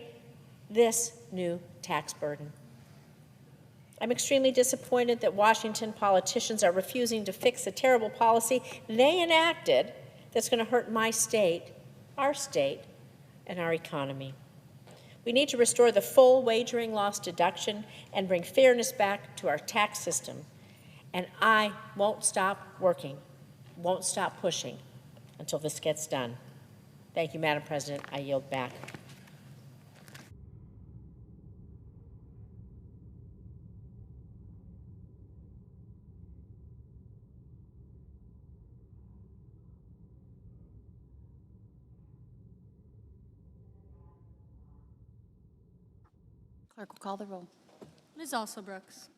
this new tax burden. I'm extremely disappointed that Washington politicians are refusing to fix the terrible policy they enacted that's going to hurt my state, and our economy. We need to restore the full wagering loss deduction and bring fairness back to our tax system. And I won't stop working, won't stop pushing until this gets done. Thank you, Madam President. I yield back. Clerk will call the roll. Ms. Alsobrooks.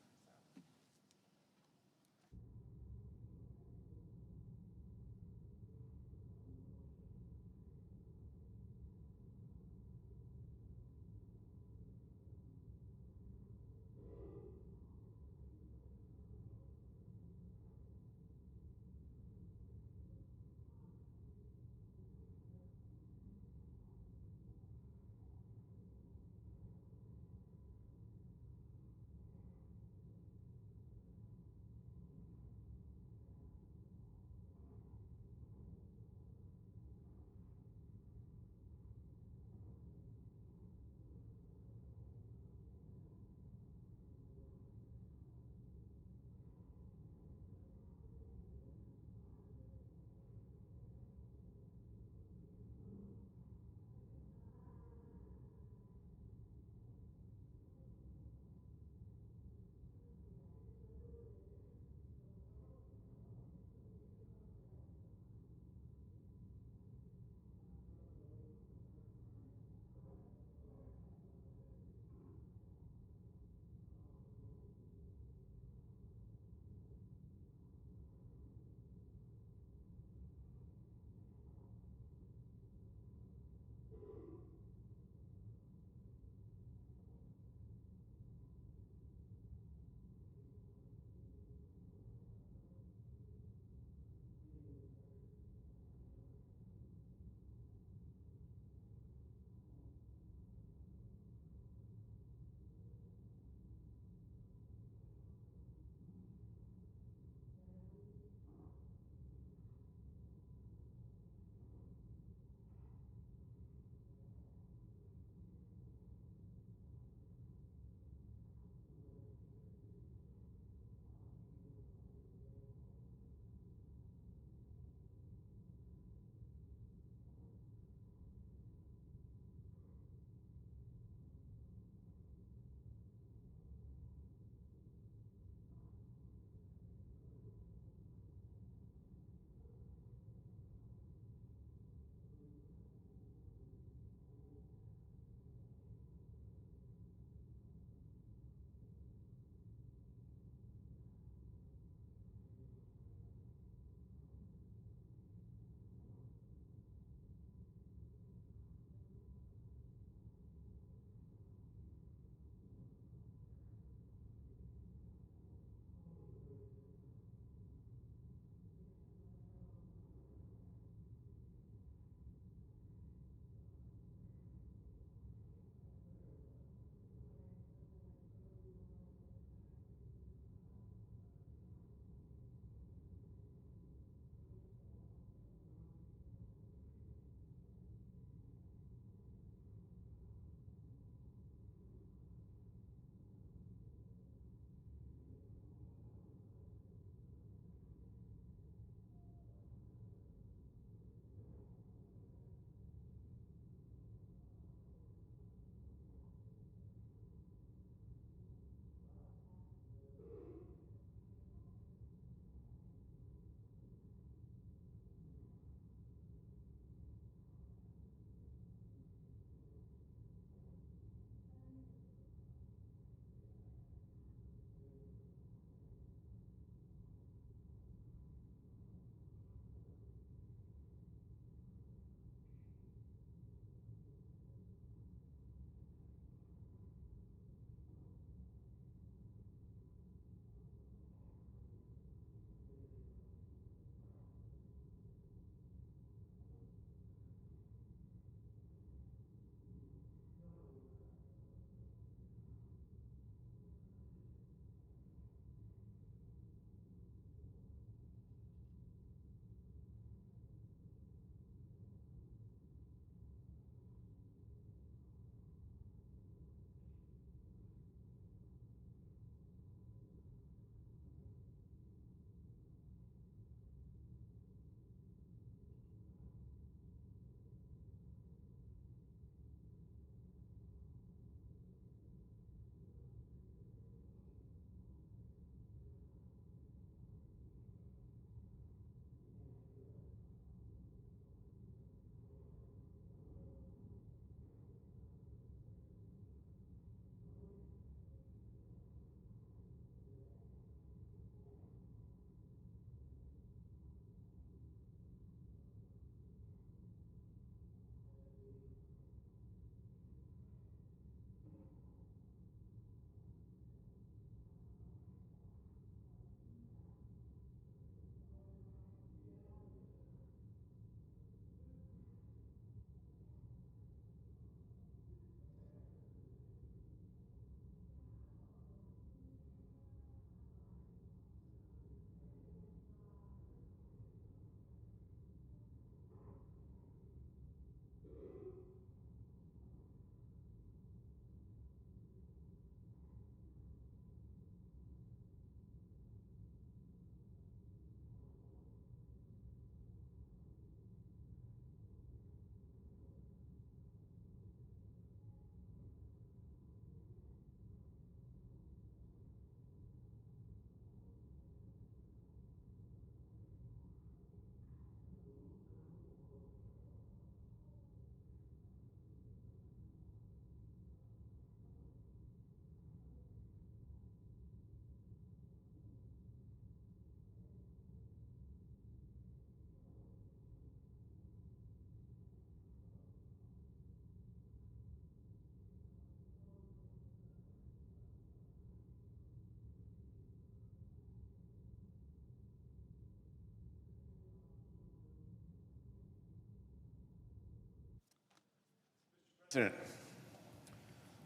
President.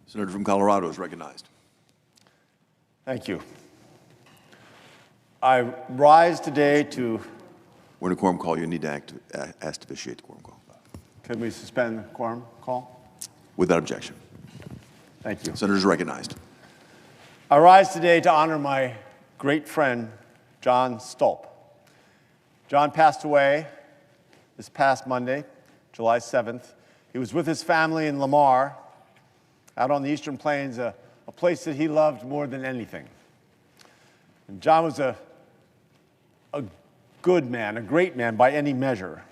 Senator from Colorado is recognized. Thank you. I rise today to... When a quorum call, you need to ask to vitiate the quorum call. Can we suspend the quorum call? Without objection. Thank you. Senator is recognized. I rise today to honor my great friend, John Stolp. John passed away this past Monday, July 7th. He was with his family in Lamar, out on the Eastern Plains, a place that he loved more than anything. And John was a good man, a great man by any measure.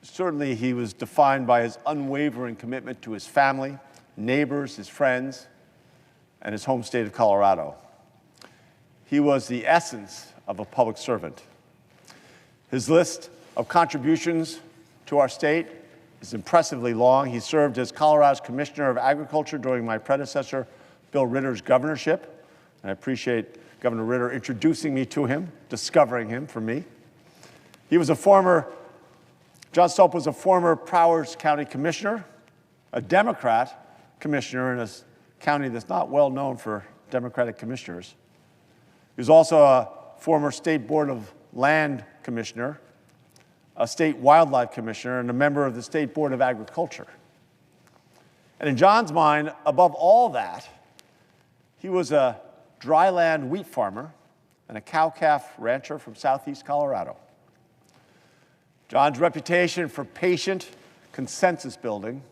Certainly he was defined by his unwavering commitment to his family, neighbors, his friends, and his home state of Colorado. He was the essence of a public servant. His list of contributions to our state is impressively long. He served as Colorado's Commissioner of Agriculture during my predecessor, Bill Ritter's governorship. And I appreciate Governor Ritter introducing me to him, discovering him for me. John Stolp was a former Prowers County Commissioner, a Democrat commissioner in a county that's not well known for Democratic commissioners. He was also a former State Board of Land Commissioner, a State Wildlife Commissioner, and a member of the State Board of Agriculture. And in John's mind, above all that, he was a dryland wheat farmer and a cow-calf rancher from southeast Colorado. John's reputation for patient consensus building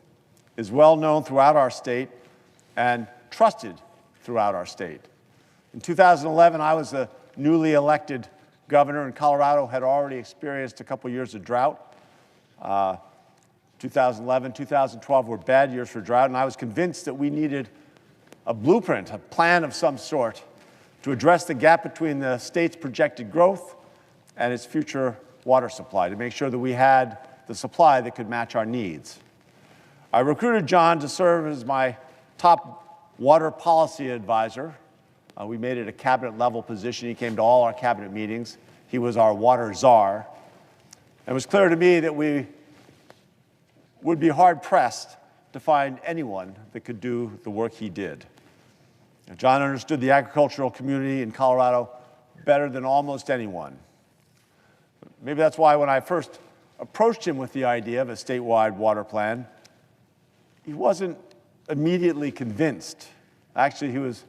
is well known throughout our state and trusted throughout our state. In 2011, I was the newly elected governor, and Colorado had already experienced a couple years of drought. 2011, 2012 were bad years for drought, and I was convinced that we needed a blueprint, a plan of some sort to address the gap between the state's projected growth and its future water supply, to make sure that we had the supply that could match our needs. I recruited John to serve as my top water policy advisor. We made it a cabinet-level position. He came to all our cabinet meetings. He was our water czar. It was clear to me that we would be hard-pressed to find anyone that could do the work he did. John understood the agricultural community in Colorado better than almost anyone. Maybe that's why when I first approached him with the idea of a statewide water plan, he wasn't immediately convinced. Actually, he was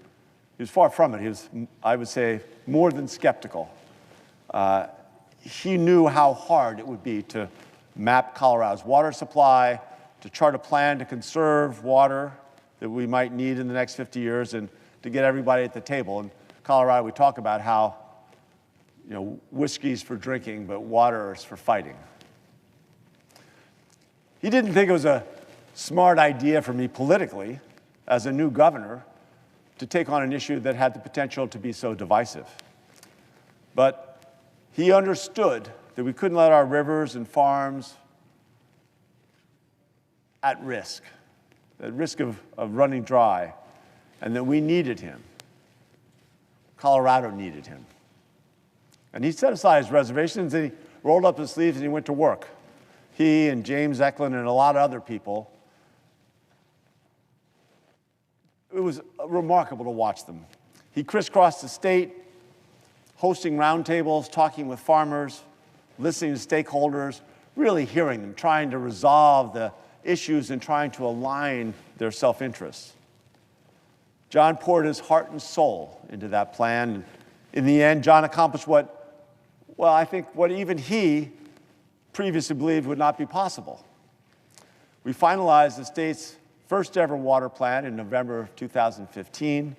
far from it. He was, I would say, more than skeptical. He knew how hard it would be to map Colorado's water supply, to chart a plan to conserve water that we might need in the next 50 years, and to get everybody at the table. In Colorado, we talk about how, whiskey's for drinking, but water is for fighting. He didn't think it was a smart idea for me politically, as a new governor, to take on an issue that had the potential to be so divisive. But he understood that we couldn't let our rivers and farms at risk of running dry, and that we needed him. Colorado needed him. And he set aside his reservations, and he rolled up his sleeves and he went to work. He and James Eklund and a lot of other people. It was remarkable to watch them. He crisscrossed the state, hosting roundtables, talking with farmers, listening to stakeholders, really hearing them, trying to resolve the issues and trying to align their self-interests. John poured his heart and soul into that plan. In the end, John accomplished I think what even he previously believed would not be possible. We finalized the state's first ever water plan in November of 2015.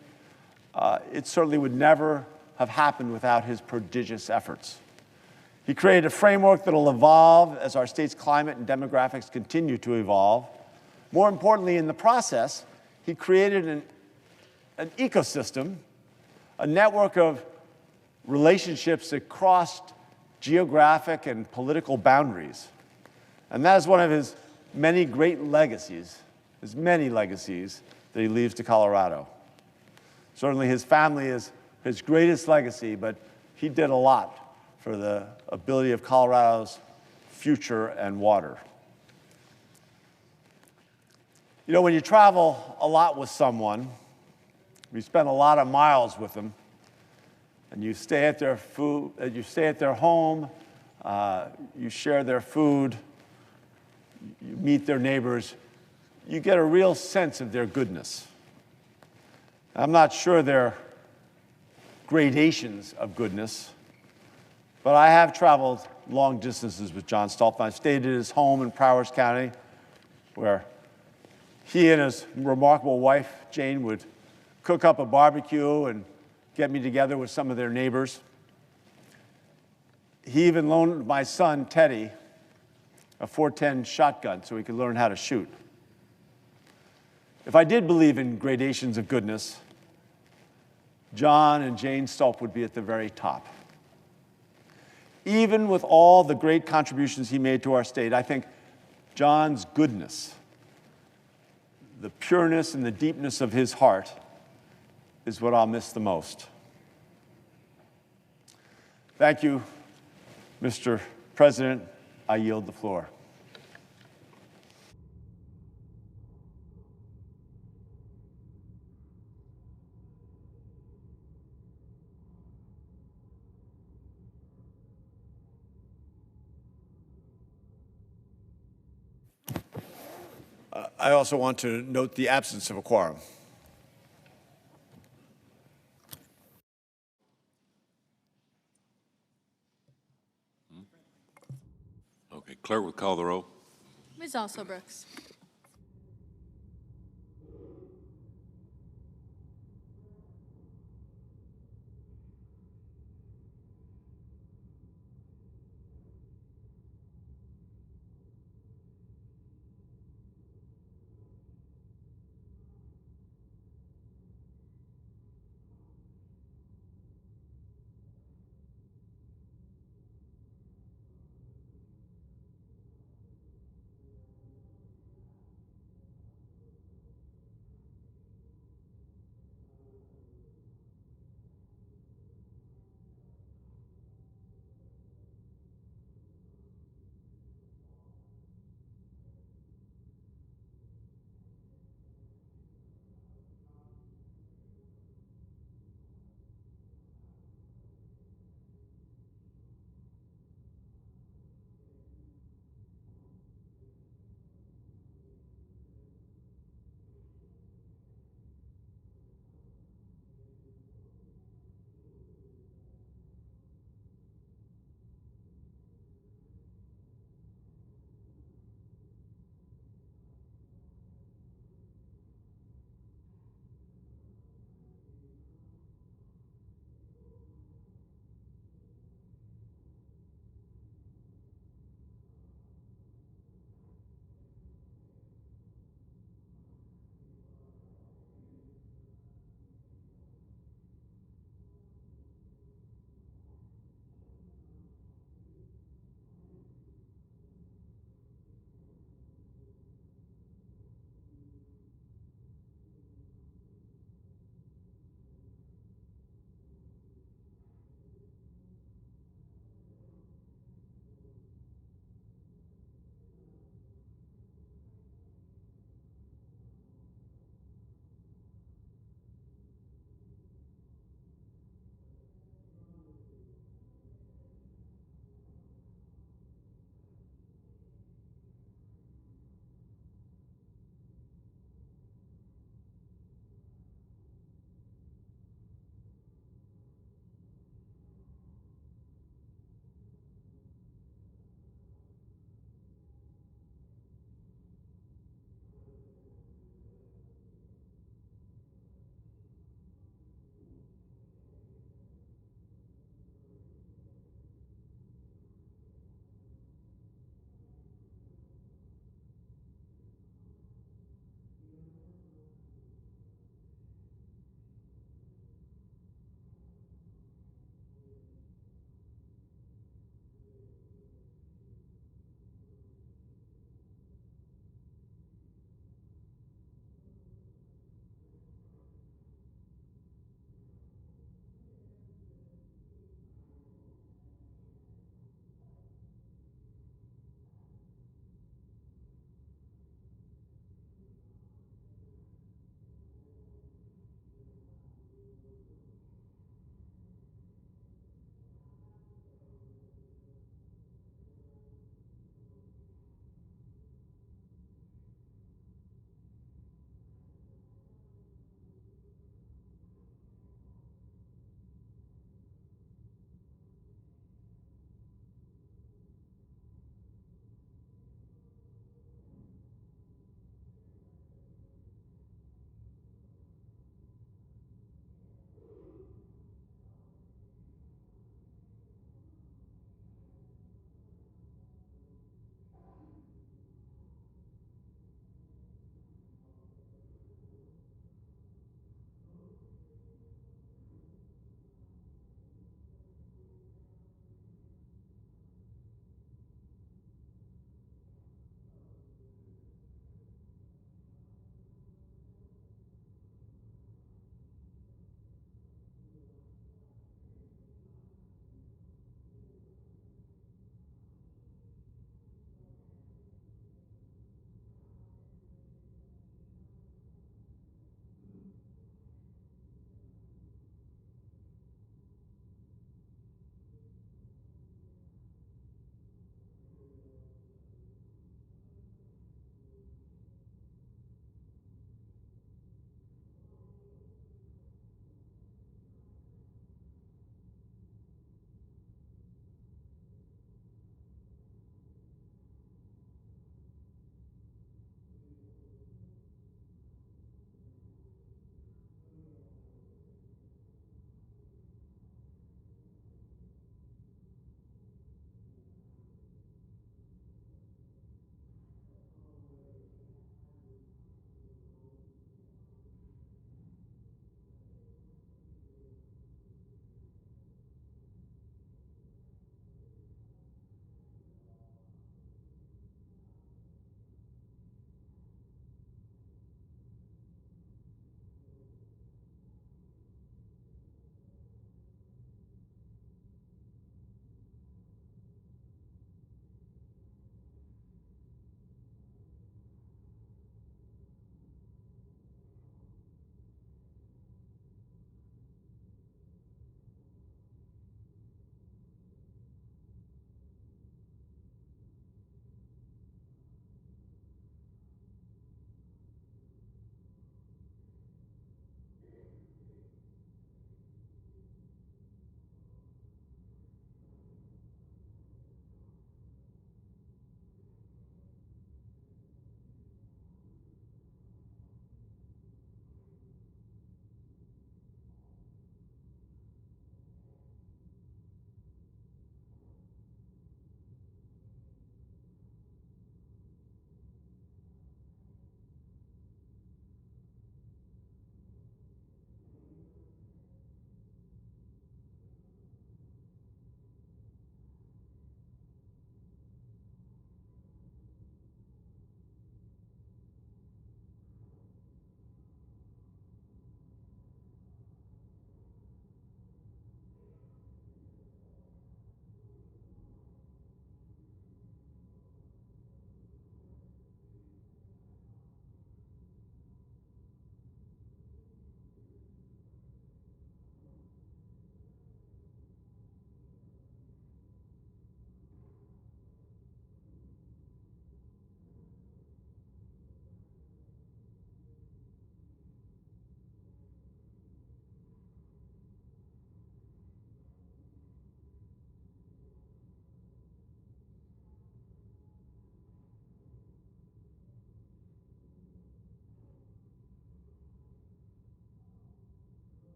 It certainly would never have happened without his prodigious efforts. He created a framework that will evolve as our state's climate and demographics continue to evolve. More importantly, in the process, he created an ecosystem, a network of relationships that crossed geographic and political boundaries. And that is one of his many great legacies, that he leaves to Colorado. Certainly his family is his greatest legacy, but he did a lot for the ability of Colorado's future and water. You know, when you travel a lot with someone, you spend a lot of miles with them, and you stay at their you stay at their home, you share their food, you meet their neighbors, you get a real sense of their goodness. I'm not sure there are gradations of goodness, but I have traveled long distances with John Stoltenberg. I stayed at his home in Prowers County, where he and his remarkable wife, Jane, would cook up a barbecue and get me together with some of their neighbors. He even loaned my son, Teddy, a .410 shotgun so he could learn how to shoot. If I did believe in gradations of goodness, John and Jane Stolp would be at the very top. Even with all the great contributions he made to our state, I think John's goodness, the pureness and the deepness of his heart, is what I'll miss the most. Thank you, Mr. President. I yield the floor. I also want to note the absence of a quorum. Okay, clerk will call the roll. Ms. Also Brooks.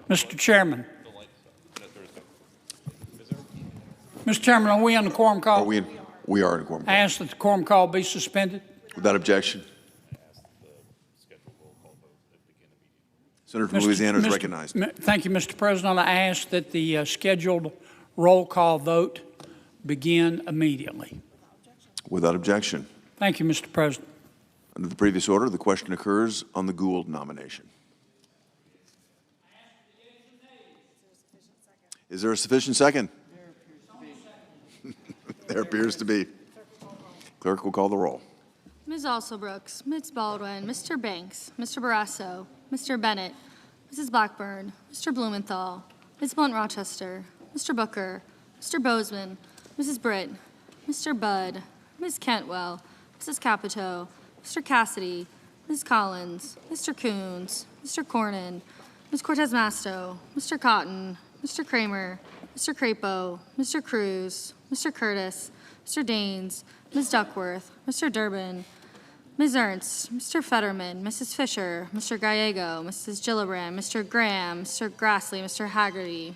Mr. Chairman. Mr. Chairman, are we on the quorum call? We are in quorum. I ask that the quorum call be suspended. Without objection. Senator from Louisiana is recognized. Thank you, Mr. President. I ask that the scheduled roll call vote begin immediately. Without objection. Thank you, Mr. President. Under the previous order, the question occurs on the Gould nomination. Is there a sufficient second? There appears to be. Clerk will call the roll. Ms. Alsobrooks, Ms. Baldwin, Mr. Banks, Mr. Barrasso, Mr. Bennett, Mrs. Blackburn, Mr. Blumenthal, Ms. Blunt Rochester, Mr. Booker, Mr. Bozeman, Mrs. Britt, Mr. Budd, Ms. Cantwell, Mrs. Capito, Mr. Cassidy, Ms. Collins, Mr. Coons, Mr. Cornyn, Ms. Cortez Masto, Mr. Cotton, Mr. Kramer, Mr. Crapo, Mr. Cruz, Mr. Curtis, Mr. Daines, Ms. Duckworth, Mr. Durbin, Ms. Ernst, Mr. Fetterman, Mrs. Fisher, Mr. Gallego, Mrs. Gillibrand, Mr. Graham, Mr. Grassley, Mr. Haggerty.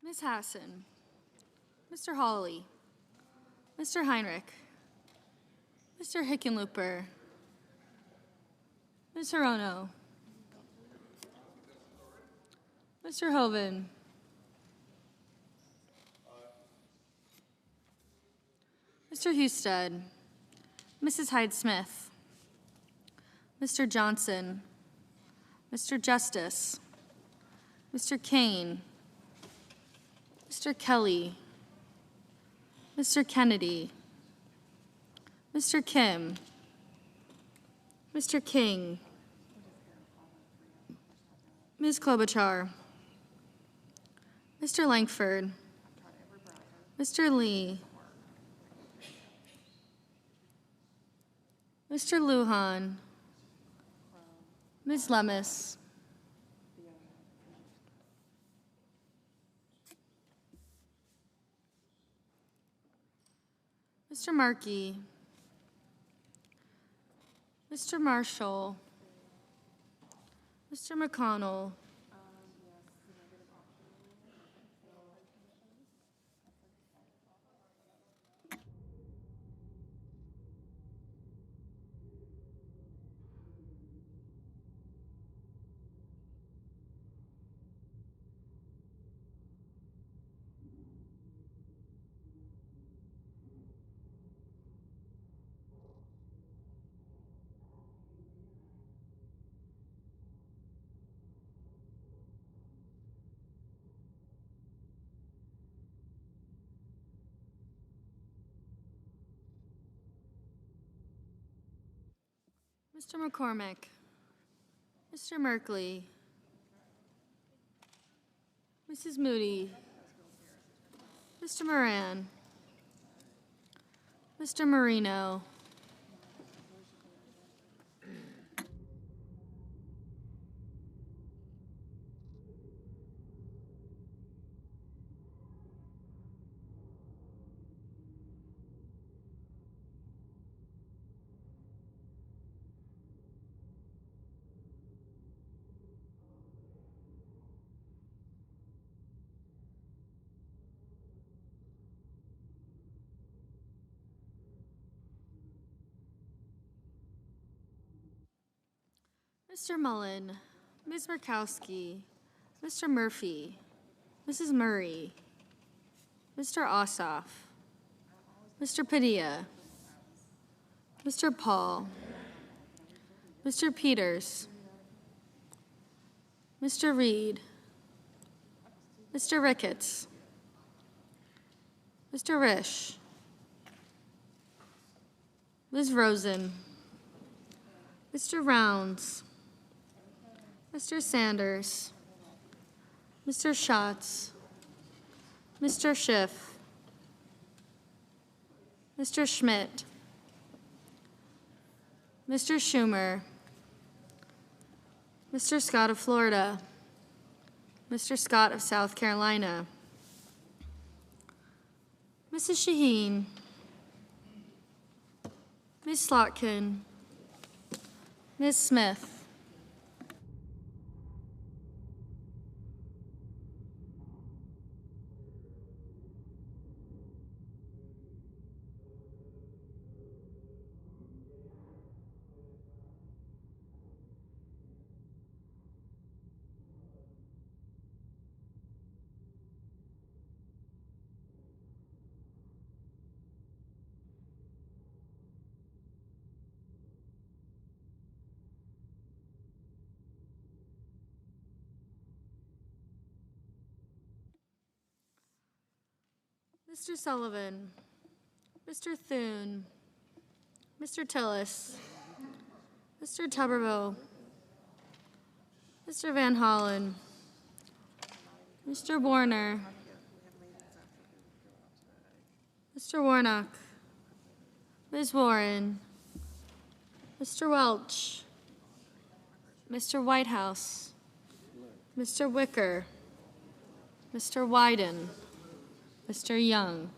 Ms. Hassan, Mr. Hawley, Mr. Heinrich, Mr. Hickenlooper, Ms. Hirono, Mr. Hoven, Mr. Husted, Mrs. Hyde-Smith, Mr. Johnson, Mr. Justice, Mr. Kane, Mr. Kelly, Mr. Kennedy, Mr. Kim, Mr. King, Ms. Klobuchar, Mr. Langford, Mr. Lee, Mr. Lujan, Ms. Lemus, Mr. Markey, Mr. Marshall, Mr. McConnell, Mr. McCormick, Mr. Merkley, Mrs. Moody, Mr. Moran, Mr. Marino, Mr. Mullen, Ms. Murkowski, Mr. Murphy, Mrs. Murray, Mr. Ossoff, Mr. Padilla, Mr. Paul, Mr. Peters, Mr. Reed, Mr. Ricketts, Mr. Risch, Ms. Rosen, Mr. Rounds, Mr. Sanders, Mr. Schatz, Mr. Schiff, Mr. Schmidt, Mr. Schumer, Mr. Scott of Florida, Mr. Scott of South Carolina, Mrs. Shaheen, Ms. Slotkin, Ms. Smith, Mr. Sullivan, Mr. Thune, Mr. Tillis, Mr. Tuberville, Mr. Van Hollen, Mr. Warner, Mr. Warnock, Ms. Warren, Mr. Welch, Mr. Whitehouse, Mr. Wicker, Mr. Wyden, Mr. Young.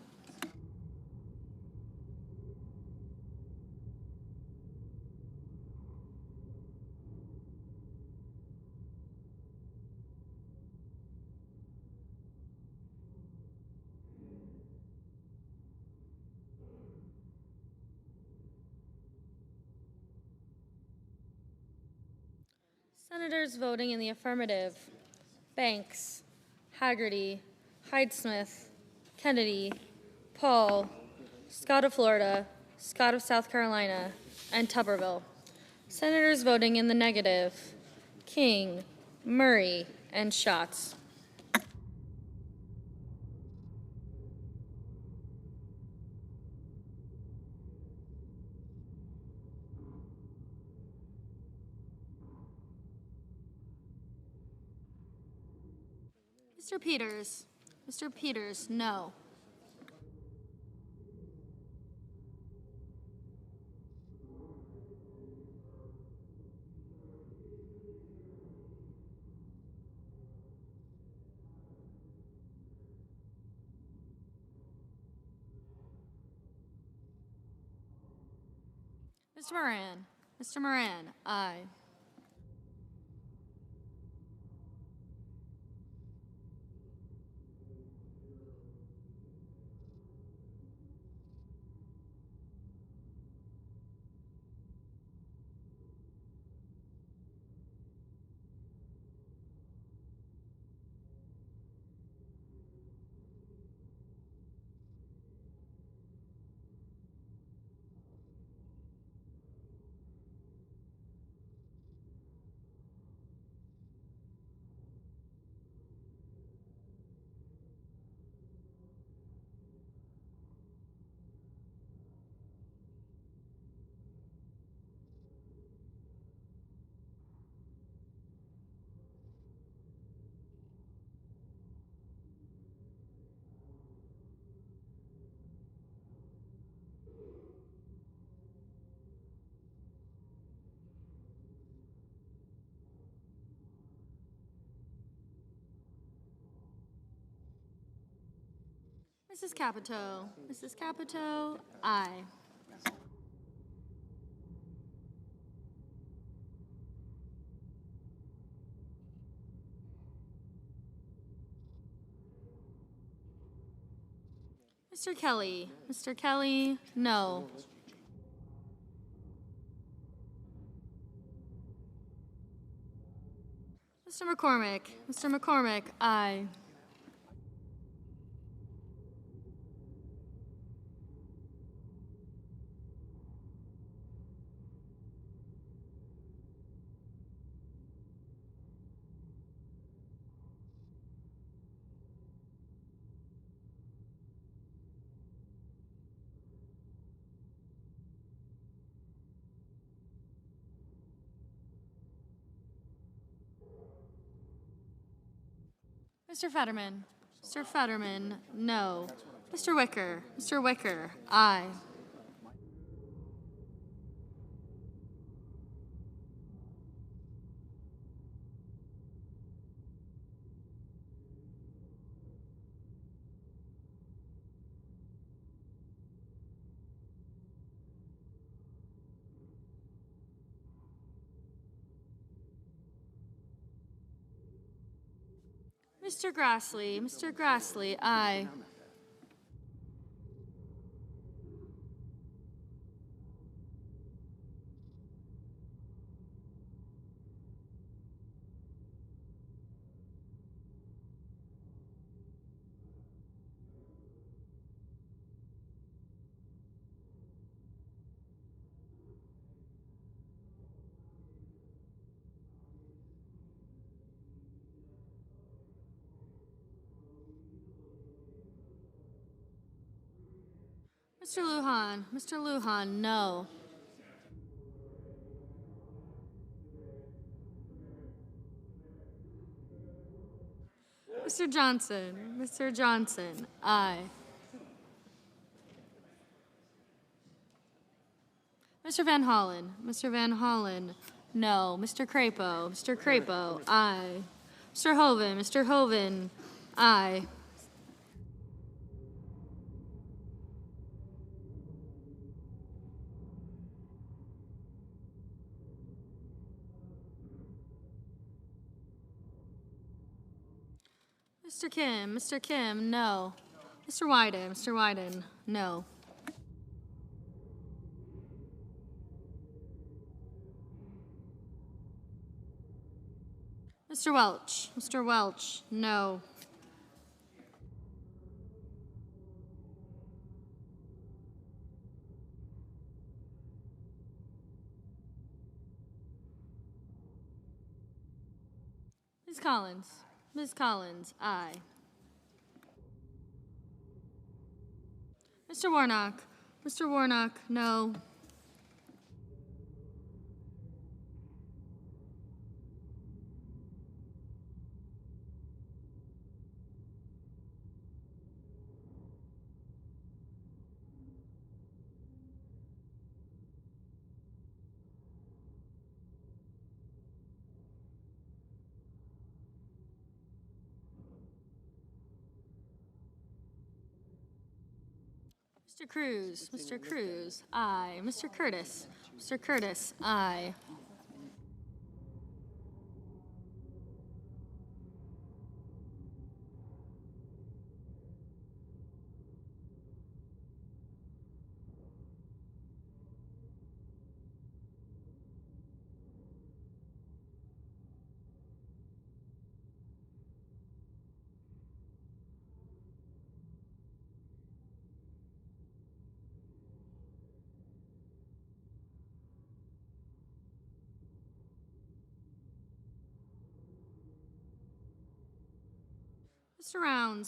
Senators voting in the affirmative: Banks, Haggerty, Hyde-Smith, Kennedy, Paul, Scott of Florida, Scott of South Carolina, and Tuberville. Senators voting in the negative: King, Murray, and Schatz. Mr. Peters. Mr. Peters, no. Mr. Moran. Mr. Moran, aye. Mrs. Capito. Mrs. Capito, aye. Mr. Kelly. Mr. Kelly, no. Mr. McCormick. Mr. McCormick, aye. Mr. Fetterman. Mr. Fetterman, no. Mr. Wicker. Mr. Wicker, aye. Mr. Grassley, aye. Mr. Lujan, no. Mr. Johnson, aye. Mr. Van Hollen, no. Mr. Crapo, aye. Mr. Hoven, aye. Mr. Kim, no. Mr. Wyden, no. Mr. Welch, no. Ms. Collins, aye. Mr. Warnock, no. Mr. Cruz, aye. Mr. Curtis, aye.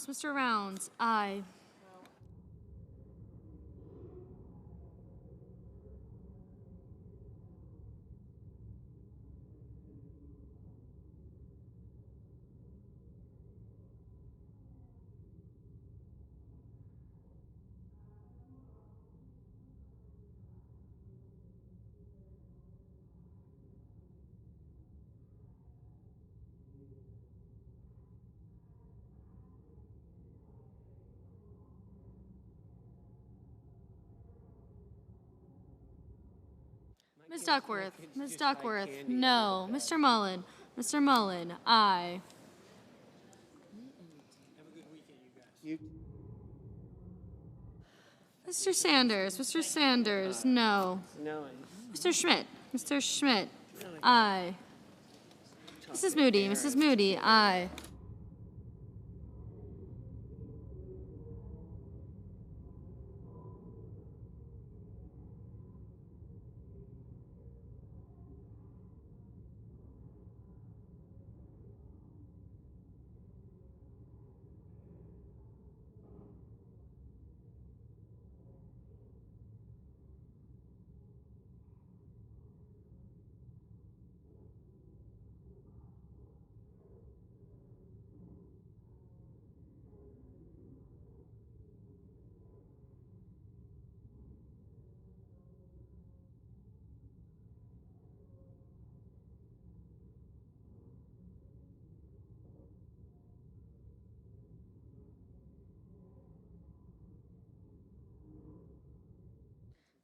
Mr. Rounds, aye. Ms. Duckworth, no. Mr. Mullen, aye. Mr. Sanders, no. Mr. Schmidt, aye. Mrs. Moody, aye.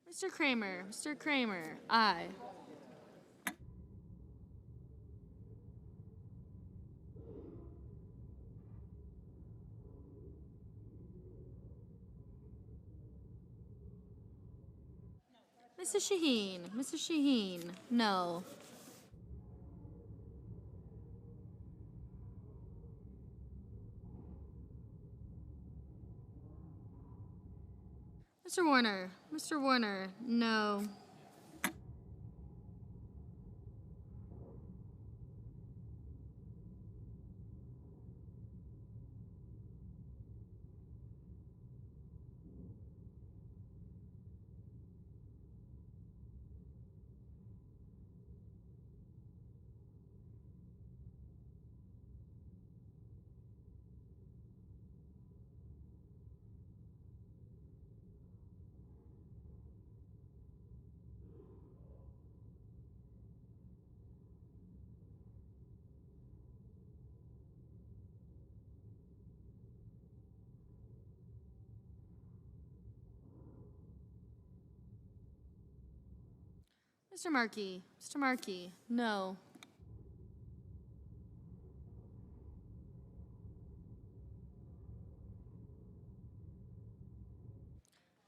Mr. Kramer, aye. Mrs. Shaheen, no. Mr. Warner, no. Mr. Markey, no.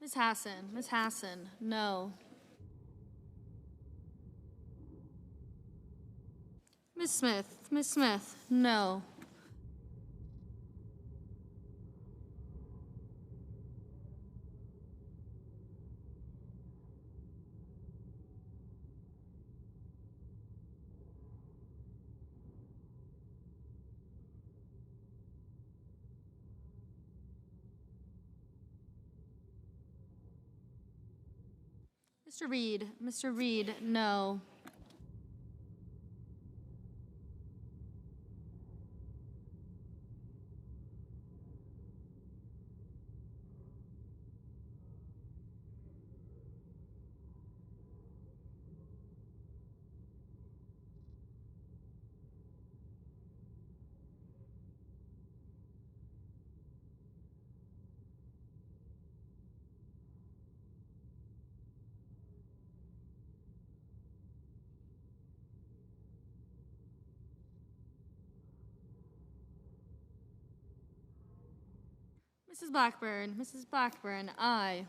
Ms. Hassan, no. Ms. Smith, no. Mr. Reed, no. Mrs. Blackburn, aye.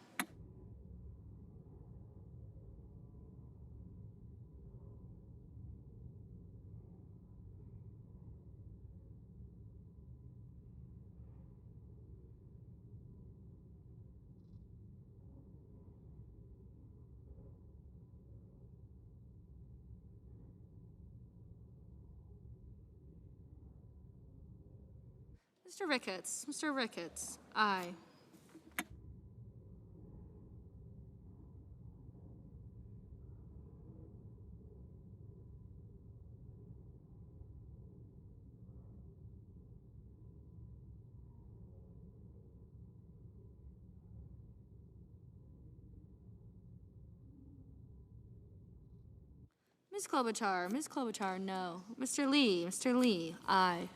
Mr. Ricketts, aye. Ms. Klobuchar, no. Mr. Lee, aye.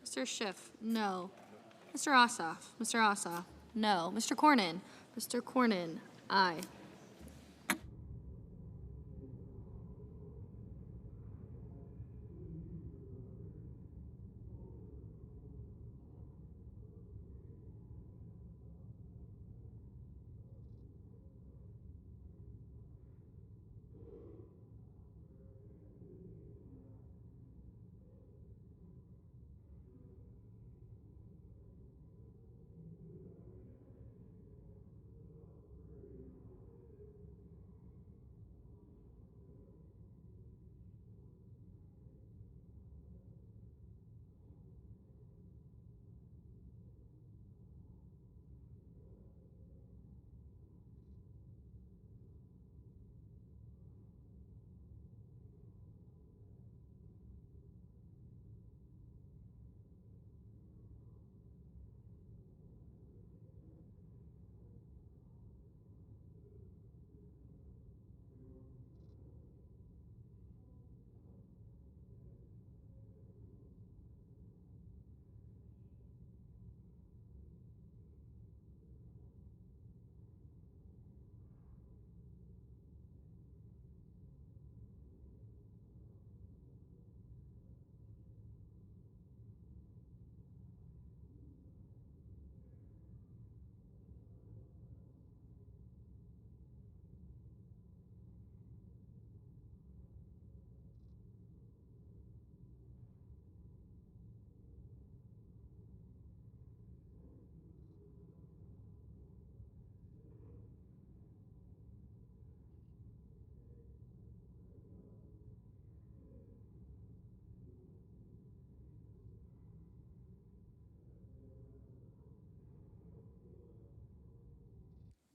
Mr. Schiff, no. Mr. Ossoff, no. Mr. Cornyn, aye.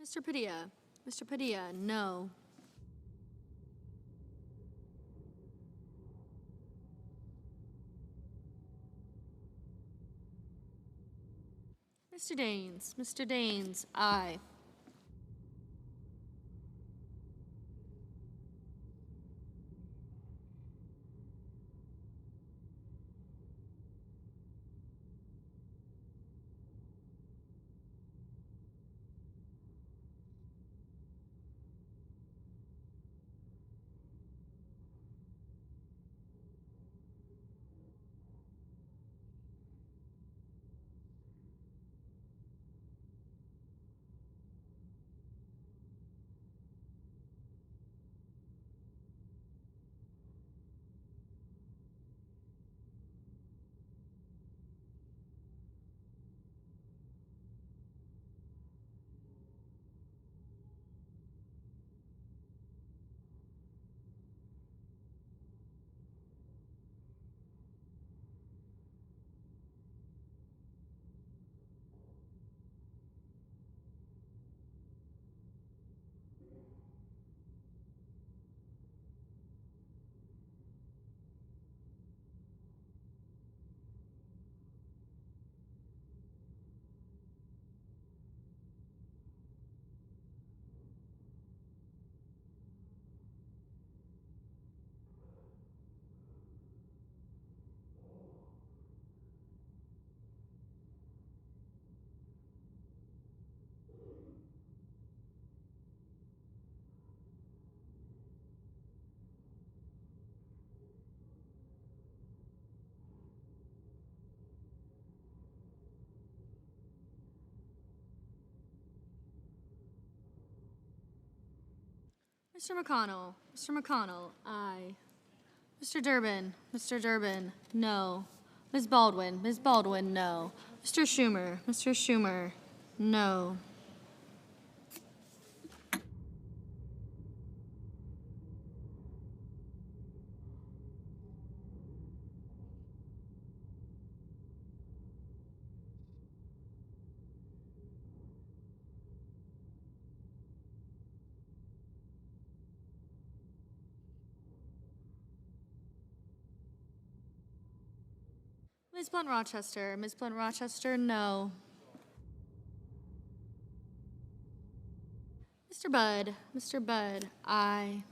Mr. Padilla. Mr. Padilla, no. Mr. Daines. Mr. Daines, aye. Mr. McConnell. Mr. McConnell, aye. Mr. Durbin. Mr. Durbin, no. Ms. Baldwin. Ms. Baldwin, no. Mr. Schumer. Mr. Schumer, no. Ms. Blunt Rochester. Ms. Blunt Rochester, no. Mr. Budd. Mr. Budd, aye.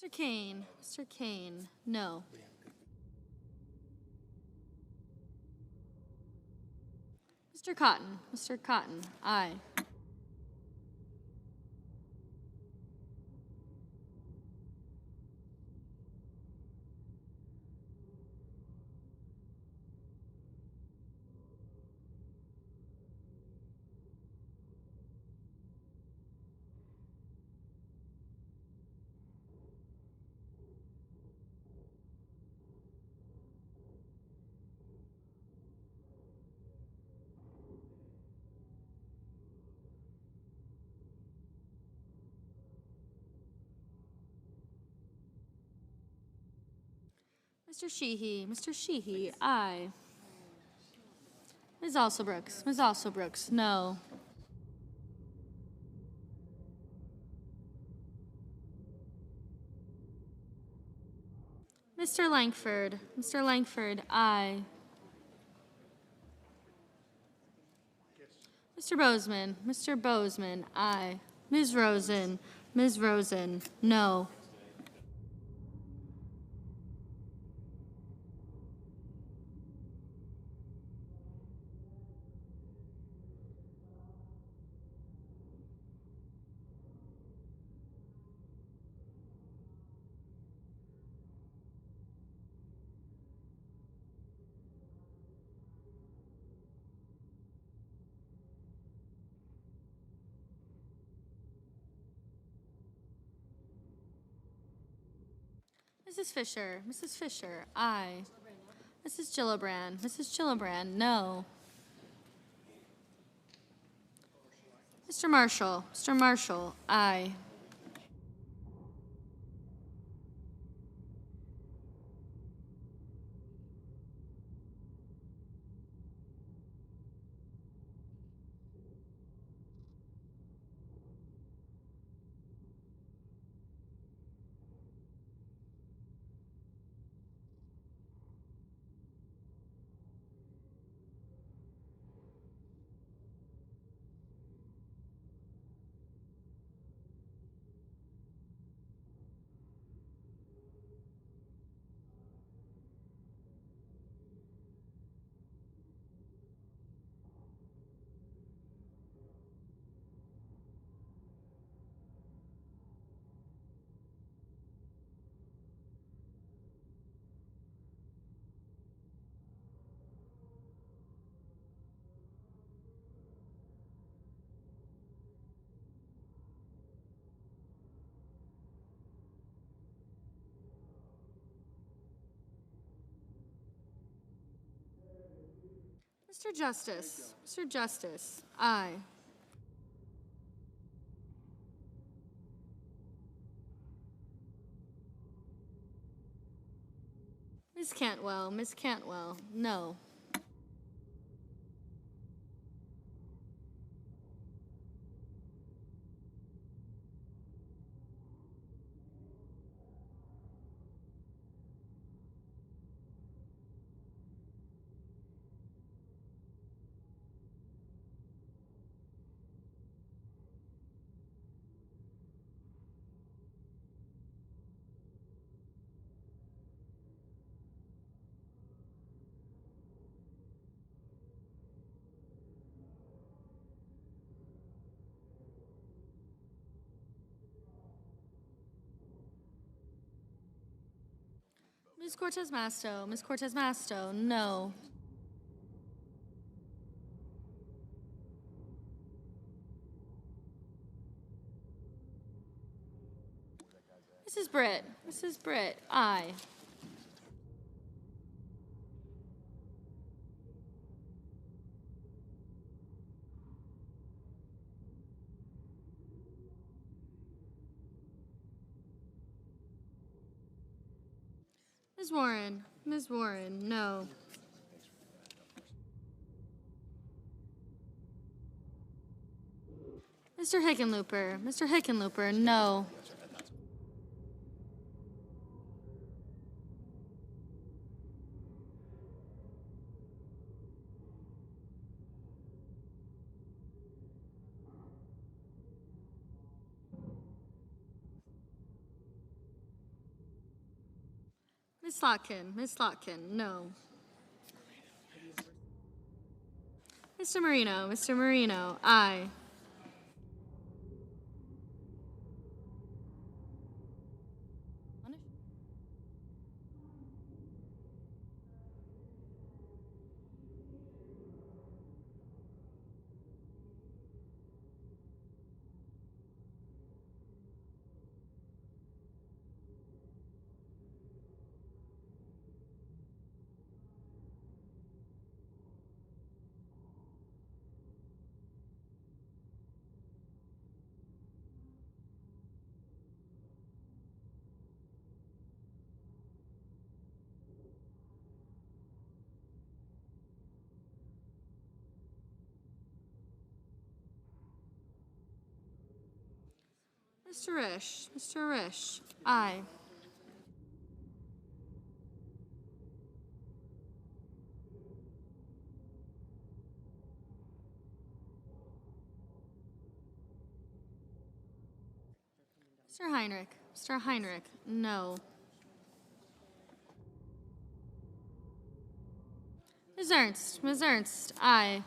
Mr. Kane. Mr. Kane, no. Mr. Cotton. Mr. Cotton, aye. Mr. Sheehy. Mr. Sheehy, aye. Ms. Alsobrooks. Ms. Alsobrooks, no. Mr. Langford. Mr. Langford, aye. Mr. Bozeman. Mr. Bozeman, aye. Ms. Rosen. Ms. Rosen, no. Mrs. Fisher, Mrs. Fisher, aye. Mrs. Gillibrand, Mrs. Gillibrand, no. Mr. Marshall, aye. Mr. Justice, aye. Ms. Cantwell, no. Ms. Cortez Masto, no. Mrs. Britt, aye. Ms. Warren, no. Mr. Hickenlooper, no. Ms. Slotkin, no. Mr. Marino, aye. Mr. Risch, aye. Mr. Heinrich, no. Ms. Ernst, aye.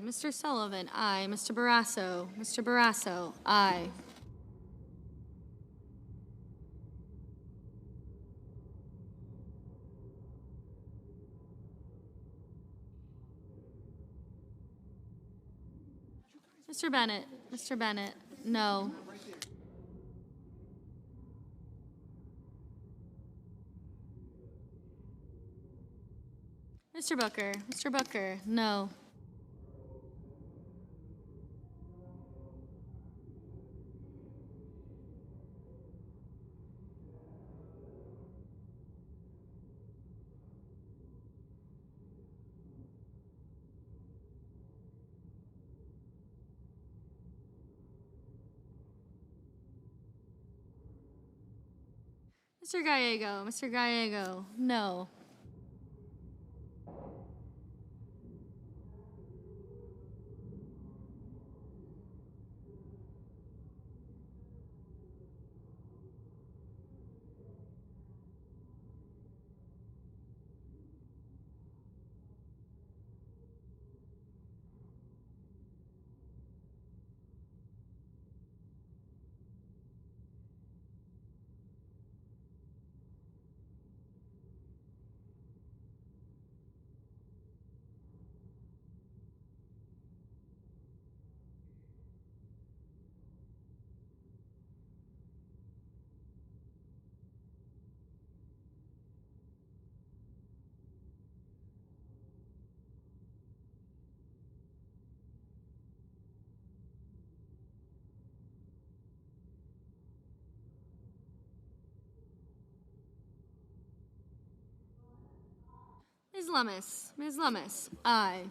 Mr. Sullivan, aye. Mr. Barrasso, aye. Mr. Bennett, Mr. Bennett, no. Mr. Booker, no. Mr. Gallego, no. Ms. Lummis, aye.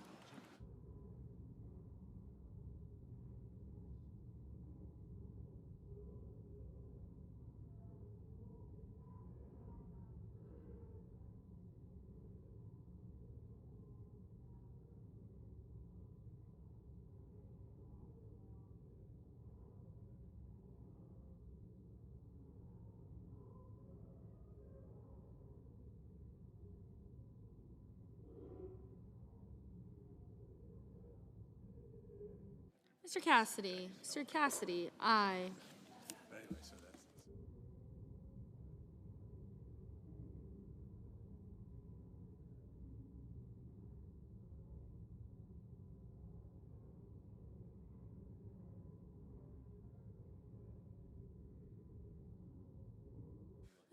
Mr. Cassidy, aye.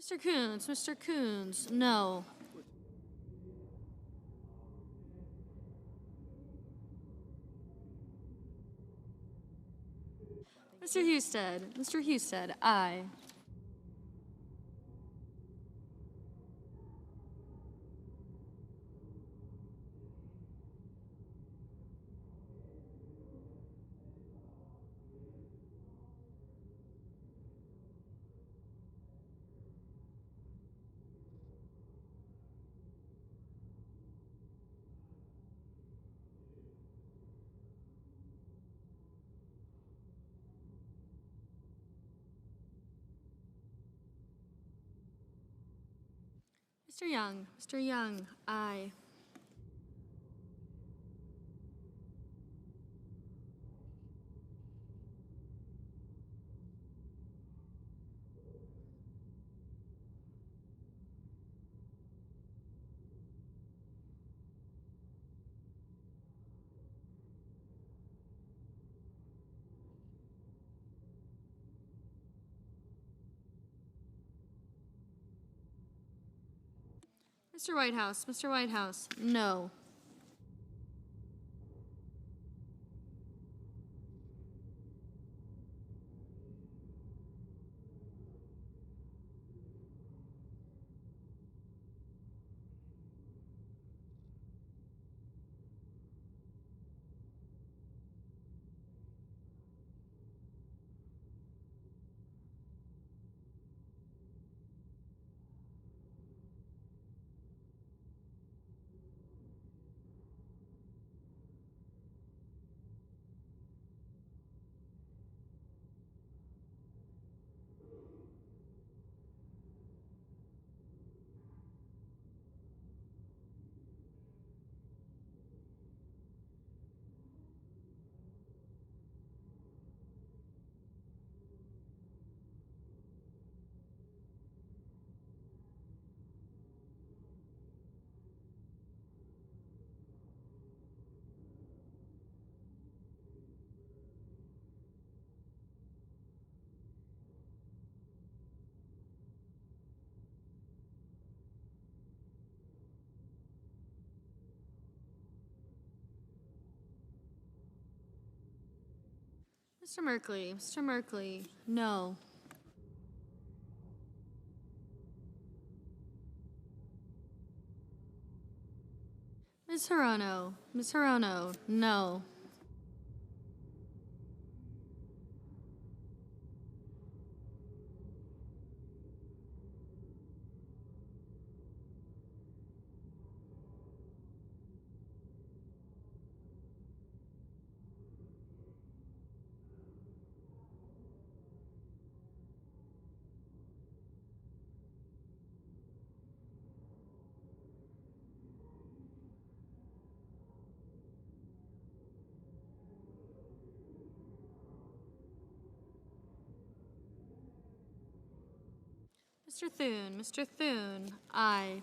Mr. Coons, no. Mr. Husted, aye. Mr. Young, aye. Mr. Whitehouse, no. Mr. Merkley, Mr. Merkley, no. Ms. Hirono, no. Mr. Thune, aye.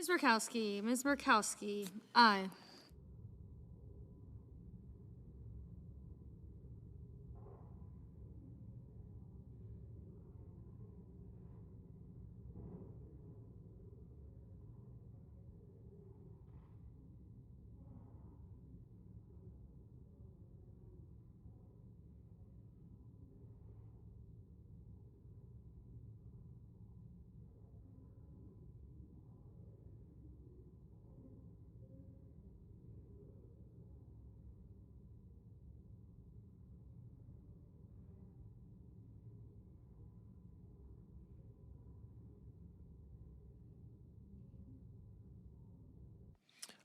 Ms. Murkowski. Ms. Murkowski. Aye.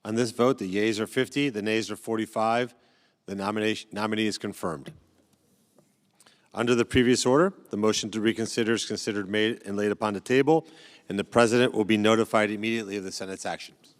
On this vote, the yeas are 50, the nays are 45. The nominee is confirmed. Under the previous order, the motion to reconsider is considered made and laid upon the table, and the President will be notified immediately of the Senate's actions.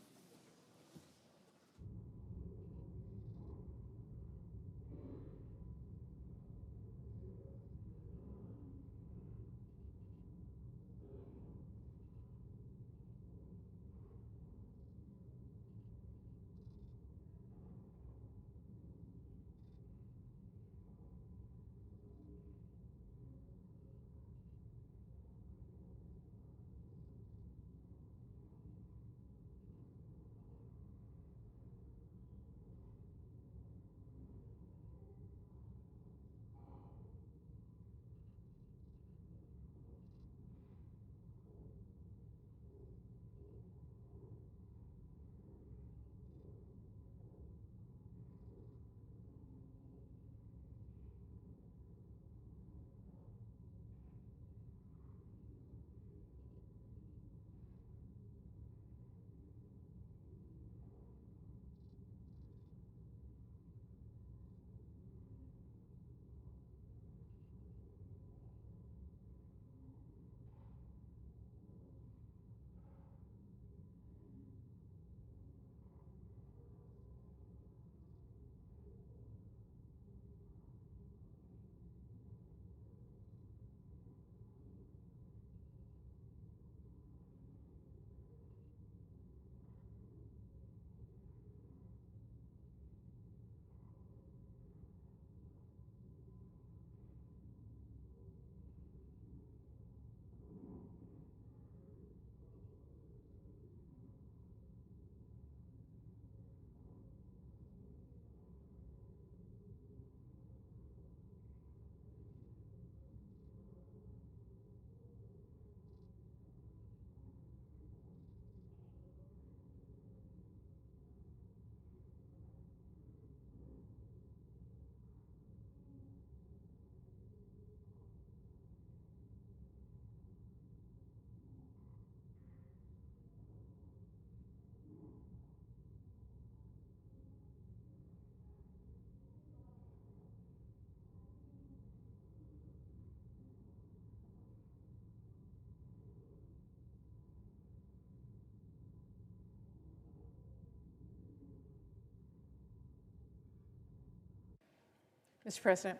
Mr. President.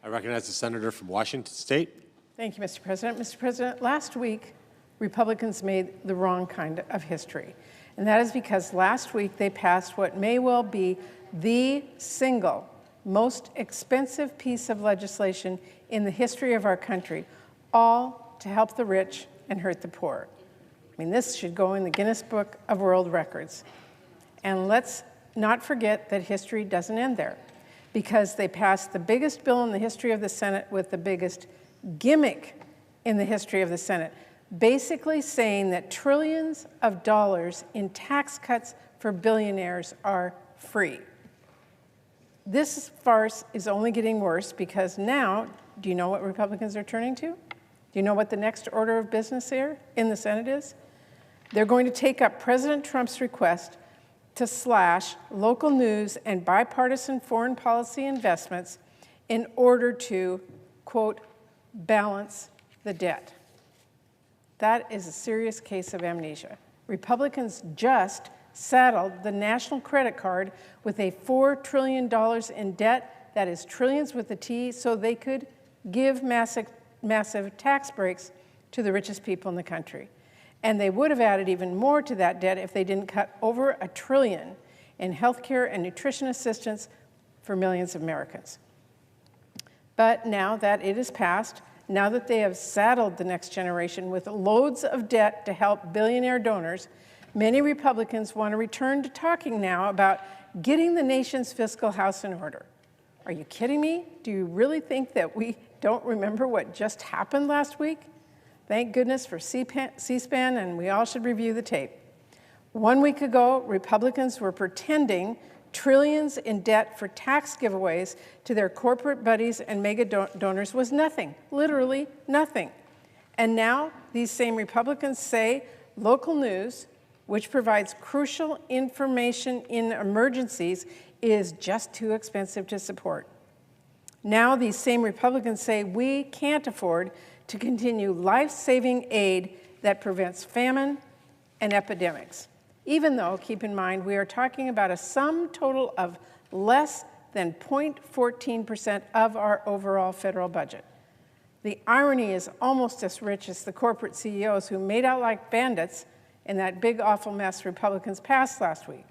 I recognize the senator from Washington State. Thank you, Mr. President. Mr. President, last week, Republicans made the wrong kind of history. And that is because last week they passed what may well be the single most expensive piece of legislation in the history of our country, all to help the rich and hurt the poor. I mean, this should go in the Guinness Book of World Records. And let's not forget that history doesn't end there, because they passed the biggest bill in the history of the Senate with the biggest gimmick in the history of the Senate, basically saying that trillions of dollars in tax cuts for billionaires are free. This farce is only getting worse because now, do you know what Republicans are turning to? Do you know what the next order of business here in the Senate is? They're going to take up President Trump's request to slash local news and bipartisan foreign policy investments in order to, quote, balance the debt. That is a serious case of amnesia. Republicans just saddled the national credit card with a $4 trillion in debt, that is trillions with a T, so they could give massive tax breaks to the richest people in the country. And they would have added even more to that debt if they didn't cut over $1 trillion in healthcare and nutrition assistance for millions of Americans. But now that it is passed, now that they have saddled the next generation with loads of debt to help billionaire donors, many Republicans want to return to talking now about getting the nation's fiscal house in order. Are you kidding me? Do you really think that we don't remember what just happened last week? Thank goodness for C-SPAN, and we all should review the tape. 1 week ago, Republicans were pretending trillions in debt for tax giveaways to their corporate buddies and mega donors was nothing, literally nothing. And now these same Republicans say local news, which provides crucial information in emergencies, is just too expensive to support. Now these same Republicans say we can't afford to continue life-saving aid that prevents famine and epidemics. Even though, keep in mind, we are talking about a sum total of less than 0.14% of our overall federal budget. The irony is almost as rich as the corporate CEOs who made out like bandits in that big, awful mess Republicans passed last week.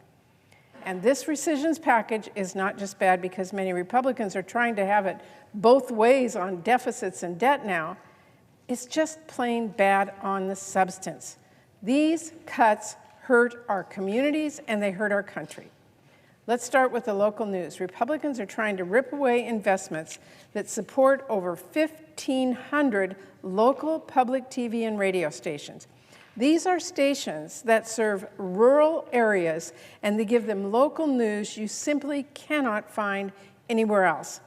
And this rescissions package is not just bad because many Republicans are trying to have it both ways on deficits and debt now. It's just plain bad on the substance. These cuts hurt our communities and they hurt our country. Let's start with the local news. Republicans are trying to rip away investments that support over 1,500 local public TV and radio stations. These are stations that serve rural areas, and they give them local news you simply cannot find anywhere else.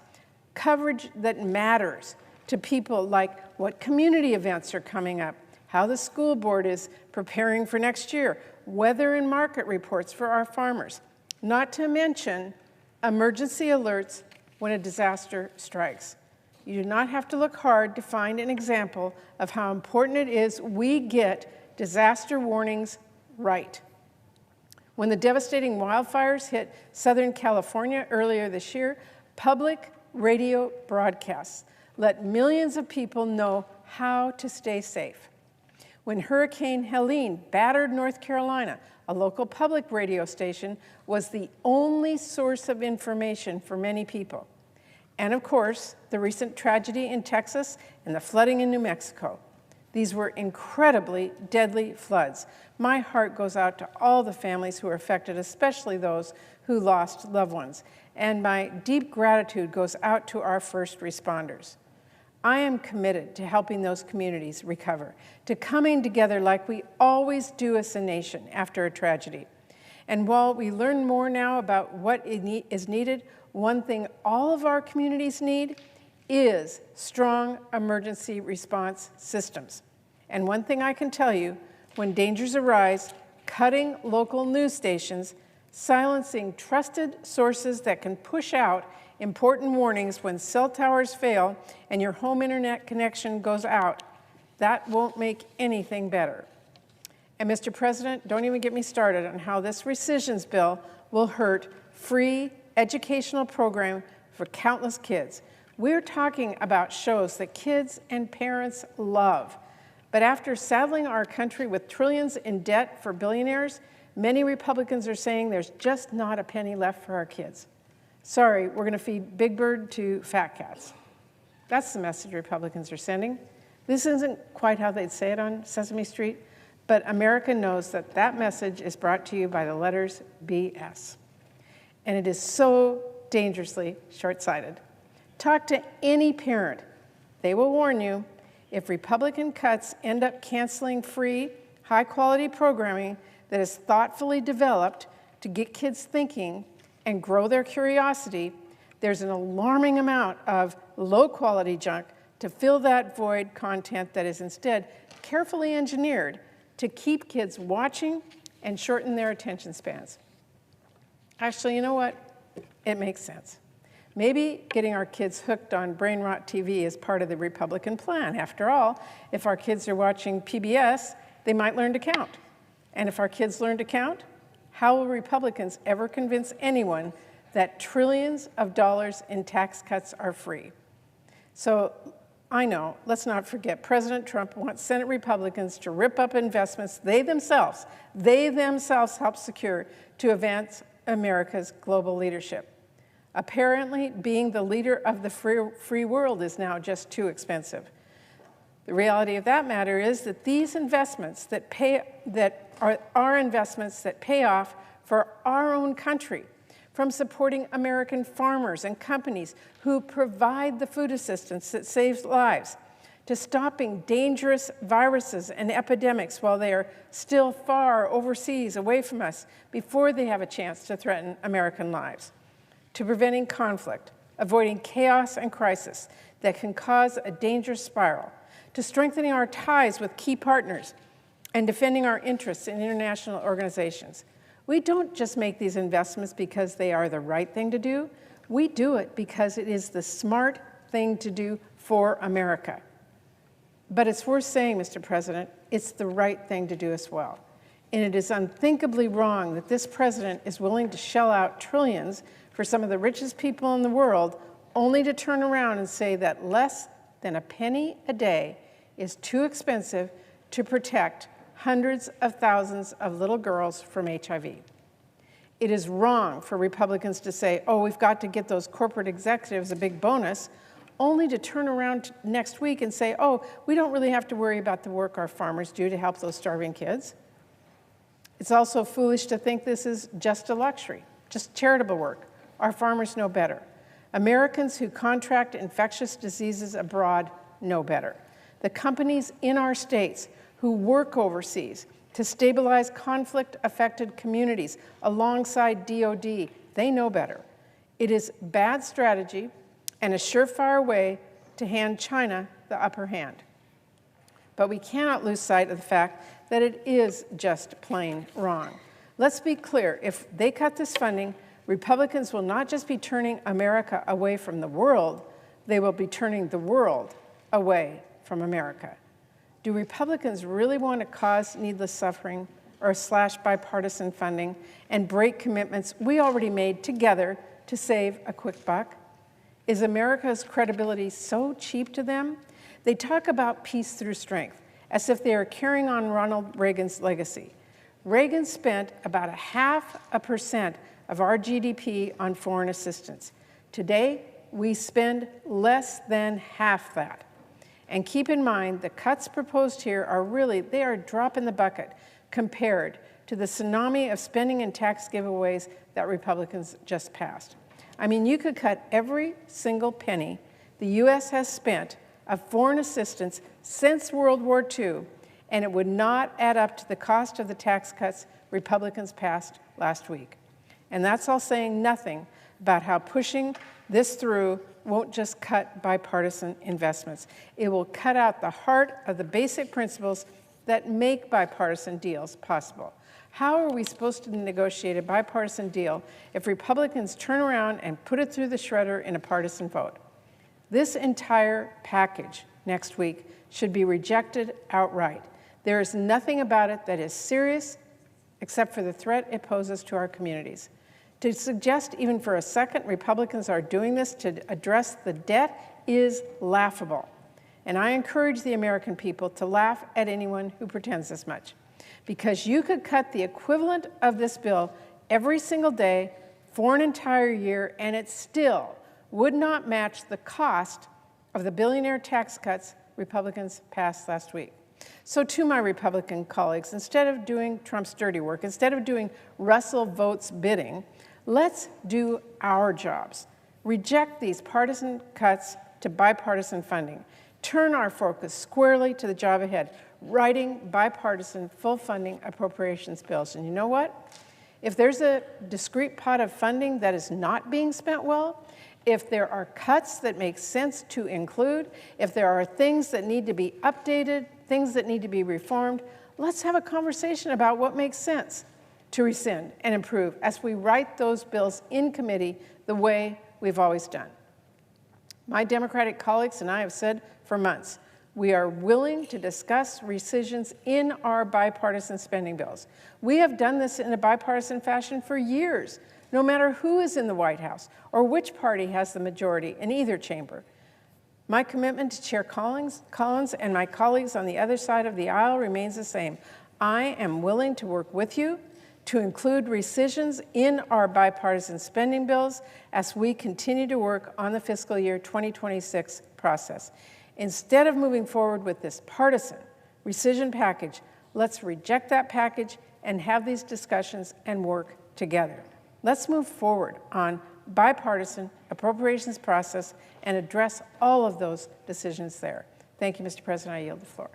Coverage that matters to people, like what community events are coming up, how the school board is preparing for next year, weather and market reports for our farmers, not to mention emergency alerts when a disaster strikes. You do not have to look hard to find an example of how important it is we get disaster warnings right. When the devastating wildfires hit Southern California earlier this year, public radio broadcasts let millions of people know how to stay safe. When Hurricane Helene battered North Carolina, a local public radio station was the only source of information for many people. And of course, the recent tragedy in Texas and the flooding in New Mexico. These were incredibly deadly floods. My heart goes out to all the families who were affected, especially those who lost loved ones. And my deep gratitude goes out to our first responders. I am committed to helping those communities recover, to coming together like we always do as a nation after a tragedy. And while we learn more now about what is needed, one thing all of our communities need is strong emergency response systems. And one thing I can tell you, when dangers arise, cutting local news stations, silencing trusted sources that can push out important warnings when cell towers fail and your home internet connection goes out, that won't make anything better. And Mr. President, don't even get me started on how this rescissions bill will hurt free educational program for countless kids. We're talking about shows that kids and parents love. But after saddling our country with trillions in debt for billionaires, many Republicans are saying there's just not a penny left for our kids. Sorry, we're going to feed Big Bird to fat cats. That's the message Republicans are sending. This isn't quite how they'd say it on Sesame Street, but America knows that that message is brought to you by the letters BS. And it is so dangerously short-sighted. Talk to any parent. They will warn you, if Republican cuts end up canceling free, high-quality programming that is thoughtfully developed to get kids thinking and grow their curiosity, there's an alarming amount of low-quality junk to fill that void content that is instead carefully engineered to keep kids watching and shorten their attention spans. Actually, you know what? It makes sense. Maybe getting our kids hooked on brain rot TV is part of the Republican plan. After all, if our kids are watching PBS, they might learn to count. And if our kids learn to count, how will Republicans ever convince anyone that trillions of dollars in tax cuts are free? So I know, let's not forget, President Trump wants Senate Republicans to rip up investments they themselves helped secure to advance America's global leadership. Apparently, being the leader of the free world is now just too expensive. The reality of that matter is that these investments are investments that pay off for our own country, from supporting American farmers and companies who provide the food assistance that saves lives, to stopping dangerous viruses and epidemics while they are still far overseas away from us before they have a chance to threaten American lives, to preventing conflict, avoiding chaos and crisis that can cause a dangerous spiral, to strengthening our ties with key partners and defending our interests in international organizations. We don't just make these investments because they are the right thing to do. We do it because it is the smart thing to do for America. But it's worth saying, Mr. President, it's the right thing to do as well. And it is unthinkably wrong that this president is willing to shell out trillions for some of the richest people in the world, only to turn around and say that less than a penny a day is too expensive to protect hundreds of thousands of little girls from HIV. It is wrong for Republicans to say, oh, we've got to get those corporate executives a big bonus, only to turn around next week and say, oh, we don't really have to worry about the work our farmers do to help those starving kids. It's also foolish to think this is just a luxury, just charitable work. Our farmers know better. Americans who contract infectious diseases abroad know better. The companies in our states who work overseas to stabilize conflict-affected communities alongside DOD, they know better. It is bad strategy and a surefire way to hand China the upper hand. But we cannot lose sight of the fact that it is just plain wrong. Let's be clear, if they cut this funding, Republicans will not just be turning America away from the world, they will be turning the world away from America. Do Republicans really want to cause needless suffering or slash bipartisan funding and break commitments we already made together to save a quick buck? Is America's credibility so cheap to them? They talk about peace through strength, as if they are carrying on Ronald Reagan's legacy. Reagan spent about 0.5% of our GDP on foreign assistance. Today, we spend less than half that. And keep in mind, the cuts proposed here are really, they are a drop in the bucket compared to the tsunami of spending and tax giveaways that Republicans just passed. I mean, you could cut every single penny the U.S. has spent of foreign assistance since World War II, and it would not add up to the cost of the tax cuts Republicans passed last week. And that's all saying nothing about how pushing this through won't just cut bipartisan investments. It will cut out the heart of the basic principles that make bipartisan deals possible. How are we supposed to negotiate a bipartisan deal if Republicans turn around and put it through the shredder in a partisan vote? This entire package next week should be rejected outright. There is nothing about it that is serious except for the threat it poses to our communities. To suggest even for a second Republicans are doing this to address the debt is laughable. And I encourage the American people to laugh at anyone who pretends as much. Because you could cut the equivalent of this bill every single day for an entire year, and it still would not match the cost of the billionaire tax cuts Republicans passed last week. So to my Republican colleagues, instead of doing Trump's dirty work, instead of doing Russell Vote's bidding, let's do our jobs. Reject these partisan cuts to bipartisan funding. Turn our focus squarely to the job ahead, writing bipartisan full funding appropriations bills. And you know what? If there's a discrete pot of funding that is not being spent well, if there are cuts that make sense to include, if there are things that need to be updated, things that need to be reformed, let's have a conversation about what makes sense to rescind and improve as we write those bills in committee the way we've always done. My Democratic colleagues and I have said for months, we are willing to discuss rescissions in our bipartisan spending bills. We have done this in a bipartisan fashion for years, no matter who is in the White House or which party has the majority in either chamber. My commitment to Chair Collins and my colleagues on the other side of the aisle remains the same. I am willing to work with you to include rescissions in our bipartisan spending bills as we continue to work on the fiscal year 2026 process. Instead of moving forward with this partisan rescission package, let's reject that package and have these discussions and work together. Let's move forward on bipartisan appropriations process and address all of those decisions there. Thank you, Mr. President. I yield the floor.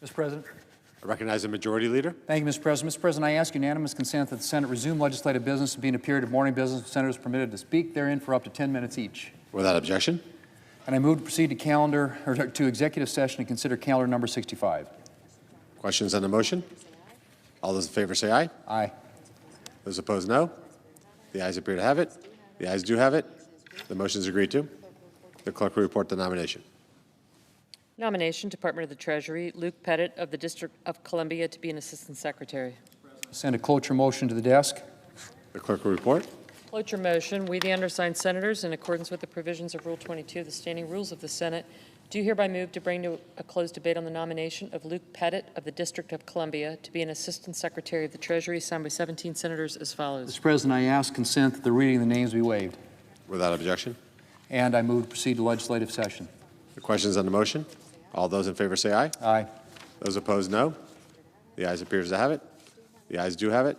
Mr. President. I recognize the Majority Leader. Thank you, Mr. President. Mr. President, I ask unanimous consent that the Senate resume legislative business and be in a period of morning business with senators permitted to speak therein for up to 10 minutes each. Without objection. And I move to proceed to executive session and consider calendar number 65. Questions on the motion? All those in favor say aye. Aye. Those opposed, no. The ayes appear to have it. The ayes do have it. The motion is agreed to. The clerk will report the nomination. Nomination, Department of the Treasury, Luke Pettit of the District of Columbia to be an Assistant Secretary. Send a cloture motion to the desk. The clerk will report. Cloture motion, we the undersigned senators, in accordance with the provisions of Rule 22 of the Standing Rules of the Senate, do hereby move to bring to a closed debate on the nomination of Luke Pettit of the District of Columbia to be an Assistant Secretary of the Treasury, signed by 17 senators as follows. Mr. President, I ask consent that the reading of the names be waived. Without objection. And I move to proceed to legislative session. The questions on the motion? All those in favor say aye. Aye. Those opposed, no. The ayes appears to have it. The ayes do have it.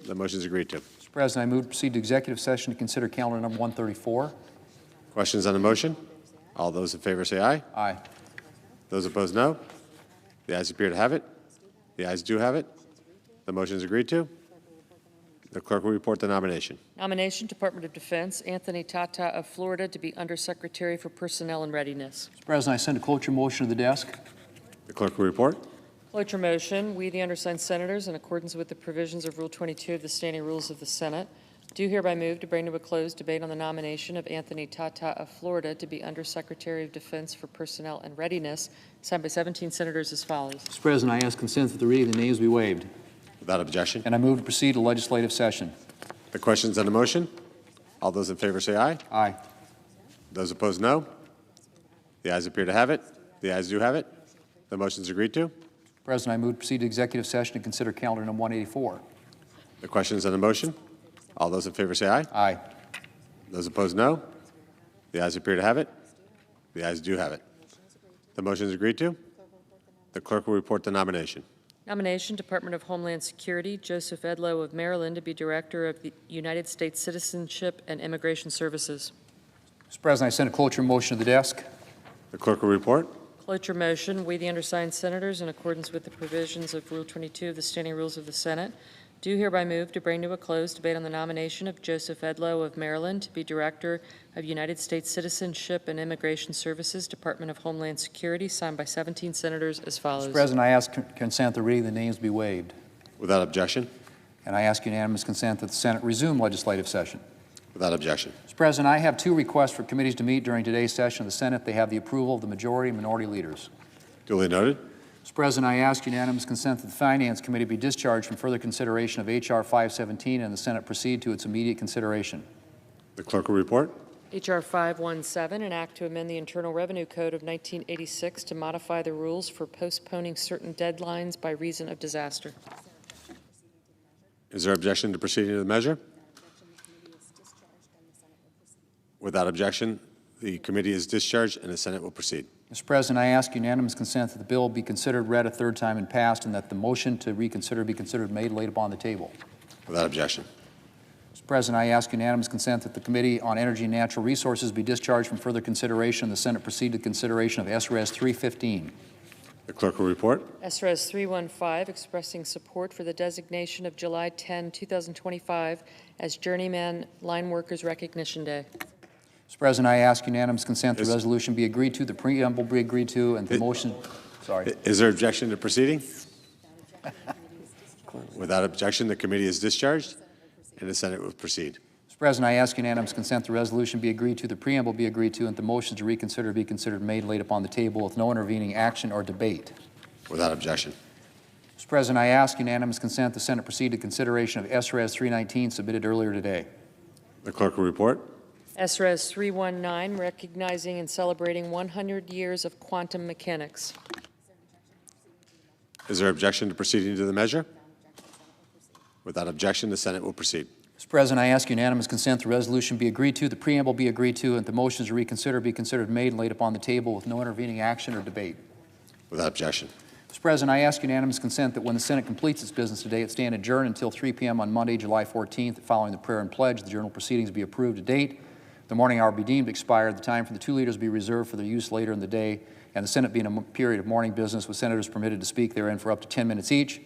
The motion is agreed to. Mr. President, I move to proceed to executive session to consider calendar number 134. Questions on the motion? All those in favor say aye. Aye. Those opposed, no. The ayes appear to have it. The ayes do have it. The motion is agreed to. The clerk will report the nomination. Nomination, Department of Defense, Anthony Tata of Florida to be Undersecretary for Personnel and Readiness. Mr. President, I send a cloture motion to the desk. The clerk will report. Cloture motion, we the undersigned senators, in accordance with the provisions of Rule 22 of the Standing Rules of the Senate, do hereby move to bring to a closed debate on the nomination of Anthony Tata of Florida to be Undersecretary of Defense for Personnel and Readiness, signed by 17 senators as follows. Mr. President, I ask consent that the reading of the names be waived. Without objection. And I move to proceed to legislative session. The questions on the motion? All those in favor say aye. Aye. Those opposed, no. The ayes appear to have it. The ayes do have it. The motion is agreed to. President, I move to proceed to executive session to consider calendar number 184. The questions on the motion? All those in favor say aye. Aye. Those opposed, no. The ayes appear to have it. The ayes do have it. The motion is agreed to. The clerk will report the nomination. Nomination, Department of Homeland Security, Joseph Edlow of Maryland to be Director of the United States Citizenship and Immigration Services. Mr. President, I send a cloture motion to the desk. The clerk will report. Cloture motion, we the undersigned senators, in accordance with the provisions of Rule 22 of the Standing Rules of the Senate, do hereby move to bring to a closed debate on the nomination of Joseph Edlow of Maryland to be Director of United States Citizenship and Immigration Services, Department of Homeland Security, signed by 17 senators as follows. Mr. President, I ask consent that the reading of the names be waived. Without objection. And I ask unanimous consent that the Senate resume legislative session. Without objection. Mr. President, I have two requests for committees to meet during today's session of the Senate. They have the approval of the majority and minority leaders. Duly noted. Mr. President, I ask unanimous consent that the Finance Committee be discharged from further consideration of H.R. 517 and the Senate proceed to its immediate consideration. The clerk will report. H.R. 517, an act to amend the Internal Revenue Code of 1986 to modify the rules for postponing certain deadlines by reason of disaster. Is there objection to proceeding to the measure? Without objection, the committee is discharged and the Senate will proceed. Mr. President, I ask unanimous consent that the bill be considered read a third time and passed, and that the motion to reconsider be considered made and laid upon the table. Without objection. Mr. President, I ask unanimous consent that the Committee on Energy and Natural Resources be discharged from further consideration and the Senate proceed to consideration of SRES 315. The clerk will report. SRES 315, expressing support for the designation of July 10, 2025 as Journeyman Line Workers Recognition Day. Mr. President, I ask unanimous consent the resolution be agreed to, the preamble be agreed to, and the motion, sorry. Is there objection to proceeding? Without objection, the committee is discharged and the Senate will proceed. Mr. President, I ask unanimous consent the resolution be agreed to, the preamble be agreed to, and the motion to reconsider be considered made and laid upon the table with no intervening action or debate. Without objection. Mr. President, I ask unanimous consent the Senate proceed to consideration of SRES 319 submitted earlier today. The clerk will report. SRES 319, recognizing and celebrating 100 years of quantum mechanics. Is there objection to proceeding to the measure? Without objection, the Senate will proceed. Mr. President, I ask unanimous consent the resolution be agreed to, the preamble be agreed to, and the motions to reconsider be considered made and laid upon the table with no intervening action or debate. Without objection. Mr. President, I ask unanimous consent that when the Senate completes its business today, it stand adjourned until 3 p.m. on Monday, July 14th. Following the prayer and pledge, the journal proceedings be approved to date. The morning hour be deemed expired, the time for the two leaders be reserved for their use later in the day, and the Senate be in a period of morning business with senators permitted to speak therein for up to 10 minutes each.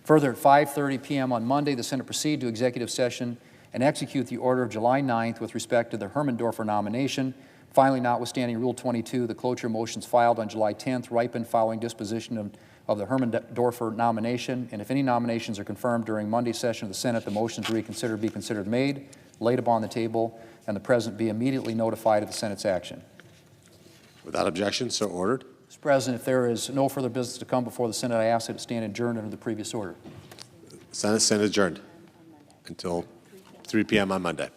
Further, at 5:30 p.m. on Monday, the Senate proceed to executive session and execute the order of July 9th with respect to the Hermendorfer nomination. Finally, notwithstanding Rule 22, the cloture motions filed on July 10th ripened following disposition of the Hermendorfer nomination, and if any nominations are confirmed during Monday's session of the Senate, the motion to reconsider be considered made, laid upon the table, and the President be immediately notified of the Senate's action. Without objection, so ordered. Mr. President, if there is no further business to come before the Senate, I ask that it stand adjourned under the previous order. Senate adjourned until 3 p.m. on Monday.